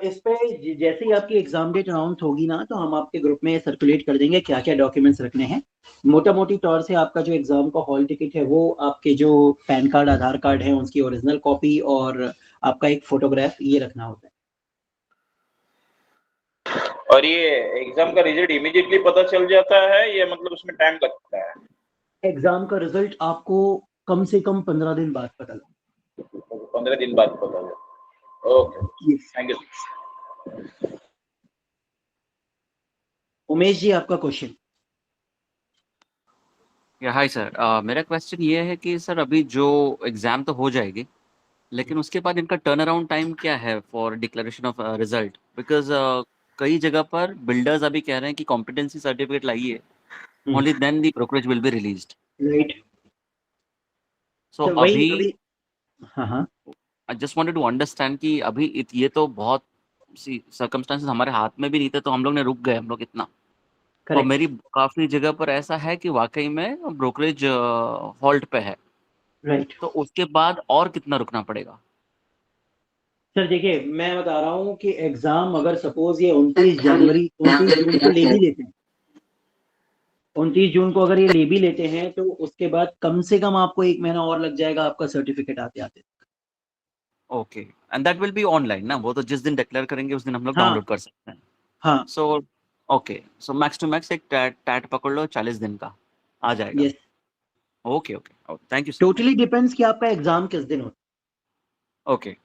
इस पे जैसे ही आपकी एग्जाम डेट अनाउंस होगी ना, तो हम आपके ग्रुप में सर्कुलेट कर देंगे क्या क्या डॉक्यूमेंट्स रखने हैं। मोटा मोटी तौर से आपका जो एग्जाम का हॉल टिकट है वो, आपके जो पैन कार्ड, आधार कार्ड है उसकी ओरिजिनल कॉपी, और आपका एक फोटोग्राफ, ये रखना होता है। और ये एग्जाम का रिजल्ट इमीडिएटली पता चल जाता है या मतलब उसमें टाइम लगता है? एग्जाम का रिजल्ट आपको कम से कम 15 दिन बाद पता लगेगा। 15 दिन बाद पता चले। Okay, thank you. Umesh ji आपका क्वेश्चन। हाय सर, मेरा क्वेश्चन ये है कि सर अभी जो एग्जाम तो हो जाएगी, लेकिन उसके बाद इनका टर्न अराउंड टाइम क्या है for declaration of result? Because कई जगह पर बिल्डर्स अभी कह रहे हैं कि कॉम्पिटेंसी सर्टिफिकेट लाइए, only then the brokerage will be released. Right. So वही अभी हाँ, I just wanted to understand कि अभी ये तो बहुत सी सर्कमस्टांसेस हमारे हाथ में भी नहीं थे, तो हम लोग ने रुक गए, हम लोग इतना। और करेक्ट। मेरी काफी जगह पर ऐसा है कि वाकई में ब्रोकरेज हॉल्ट पे है, राइट। तो उसके बाद और कितना रुकना पड़ेगा? सर देखिए, मैं बता रहा हूँ कि एग्जाम अगर सपोज ये 29 जून को ले भी लेते हैं, 29 जून को अगर ये ले भी लेते हैं, तो उसके बाद कम से कम आपको 1 महीना और लग जाएगा आपका सर्टिफिकेट आते आते। Okay, and that will be online ना? वो तो जिस दिन डिक्लेयर करेंगे उस दिन हम लोग हाँ। डाउनलोड कर सकते हैं। हाँ। So okay, so max to max एक टैट पकड़ लो, 40 दिन का आ जाएगा। Yes. Okay okay, thank you sir. Totally depends कि आपका एग्जाम किस दिन होता okay,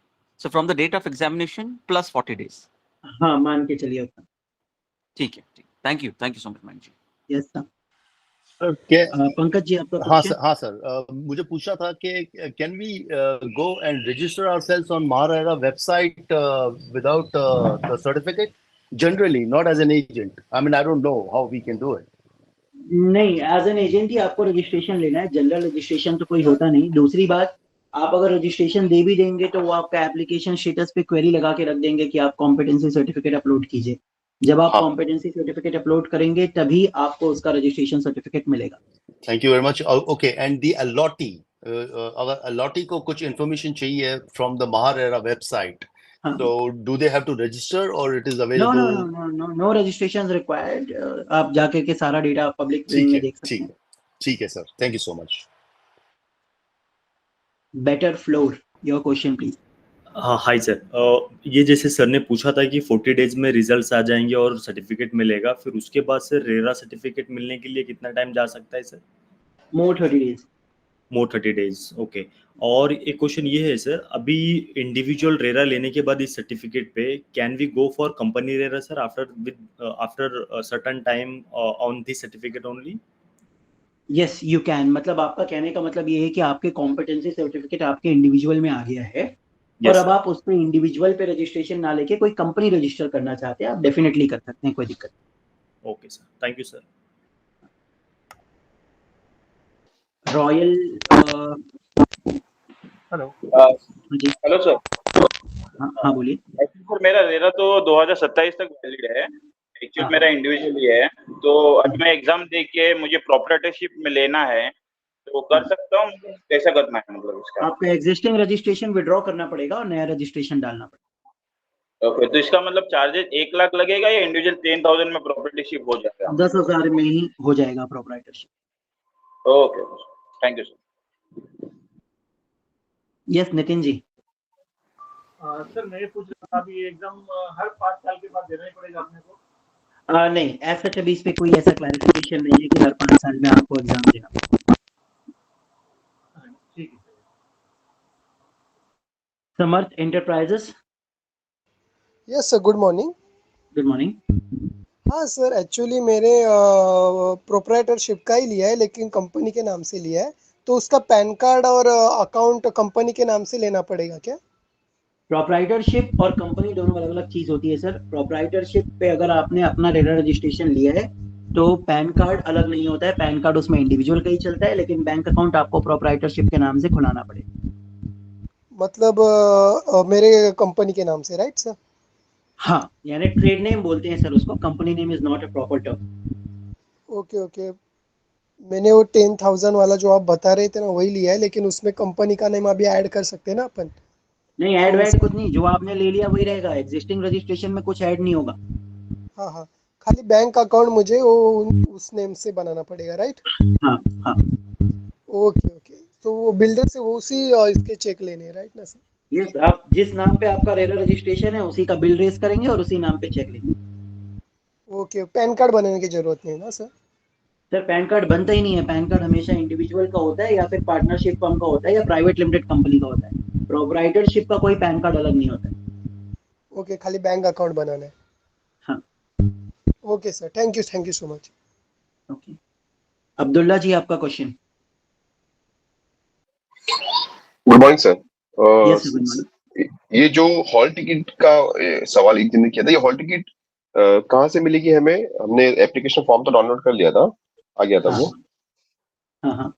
so from the date of examination plus 40 days. है। हाँ, मान के चलिए उतना। ठीक है, thank you so much ma'am ji. Yes sir. क्या पंकज जी आपका हाँ क्वेश्चन। सर, हाँ सर, मुझे पूछना था कि can we go and register ourselves on MahaRERA website without the certificate generally, not as an agent? I mean I don't know how we can do it. नहीं, as an agent ही आपको registration लेना है, general registration तो कोई होता नहीं। दूसरी बात, आप अगर रजिस्ट्रेशन दे भी देंगे तो वो आपका एप्लीकेशन स्टेटस पे क्वेरी लगा के रख देंगे कि आप कॉम्पिटेंसी सर्टिफिकेट अपलोड कीजिए। जब आप हाँ। कॉम्पिटेंसी सर्टिफिकेट अपलोड करेंगे तभी आपको उसका रजिस्ट्रेशन सर्टिफिकेट मिलेगा। Thank you very much. Okay, and the allottee, अगर अलॉटी को कुछ इन्फॉर्मेशन चाहिए फ्रॉम द महारेरा वेबसाइट, हाँ। तो do they have to register और it is no available? No no no no no registration required. आप जाके के सारा डेटा पब्लिक ठीक में है, देख सकते ठीक हैं। है, ठीक है sir, thank you so much. Better floor, your question please. हाँ, हाय सर। ये जैसे सर ने पूछा था कि 40 डेज में रिजल्ट्स आ जाएंगे और सर्टिफिकेट मिलेगा, फिर उसके बाद सर रेरा सर्टिफिकेट मिलने के लिए कितना टाइम जा सकता है सर? मोर 30 डेज। मोर 30 डेज, ओके। और एक क्वेश्चन ये है सर, अभी इंडिविजुअल रेरा लेने के बाद इस सर्टिफिकेट पे can we go for company RERA sir after certain time on this certificate only? Yes you can, मतलब आपका कहने का मतलब ये है कि आपके कॉम्पिटेंसी सर्टिफिकेट आपके इंडिविजुअल में आ गया है और अब आप उस पे इंडिविजुअल पे रजिस्ट्रेशन ना लेके कोई कंपनी रजिस्टर करना चाहते हैं, आप डेफिनेटली कर सकते हैं, कोई दिक्कत नहीं। Okay sir, thank you sir. Royal hello ji, hello sir. हाँ बोलिए। एक्चुअली सर मेरा रेरा तो 2027 तक वैलिड है। एक्चुअली हाँ। मेरा इंडिविजुअल ही है, तो अभी मैं एग्जाम दे के मुझे प्रोप्राइटरशिप में लेना है, तो कर सकता हूँ? कैसा करना है मतलब इसका? आपका एग्जिस्टिंग रजिस्ट्रेशन विड्रॉ करना पड़ेगा और नया रजिस्ट्रेशन डालना पड़ेगा। ओके, तो इसका मतलब चार्जेस 1 लाख लगेगा या इंडिविजुअल 10,000 में प्रोप्राइटरशिप हो जाएगा? 10,000 में ही हो जाएगा proprietorship. Okay, thank you sir. Yes Nitin ji. Sir मैं ये पूछ रहा था, अभी एग्जाम हर 5 साल के बाद देना ही पड़ेगा अपने को? नहीं, ऐसा अभी इस पे कोई ऐसा क्लैरिफिकेशन नहीं है कि हर 5 साल में आपको एग्जाम देना पड़ेगा। ठीक है। Samarth enterprises. Yes sir, good morning. Good morning. हाँ सर, एक्चुअली मेरे प्रोप्राइटरशिप का ही लिया है, लेकिन कंपनी के नाम से लिया है, तो उसका पैन कार्ड और अकाउंट कंपनी के नाम से लेना पड़ेगा क्या? प्रोप्राइटरशिप और कंपनी दोनों अलग अलग चीज होती है सर। प्रोप्राइटरशिप पे अगर आपने अपना रेरा रजिस्ट्रेशन लिया है तो पैन कार्ड अलग नहीं होता है, पैन कार्ड उसमें इंडिविजुअल का ही चलता है, लेकिन बैंक अकाउंट आपको प्रोप्राइटरशिप के नाम से खुलाना पड़ेगा। मतलब मेरे कंपनी के नाम से, राइट सर? हाँ, यानी ट्रेड नेम बोलते हैं सर उसको, company name is not a proper term. Okay okay, मैंने वो 10,000 वाला जो आप बता रहे थे ना वही लिया है, लेकिन उसमें कंपनी का नेम अभी ऐड कर सकते हैं ना अपन? नहीं, ऐड वैड कुछ नहीं, जो आपने ले लिया वही रहेगा, एग्जिस्टिंग रजिस्ट्रेशन में कुछ ऐड नहीं होगा। हाँ हाँ, खाली बैंक अकाउंट मुझे वो उस नेम से बनाना पड़ेगा, राइट? हाँ हाँ। ओके ओके, तो वो बिल्डर से वो उसी इसके चेक लेने हैं, राइट ना सर? यस, आप जिस नाम पे आपका रेरा रजिस्ट्रेशन है उसी का बिल रेज करेंगे और उसी नाम पे चेक लेंगे। ओके, पैन कार्ड बनाने की जरूरत नहीं है ना सर? सर पैन कार्ड बनता ही नहीं है, पैन कार्ड हमेशा इंडिविजुअल का होता है या फिर पार्टनरशिप फर्म का होता है या प्राइवेट लिमिटेड कंपनी का होता है। प्रोप्राइटरशिप का कोई पैन कार्ड अलग नहीं होता है। ओके, खाली बैंक अकाउंट बनाना है। हाँ। Okay sir, thank you so much. Okay, Abdullah ji आपका question. Good morning sir. Yes good morning. ये जो हॉल टिकट का सवाल एक दिन ने किया था, ये हॉल टिकट कहाँ से मिलेगी हमें? हमने एप्लीकेशन फॉर्म तो डाउनलोड कर लिया था, आ गया था वो। हाँ हाँ,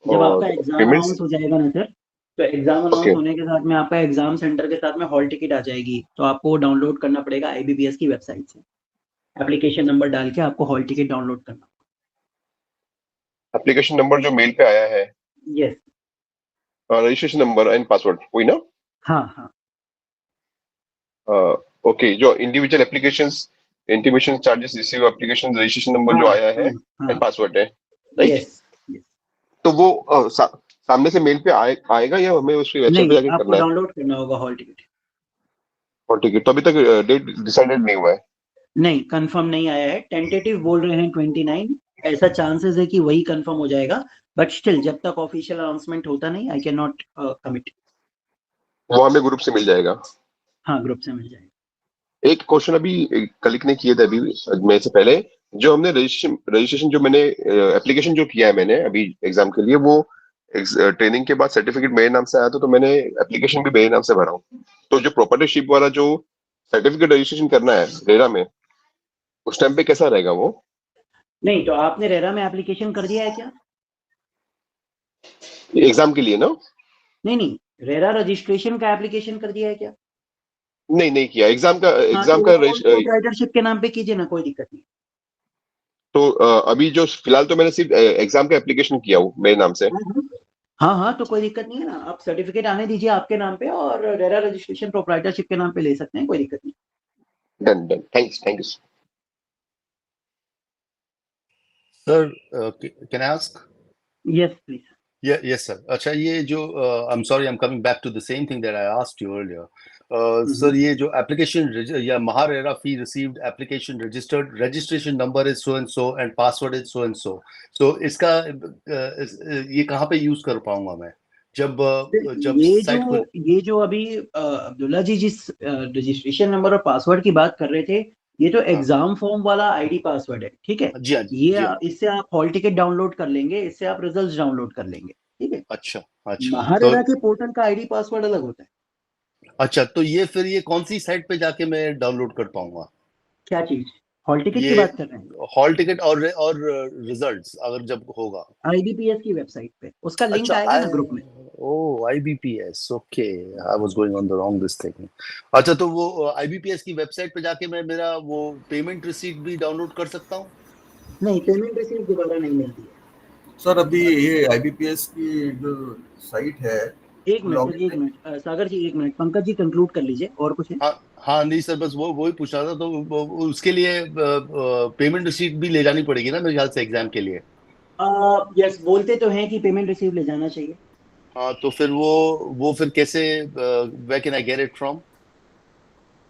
जब आपका एग्जाम अनाउंस हो जाएगा ना सर, तो एग्जाम अनाउंस होने के साथ में आपका एग्जाम सेंटर के साथ में हॉल टिकट आ जाएगी, तो आपको वो डाउनलोड करना पड़ेगा IBPS की वेबसाइट से। एप्लीकेशन नंबर डाल के आपको हॉल टिकट डाउनलोड करना। एप्लीकेशन नंबर जो मेल पे आया है? Yes. Registration number and password वही ना? हाँ हाँ। ओके, जो individual applications intimation charges receive application registration number जो आया है एंड पासवर्ड है, राइट? तो वो सामने से मेल पे आएगा या हमें उसकी वेबसाइट पे जाके करना है? आपको डाउनलोड करना होगा हॉल टिकट। हॉल टिकट तो अभी तक डेट डिसाइडेड नहीं हुआ है? नहीं, कंफर्म नहीं आया है, टेंटेटिव बोल रहे हैं 29, ऐसा चांसेस है कि वही कंफर्म हो जाएगा, बट स्टिल जब तक ऑफिशियल अनाउंसमेंट होता नहीं, आई कैन नॉट कमिट। वो हमें ग्रुप से मिल जाएगा? हाँ, ग्रुप से मिल जाएगा। एक क्वेश्चन अभी कलिक ने किए थे अभी मेरे से पहले, जो हमने रजिस्ट्रेशन जो मैंने एप्लीकेशन जो किया है मैंने अभी एग्जाम के लिए, वो ट्रेनिंग के बाद सर्टिफिकेट मेरे नाम से आया था, तो मैंने एप्लीकेशन भी मेरे नाम से भरा हूँ। तो जो प्रोप्राइटरशिप वाला जो सर्टिफिकेट रजिस्ट्रेशन करना है रेरा में, उस टाइम पे कैसा रहेगा वो? नहीं, तो आपने रेरा में एप्लीकेशन कर दिया है क्या? एग्जाम के लिए ना? नहीं, रेरा रजिस्ट्रेशन का एप्लीकेशन कर दिया है क्या? नहीं किया। हाँ, तो वो प्रोप्राइटरशिप के नाम पे कीजिए ना, कोई दिक्कत नहीं। तो अभी जो फिलहाल तो मैंने सिर्फ एग्जाम का एप्लीकेशन किया हूँ मेरे नाम से। हाँ, तो कोई दिक्कत नहीं है ना, आप सर्टिफिकेट आने दीजिए आपके नाम पे और रेरा रजिस्ट्रेशन प्रोप्राइटरशिप के नाम पे ले सकते हैं, कोई दिक्कत नहीं। Done thanks. Sir can I ask? Yes please. Yes, sir. अच्छा, ये जो I'm sorry, I'm coming back to the same thing that I asked you earlier. Sir, ये जो application या Maharera fee received application registered registration number is so and so and password is so and so. So इसका ये कहाँ पे use कर पाऊंगा मैं जब ये जो अभी अब्दुल्ला जी जिस रजिस्ट्रेशन नंबर और पासवर्ड की बात कर रहे थे, ये तो एग्जाम फॉर्म वाला आईडी पासवर्ड है, ठीक है? ये इससे आप हॉल टिकट डाउनलोड कर लेंगे, इससे आप रिजल्ट्स डाउनलोड कर लेंगे, ठीक है? अच्छा। महारेरा के पोर्टल का आईडी पासवर्ड अलग होता है। अच्छा, तो ये फिर ये कौन सी साइट पे जाके मैं डाउनलोड कर पाऊंगा? क्या चीज? हॉल टिकट की बात कर रहे हैं? हॉल टिकट और रिजल्ट्स अगर जब होगा IBPS की वेबसाइट पे उसका लिंक आएगा ना ग्रुप में। ओह, IBPS, okay, I was going on the wrong this thing. अच्छा, तो वो IBPS की वेबसाइट पे जाके मैं मेरा वो पेमेंट रिसीट भी डाउनलोड कर सकता हूँ? नहीं, पेमेंट रिसीट दोबारा नहीं मिलती है सर। अभी ये IBPS की जो साइट है, एक मिनट सागर जी, एक मिनट, पंकज जी कंक्लूड कर लीजिए, और कुछ है? हाँ नहीं सर, बस वो ही पूछ रहा था। तो उसके लिए पेमेंट रिसीट भी ले जानी पड़ेगी ना मेरे ख्याल से एग्जाम के लिए? यस, बोलते तो हैं कि पेमेंट रिसीव ले जाना चाहिए। हाँ, तो फिर वो फिर कैसे, where can I get it from?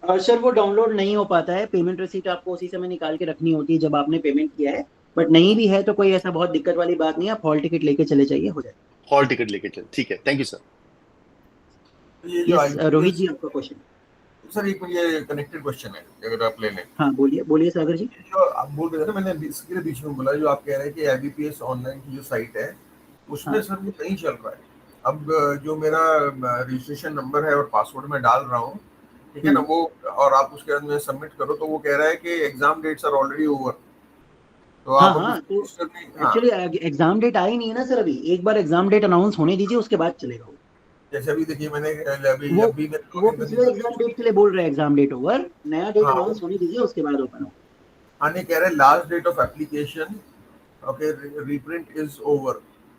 Sir वो डाउनलोड नहीं हो पाता है, पेमेंट रिसीट आपको उसी समय निकाल के रखनी होती है जब आपने पेमेंट किया है, बट नहीं भी है तो कोई ऐसा बहुत दिक्कत वाली बात नहीं है, आप हॉल टिकट लेके चले जाइए, हो जाए। हॉल टिकट लेके चल, ठीक है, thank you sir. Yes Rohit ji, आपका क्वेश्चन। सर एक ये कनेक्टेड क्वेश्चन है, अगर आप ले लें। हाँ बोलिए सागर जी। जो आप बोल रहे थे ना, मैंने इसके बीच में बोला, जो आप कह रहे हैं कि IBPS ऑनलाइन की जो साइट है उसमें सर वो नहीं चल रहा है। अब जो मेरा रजिस्ट्रेशन नंबर है और पासवर्ड मैं डाल रहा हूँ, ठीक है ना, वो और आप उसके बाद में सबमिट करो तो वो कह रहा है कि exam dates are already over. तो आप एक्चुअली एग्जाम डेट आई नहीं है ना सर अभी, एक बार एग्जाम डेट अनाउंस होने दीजिए, उसके बाद चलेगा। जैसे अभी देखिए मैंने वो पिछले एग्जाम डेट के लिए बोल रहे हैं, एग्जाम डेट ओवर, नया डेट अनाउंस होने दीजिए, उसके बाद ओपन हो। आने कह रहे हैं last date of application, okay, reprint is over,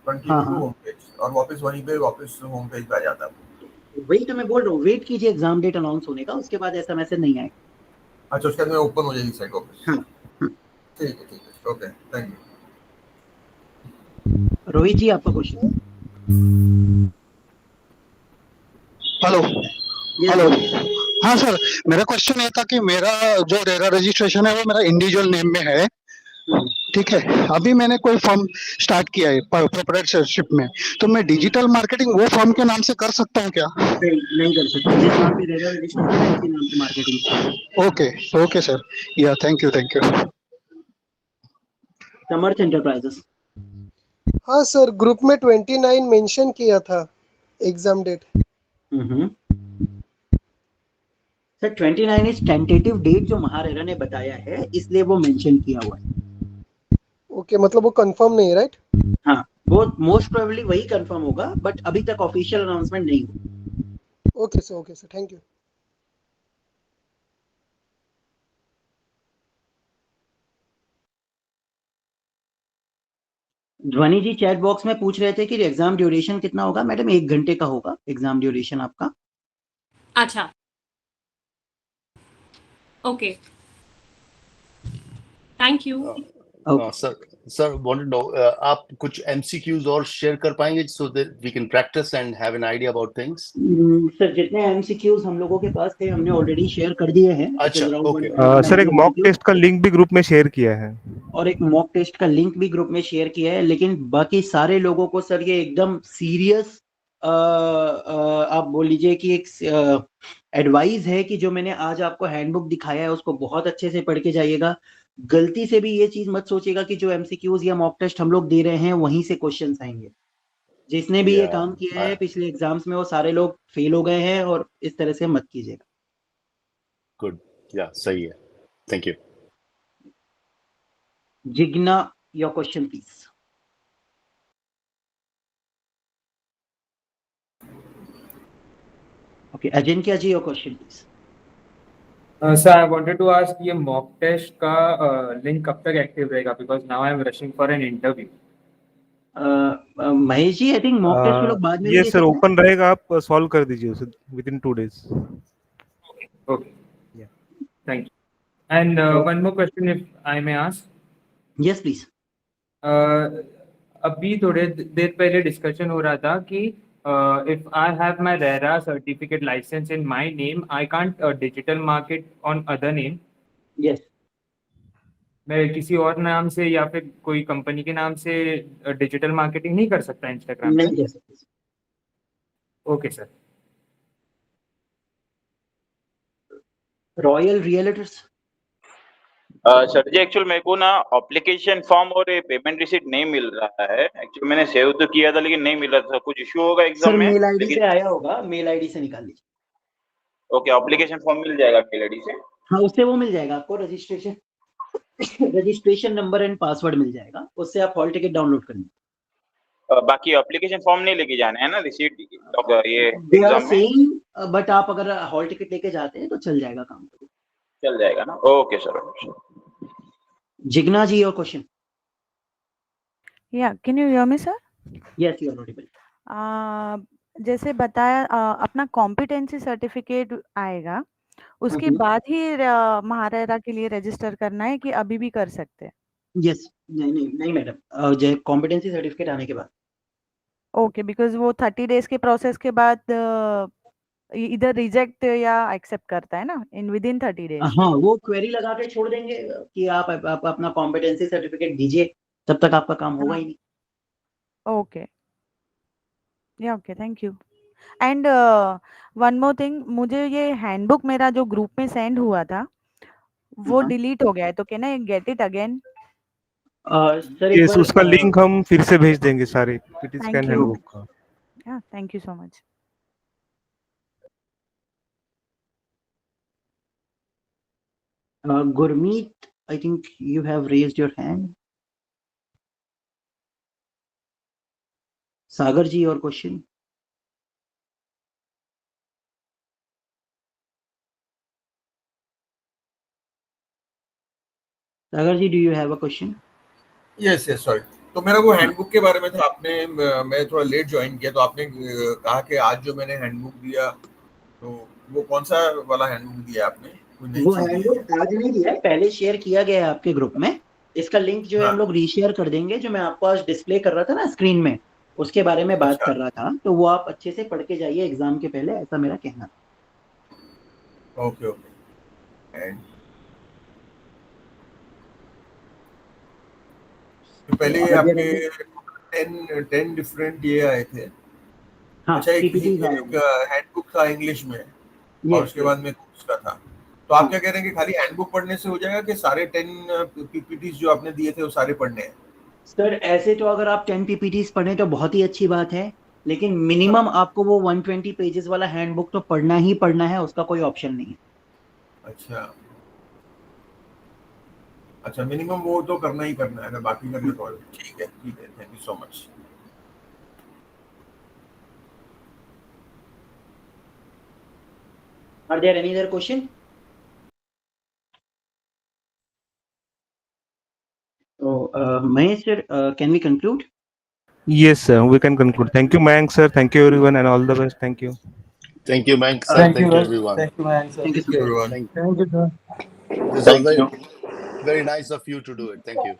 continue to home page, और वापस वहीं पे वापस होम पेज पे आ जाता है। वही तो मैं बोल रहा हूँ, वेट कीजिए एग्जाम डेट अनाउंस होने का, उसके बाद ऐसा मैसेज नहीं आएगा। अच्छा, उसके बाद में ओपन हो जाएगी साइट वापस। ठीक है, okay, thank you. Rohit ji, आपका क्वेश्चन। हेलो। हाँ सर, मेरा क्वेश्चन ये था कि मेरा जो रेरा रजिस्ट्रेशन है वो मेरा इंडिविजुअल नेम में है, ठीक है? अभी मैंने कोई फर्म स्टार्ट किया है प्रोप्राइटरशिप में, तो मैं डिजिटल मार्केटिंग वो फर्म के नाम से कर सकता हूँ क्या? नहीं कर सकता, जिस नाम पे रेरा रजिस्ट्रेशन है उसी नाम पे मार्केटिंग। ओके सर, या थैंक यू। समर्थ एंटरप्राइजेस। हाँ सर, ग्रुप में 29 मेंशन किया था exam date. Sir 29 is tentative date जो महारेरा ने बताया है, इसलिए वो मेंशन किया हुआ है। ओके, मतलब वो कंफर्म नहीं है, राइट? हाँ, वो मोस्ट प्रोबेबली वही कंफर्म होगा, बट अभी तक ऑफिशियल अनाउंसमेंट नहीं हुआ। Okay sir, thank you. ध्वनि जी चैट बॉक्स में पूछ रहे थे कि एग्जाम ड्यूरेशन कितना होगा। मैडम 1 घंटे का होगा एग्जाम ड्यूरेशन आपका। अच्छा, okay, thank you. Sir wanted know, आप कुछ MCQs और शेयर कर पाएंगे so that we can practice and have an idea about things? Sir जितने MCQs हम लोगों के पास थे हमने ऑलरेडी शेयर कर दिए हैं। अच्छा, ओके। सर एक मॉक टेस्ट का लिंक भी ग्रुप में शेयर किया है, और एक मॉक टेस्ट का लिंक भी ग्रुप में शेयर किया है, लेकिन बाकी सारे लोगों को सर ये एकदम सीरियस आप बोल लीजिए कि एक एडवाइस है कि जो मैंने आज आपको हैंडबुक दिखाया है उसको बहुत अच्छे से पढ़ के जाइएगा। गलती से भी ये चीज मत सोचिएगा कि जो MCQs या मॉक टेस्ट हम लोग दे रहे हैं वहीं से क्वेश्चंस आएंगे। जिसने भी ये काम किया है पिछले एग्जाम्स में वो सारे लोग फेल हो गए हैं, और इस तरह से मत कीजिएगा। गुड, या सही है, thank you. Jigna, your question, please. Okay, Ajinkya ji, your question, please. Sir I wanted to ask ये मॉक टेस्ट का लिंक कब तक एक्टिव रहेगा because now I am rushing for an interview Mahesh ji, I think mock test को लोग बाद में भी ये दे सर सकते हैं। ओपन रहेगा, आप सॉल्व कर दीजिए उसे within 2 days. Okay thank you and one more question if I may ask yes please. अभी थोड़े देर पहले डिस्कशन हो रहा था कि if I have my RERA certificate license in my name I can't digital market on other name. Yes, मैं किसी और नाम से या फिर कोई कंपनी के नाम से डिजिटल मार्केटिंग नहीं कर सकता इंस्टाग्राम पे? नहीं कर सकते। Okay sir. Royal realtors. Sir ji actual मेरे को ना एप्लीकेशन फॉर्म और पेमेंट रिसीट नहीं मिल रहा है। एक्चुअली मैंने सेव तो किया था लेकिन नहीं मिल रहा था। कुछ इशू होगा एग्जाम सर में? मेल आईडी लेकिन पे आया होगा, मेल आईडी से निकाल लीजिए। ओके, एप्लीकेशन फॉर्म मिल जाएगा मेल आईडी से? हाँ, उससे वो मिल जाएगा आपको, रजिस्ट्रेशन नंबर एंड पासवर्ड मिल जाएगा, उससे आप हॉल टिकट डाउनलोड कर लीजिए। बाकी एप्लीकेशन फॉर्म नहीं लेके जाना है ना रिसीट ये एग्जाम में? सेम, बट आप अगर हॉल टिकट लेके जाते हैं तो चल जाएगा काम। चल जाएगा ना? Okay sir. Jigna ji, your question. Yeah can you hear me sir? Yes, you are audible. जैसे बताया अपना कॉम्पिटेंसी सर्टिफिकेट आएगा, उसके बाद ही महारेरा के लिए रजिस्टर करना है कि अभी भी कर सकते हैं? यस, नहीं मैडम, कॉम्पिटेंसी सर्टिफिकेट आने के बाद। ओके, बिकॉज वो 30 डेज के प्रोसेस के बाद इधर रिजेक्ट या एक्सेप्ट करता है ना इन विद इन 30 डेज। हाँ, वो क्वेरी लगा के छोड़ देंगे कि आप अपना कॉम्पिटेंसी सर्टिफिकेट दीजिए, तब तक आपका काम होगा ही नहीं। ओके, या okay, thank you. And one more thing, मुझे ये हैंडबुक मेरा जो ग्रुप में सेंड हुआ था वो डिलीट हो गया है, तो can I get it again? Sir yes, उसका लिंक हम फिर से भेज देंगे सारे PT Thank scan you. Handbook का। या thank you so much. Gurmeet, I think you have raised your hand. Sagar ji, your question. Sagar ji, do you have a question? Yes sorry. तो मेरा वो हैंडबुक के बारे में था, आपने मैं थोड़ा लेट ज्वाइन किया तो आपने कहा कि आज जो मैंने हैंडबुक दिया तो वो कौन सा वाला हैंडबुक दिया आपने? वो हैंडबुक आज नहीं दिया है, पहले शेयर किया गया है आपके ग्रुप में। इसका लिंक जो है हम लोग रीशेयर कर देंगे। जो मैं आपको आज डिस्प्ले कर रहा था ना स्क्रीन में, उसके बारे में बात कर रहा था, तो वो आप अच्छे से पढ़ के जाइए एग्जाम के पहले, ऐसा मेरा कहना। Okay okay. तो पहले आपके 10 डिफरेंट ये आए थे। हाँ, अच्छा, एक हैंडबुक था इंग्लिश में और उसके बाद में कोर्स का था। तो आप क्या कह रहे हैं कि खाली हैंडबुक पढ़ने से हो जाएगा कि सारे 10 पीपीटीज जो आपने दिए थे वो सारे पढ़ने हैं? सर ऐसे तो अगर आप 10 पीपीटीज पढ़ें तो बहुत ही अच्छी बात है, लेकिन मिनिमम आपको वो 120 पेजेस वाला हैंडबुक तो पढ़ना ही पढ़ना है, उसका कोई ऑप्शन नहीं है। अच्छा, मिनिमम वो तो करना ही करना है, अगर बाकी करने तो ठीक है। Thank you so much. Are there any other question? So, Mahesh sir, can we conclude? Yes, sir, we can conclude. Thank you, Mayank sir. Thank you, everyone, and all the best. Thank you. Thank you, Mayank sir. Thank you, everyone. Thank you, Mayank sir. Thank you, everyone. Thank you, sir. This is very nice of you to do it. Thank you.